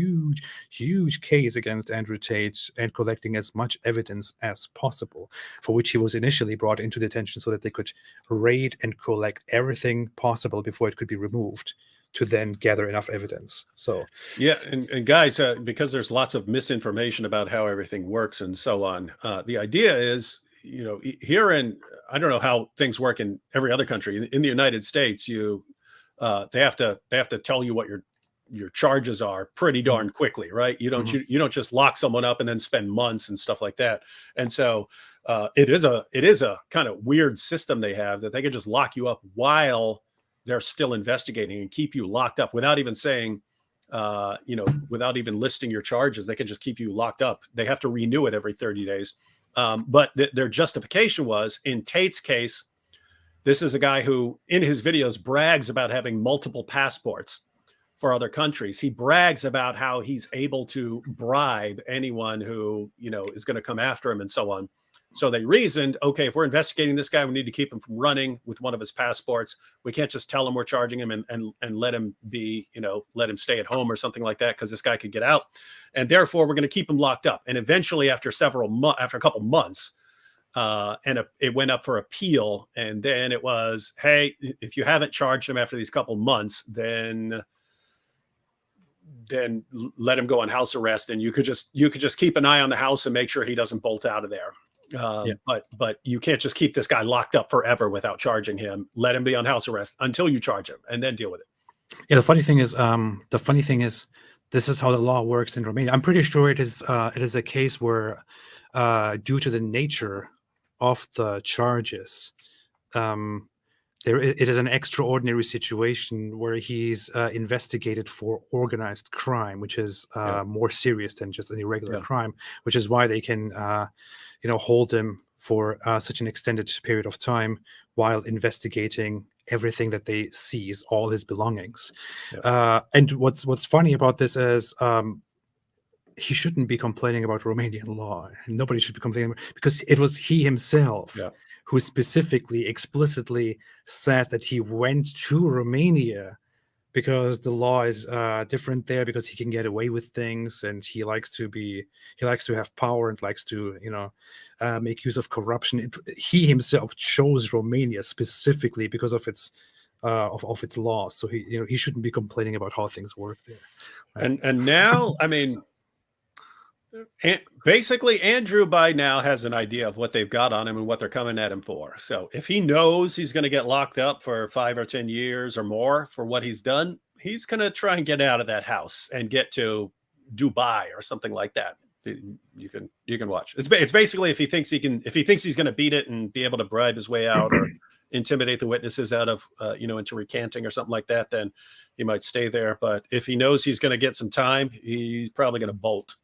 case against Andrew Tate and collecting as much evidence as possible, for which he was initially brought into detention so that they could raid and collect everything possible before it could be removed, to then gather enough evidence. So yeah, and guys, because there's lots of misinformation about how everything works and so on, the idea is, here I don't know how things work in every other country. In the United States, they have to tell you what your charges are pretty darn quickly, right? You don't just lock someone up and then spend months and stuff like that. And so it is a kind of weird system they have, that they can just lock you up while they're still investigating and keep you locked up without even saying, without even listing your charges. They can just keep you locked up. They have to renew it every 30 days. But their justification was, in Tate's case, this is a guy who in his videos brags about having multiple passports for other countries. He brags about how he's able to bribe anyone who, is going to come after him and so on. So they reasoned, okay, if we're investigating this guy, we need to keep him from running with one of his passports. We can't just tell him we're charging him and let him be, let him stay at home or something like that, because this guy could get out. And therefore, we're going to keep him locked up. And eventually, after a couple months, it went up for appeal. And then it was, hey, if you haven't charged him after these couple months, then let him go on house arrest, and you could just keep an eye on the house and make sure he doesn't bolt out of there. But you can't just keep this guy locked up forever without charging him. Let him be on house arrest until you charge him, and then deal with it. Yeah, the funny thing is, this is how the law works in Romania. I'm pretty sure it is a case where, due to the nature of the charges, it is an extraordinary situation where he's investigated for organized crime, which is more serious than just an irregular crime, which is why they can, hold him for such an extended period of time while investigating everything that they seize, all his belongings. And what's funny about this is, he shouldn't be complaining about Romanian law. Nobody should be complaining, because it was he himself who specifically, explicitly said that he went to Romania because the law is different there, because he can get away with things, and he likes to have power, and likes to make use of corruption. He himself chose Romania specifically because of its of its laws. So he shouldn't be complaining about how things work there. Right? And now, I mean, basically, Andrew by now has an idea of what they've got on him and what they're coming at him for. So if he knows he's going to get locked up for 5 or 10 years or more for what he's done, he's going to try and get out of that house and get to Dubai or something like that. You can watch. It's basically, if he thinks he's going to beat it and be able to bribe his way out or intimidate the witnesses out of into recanting or something like that, then he might stay there. But if he knows he's going to get some time, he's probably going to bolt.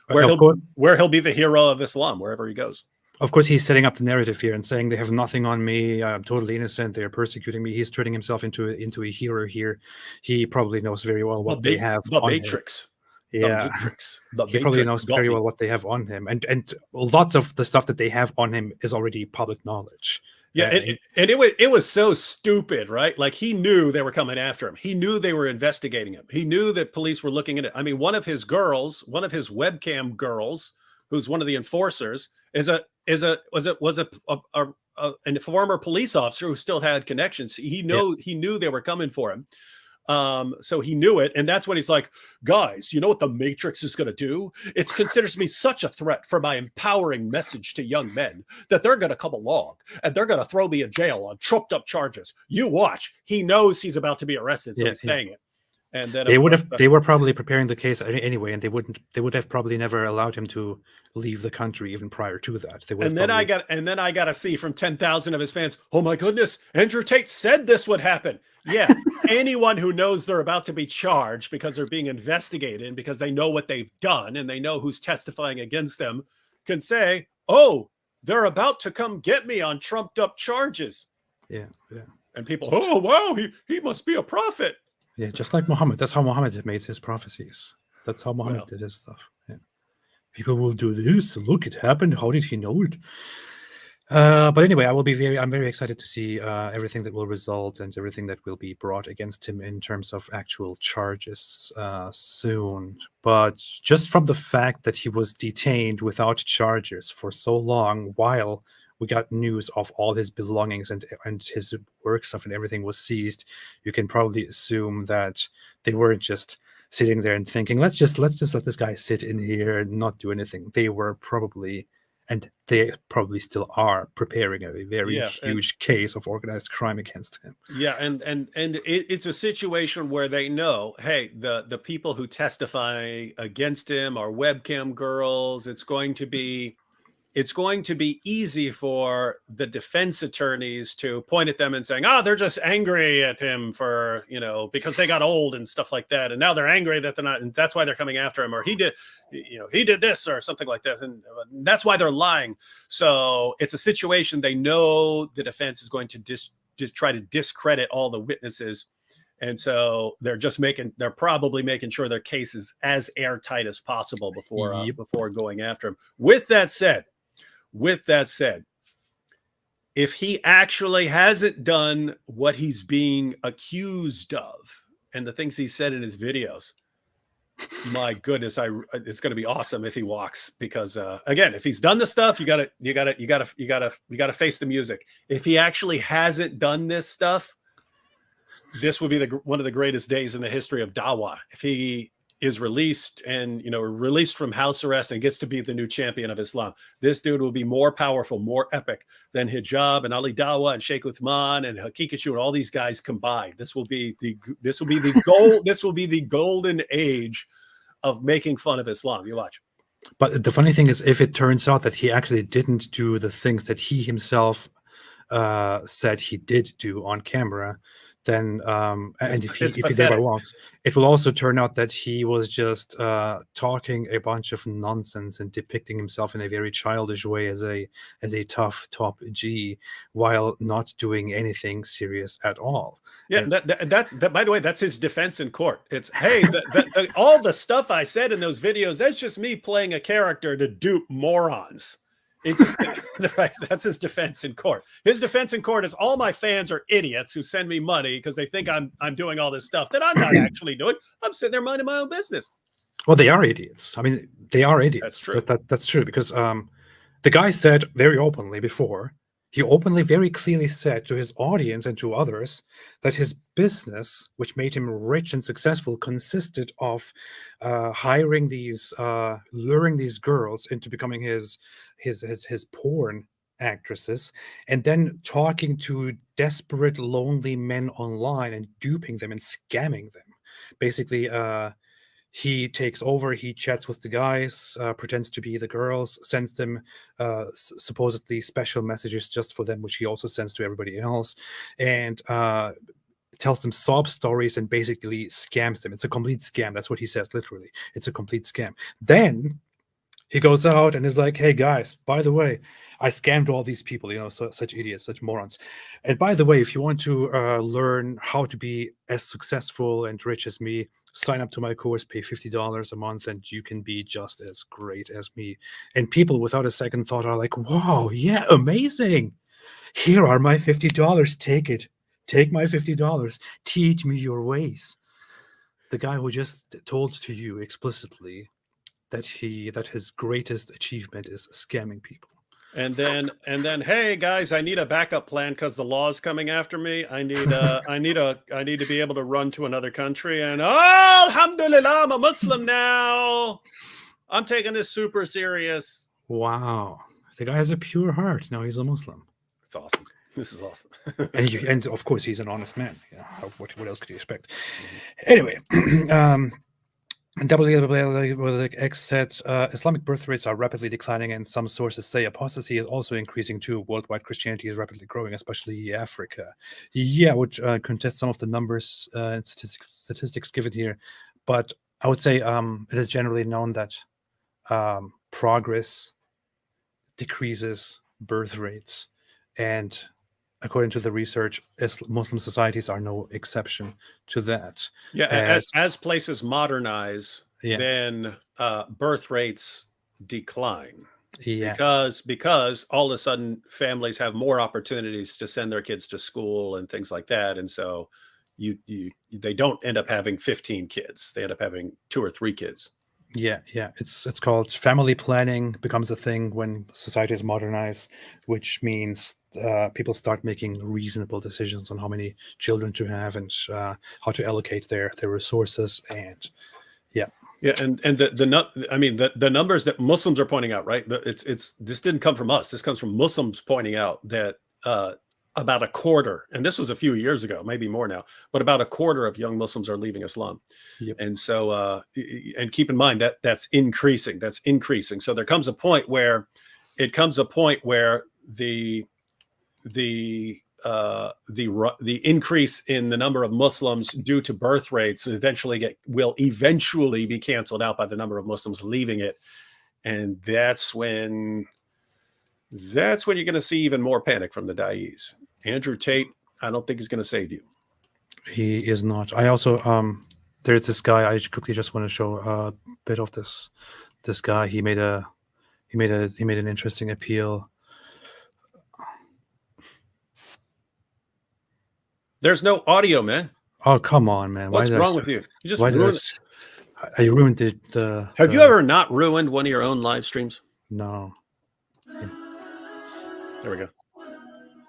Where he'll be the hero of Islam wherever he goes. Of course, he's setting up the narrative here and saying they have nothing on me. I'm totally innocent. They are persecuting me. He's turning himself into a hero here. He probably knows very well what they have. The Matrix. Yeah, he probably knows very well what they have on him, and lots of the stuff that they have on him is already public knowledge. Yeah, and it was so stupid, right? Like, he knew they were coming after him. He knew they were investigating him. He knew that police were looking at it. I mean, one of his webcam girls, who's one of the enforcers, was a a former police officer who still had connections. He knew they were coming for him. So he knew it, and that's when he's like, guys, you know what the Matrix is going to do? It considers me such a threat for my empowering message to young men that they're going to come along and they're going to throw me in jail on trumped up charges. You watch. He knows he's about to be arrested, so he's saying it. And then they were probably preparing the case anyway, and they would have probably never allowed him to leave the country even prior to that. And then I got to see from 10,000 of his fans, oh my goodness, Andrew Tate said this would happen. Yeah, anyone who knows they're about to be charged because they're being investigated and because they know what they've done and they know who's testifying against them can say, oh, they're about to come get me on trumped up charges. Yeah. And people, oh wow, he must be a prophet. Yeah, just like Muhammad. That's how Muhammad made his prophecies. That's how Muhammad did his stuff. Yeah. People will do this. Look, it happened. How did he know it? But anyway, I'm very excited to see everything that will result and everything that will be brought against him in terms of actual charges soon. But just from the fact that he was detained without charges for so long while we got news of all his belongings and his work stuff and everything was seized, you can probably assume that they weren't just sitting there and thinking, let's just let this guy sit in here and not do anything. They were probably, and they probably still are, preparing a very huge case of organized crime against him. Yeah, and it's a situation where they know, hey, the people who testify against him are webcam girls. It's going to be easy for the defense attorneys to point at them and saying, they're just angry at him for, because they got old and stuff like that. And now they're angry that they're not, and that's why they're coming after him, or he did this or something like that. And that's why they're lying. So it's a situation they know the defense is going to just try to discredit all the witnesses. And so they're probably making sure their case is as airtight as possible before going after him. With that said, if he actually hasn't done what he's being accused of and the things he said in his videos, my goodness, it's going to be awesome if he walks, because again, if he's done the stuff, you gotta face the music. If he actually hasn't done this stuff, this would be one of the greatest days in the history of Dawah. If he is released and released from house arrest and gets to be the new champion of Islam, this dude will be more powerful, more epic than Hijab and Ali Dawah and Sheikh Uthman and Hakikashu and all these guys combined. This will be the golden age of making fun of Islam. You watch. But the funny thing is, if it turns out that he actually didn't do the things that he himself said he did do on camera, then and if he never walks, it will also turn out that he was just talking a bunch of nonsense and depicting himself in a very childish way as a tough top G, while not doing anything serious at all. Yeah, that's by the way, that's his defense in court. It's, hey, all the stuff I said in those videos, that's just me playing a character to dupe morons. Right, that's his defense in court. His defense in court is, all my fans are idiots who send me money because they think I'm doing all this stuff that I'm not actually doing. I'm sitting there minding my own business. Well, they are idiots. I mean, they are idiots. That's true. That's true, because the guy said very openly before, he openly, very clearly said to his audience and to others that his business, which made him rich and successful, consisted of luring these girls into becoming his porn actresses, and then talking to desperate, lonely men online and duping them and scamming them. Basically, he takes over, he chats with the guys, pretends to be the girls, sends them supposedly special messages just for them, which he also sends to everybody else, and tells them sob stories and basically scams them. It's a complete scam. That's what he says, literally. It's a complete scam. Then he goes out and is like, hey guys, by the way, I scammed all these people, such idiots, such morons. And by the way, if you want to learn how to be as successful and rich as me, sign up to my course, pay $50 a month, and you can be just as great as me. And people without a second thought are like, wow, yeah, amazing. Here are my $50. Take it. Take my $50. Teach me your ways. The guy who just told to you explicitly that his greatest achievement is scamming people. And then, hey guys, I need a backup plan because the law's coming after me. I need to be able to run to another country. And alhamdulillah, I'm a Muslim now. I'm taking this super serious. Wow. The guy has a pure heart. Now he's a Muslim. It's awesome. This is awesome. And of course, he's an honest man. What else could you expect? Anyway, WX said Islamic birth rates are rapidly declining, and some sources say apostasy is also increasing too. Worldwide Christianity is rapidly growing, especially Africa. Yeah, I would contest some of the numbers and statistics given here, but I would say it is generally known that progress decreases birth rates, and according to the research, Muslim societies are no exception to that. Yeah, as places modernize, then birth rates decline. Yeah, because all of a sudden families have more opportunities to send their kids to school and things like that, and so they don't end up having 15 kids. They end up having 2 or 3 kids. Yeah. It's called family planning becomes a thing when societies modernize, which means people start making reasonable decisions on how many children to have and how to allocate their resources. And the numbers that Muslims are pointing out, right? This didn't come from us. This comes from Muslims pointing out that about a quarter, and this was a few years ago, maybe more now, but about a quarter of young Muslims are leaving Islam. Yep. And so, and keep in mind that that's increasing. So there comes a point where the increase in the number of Muslims due to birth rates will eventually be canceled out by the number of Muslims leaving it, and that's when you're going to see even more panic from the Da'is. Andrew Tate, I don't think he's going to save you. He is not. I also there's this guy. I quickly just want to show a bit of this guy. He made an interesting appeal. There's no audio, man. Oh, come on, man. What's wrong with you? You just ruined it. I ruined the Have you ever not ruined one of your own live streams? No. There we go.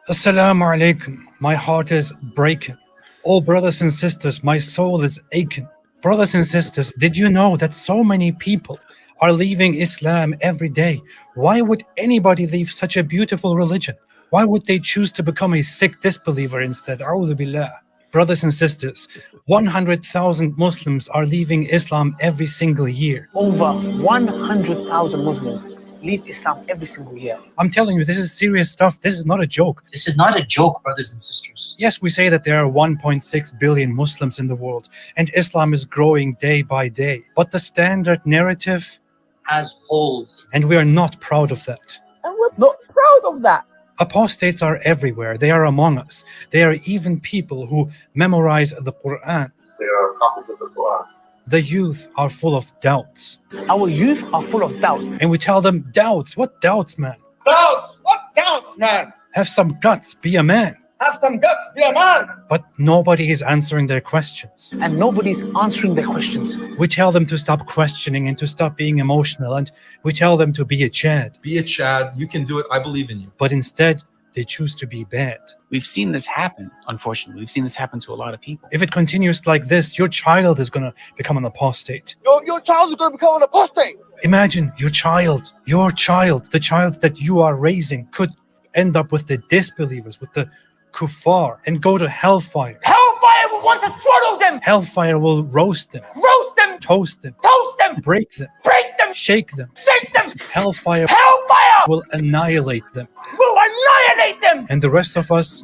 Assalamu alaikum. My heart is breaking. Oh, brothers and sisters, my soul is aching. Brothers and sisters, did you know that so many people are leaving Islam every day? Why would anybody leave such a beautiful religion? Why would they choose to become a sick disbeliever instead? A'udhu billah. Brothers and sisters, 100,000 Muslims are leaving Islam every single year. Over 100,000 Muslims leave Islam every single year. I'm telling you, this is serious stuff. This is not a joke. This is not a joke, brothers and sisters. Yes, we say that there are 1.6 billion Muslims in the world, and Islam is growing day by day. But the standard narrative has holes. And we are not proud of that. And we're not proud of that. Apostates are everywhere. They are among us. There are even people who memorize the Quran. There are copies of the Quran. The youth are full of doubts. Our youth are full of doubts. And we tell them, doubts? What doubts, man? Doubts? What doubts, man? Have some guts, be a man. Have some guts, be a man. But nobody is answering their questions. And nobody's answering their questions. We tell them to stop questioning and to stop being emotional, and we tell them to be a Chad. Be a Chad, you can do it, I believe in you. But instead, they choose to be bad. We've seen this happen, unfortunately. We've seen this happen to a lot of people. If it continues like this, your child is going to become an apostate. Your child is going to become an apostate. Imagine your child, the child that you are raising could end up with the disbelievers, with the kuffar, and go to hellfire. Hellfire will want to swallow them. Hellfire will roast them. Roast them. Toast them. Toast them. Break them. Break them. Shake them. Shake them. Hellfire will annihilate them. Will annihilate them. And the rest of us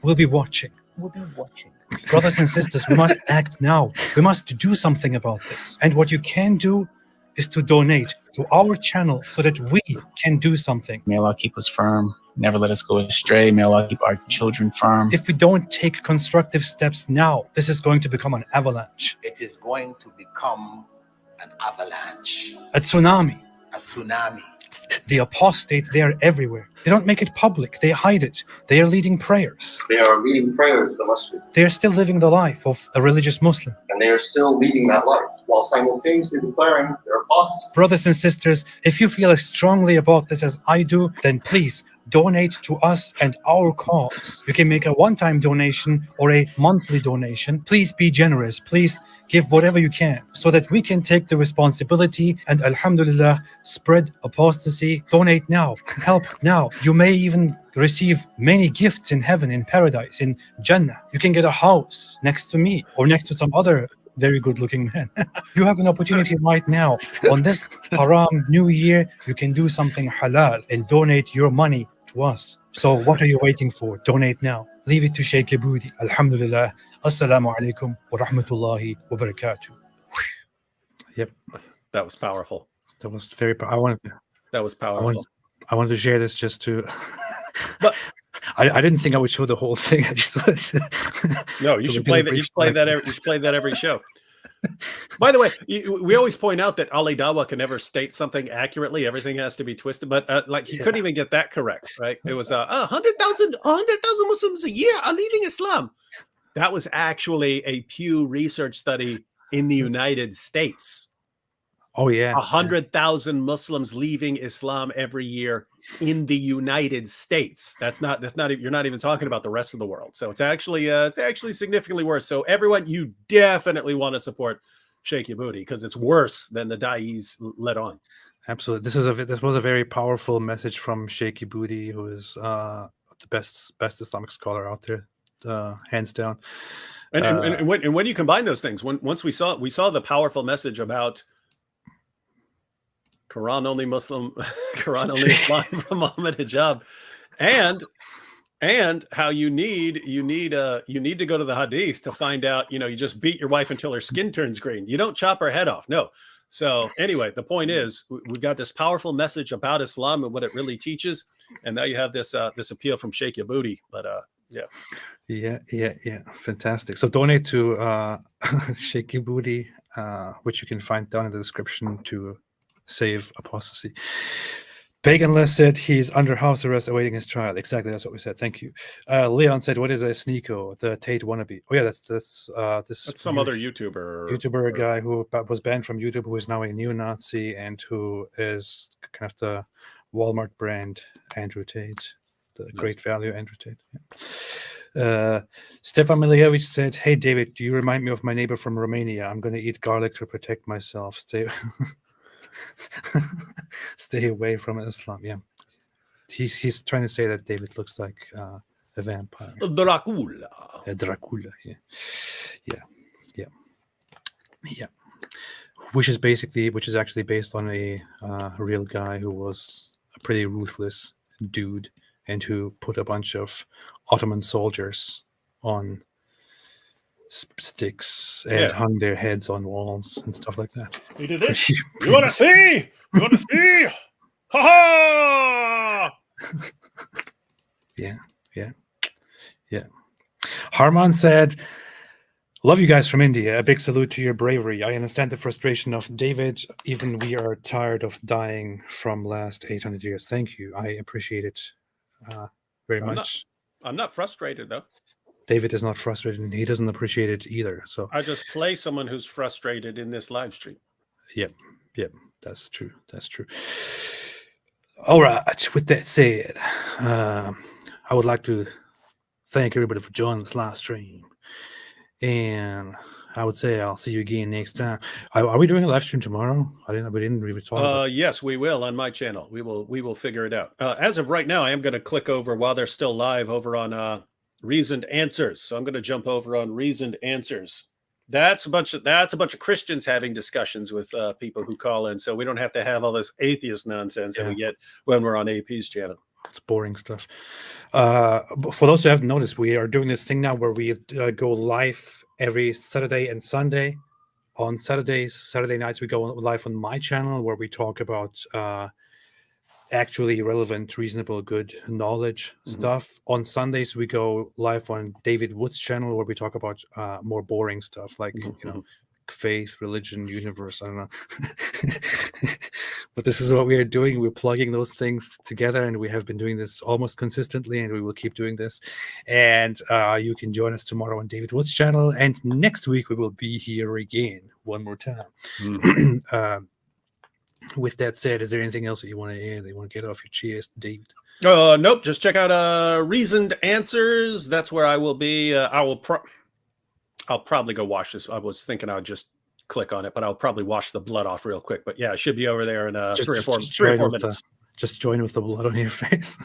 will be watching. We'll be watching. Brothers and sisters, we must act now. We must do something about this. And what you can do is to donate to our channel so that we can do something. May Allah keep us firm. Never let us go astray. May Allah keep our children firm. If we don't take constructive steps now, this is going to become an avalanche. It is going to become an avalanche. A tsunami. A tsunami. The apostates, they are everywhere. They don't make it public. They hide it. They are leading prayers. They are leading prayers, the Muslims. They are still living the life of a religious Muslim. and they are still leading that life while simultaneously declaring their apostasy. Brothers and sisters, if you feel as strongly about this as I do, then please donate to us and our cause. You can make a one-time donation or a monthly donation. Please be generous. Please give whatever you can so that we can take the responsibility and, alhamdulillah, spread apostasy. Donate now. Help now. You may even receive many gifts in heaven, in paradise, in Jannah. You can get a house next to me or next to some other very good-looking man. You have an opportunity right now. On this haram new year, you can do something halal and donate your money to us. So what are you waiting for? Donate now. Leave it to Sheikh Aboudi. Alhamdulillah. Assalamu alaikum wa rahmatullahi wa barakatuh. Yep. That was powerful. That was very powerful. That was powerful. I wanted to share this just to... But I didn't think I would show the whole thing. I just wanted to... No, you should play that. You should play that. You should play that every show. By the way, we always point out that Ali Dawah can never state something accurately. Everything has to be twisted. But like he couldn't even get that correct, right? It was 100,000 Muslims a year are leaving Islam. That was actually a Pew Research study in the United States. Oh yeah, 100,000 Muslims leaving Islam every year in the United States. That's not. You're not even talking about the rest of the world. So it's actually significantly worse. So everyone, you definitely want to support Sheikh Aboudi because it's worse than the Da'is let on. Absolutely. This was a very powerful message from Sheikh Aboudi, who is the best Islamic scholar out there, hands down. And when you combine those things, once we saw the powerful message about Quran only Islam from Muhammad hijab, and how you need to go to the hadith to find out, you just beat your wife until her skin turns green. You don't chop her head off. No. So anyway, the point is we've got this powerful message about Islam and what it really teaches. And now you have this appeal from Sheikh Aboudi. But yeah. Fantastic. So donate to Sheikh Aboudi, which you can find down in the description, to save apostasy. Paganless said he's under house arrest awaiting his trial. Exactly, that's what we said. Thank you. Leon said, "What is a sneako? The Tate wannabe?" Oh yeah, that's some other YouTuber guy who was banned from YouTube, who is now a neo-Nazi and who is kind of the Walmart brand Andrew Tate, the great value Andrew Tate. Yeah. Stefan Milievich said, "Hey David, do you remind me of my neighbor from Romania? I'm going to eat garlic to protect myself. Stay away from Islam." Yeah, he's trying to say that David looks like a vampire. Dracula. Dracula. Yeah. Which is actually based on a real guy who was a pretty ruthless dude and who put a bunch of Ottoman soldiers on sticks and hung their heads on walls and stuff like that. He did this. You want to see? You want to see? Ha ha! Yeah. Harman said, "Love you guys from India. A big salute to your bravery. I understand the frustration of David. Even we are tired of dying from last 800 years. Thank you. I appreciate it very much." I'm not frustrated though. David is not frustrated, and he doesn't appreciate it either. So I just play someone who's frustrated in this live stream. Yep. That's true. All right. With that said, I would like to thank everybody for joining this live stream, and I would say I'll see you again next time. Are we doing a live stream tomorrow? We didn't really talk about it. Yes, we will on my channel. We will figure it out. As of right now, I am going to click over while they're still live over on Reasoned Answers. So I'm going to jump over on Reasoned Answers. That's a bunch of Christians having discussions with people who call in, so we don't have to have all this atheist nonsense that we get when we're on AP's channel. It's boring stuff. For those who haven't noticed, we are doing this thing now where we go live every Saturday and Sunday. On Saturday nights, we go live on my channel where we talk about actually relevant, reasonable, good knowledge stuff. On Sundays, we go live on David Wood's channel where we talk about more boring stuff like faith, religion, universe. I don't know. But this is what we are doing. We're plugging those things together, and we have been doing this almost consistently, and we will keep doing this. And you can join us tomorrow on David Wood's channel, and next week we will be here again one more time. With that said, is there anything else that you want to add, that you want to get off your chest, David? Nope. Just check out Reasoned Answers. That's where I will be. I'll probably go wash this. I was thinking I'd just click on it, but I'll probably wash the blood off real quick. But yeah, it should be over there in three or four minutes. Just join with the blood on your face.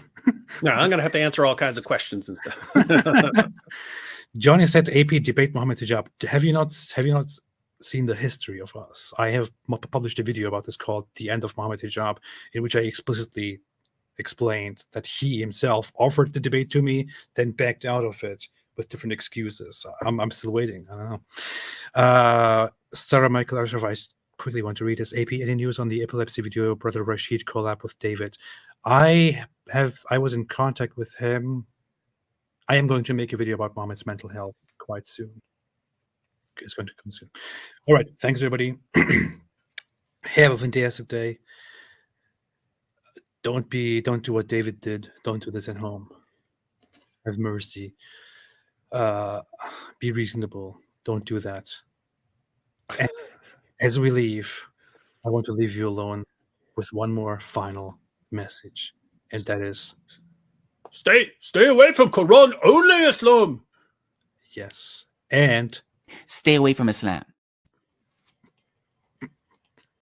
No, I'm gonna have to answer all kinds of questions and stuff. Johnny said, "AP debate Mohammed Hijab." Have you not seen the history of us? I have published a video about this called "The End of Mohammed Hijab," in which I explicitly explained that he himself offered the debate to me, then backed out of it with different excuses. I'm still waiting. I don't know. Sarah Michael Ashraf, I quickly want to read this. AP, any news on the epilepsy video Brother Rashid collab with David? I was in contact with him. I am going to make a video about Mohammed's mental health quite soon. It's going to come soon. All right. Thanks, everybody. Have a fantastic day. Don't do what David did. Don't do this at home. Have mercy. Be reasonable. Don't do that. And as we leave, I want to leave you alone with one more final message, and that is, stay away from Quran only Islam. Yes, and stay away from Islam.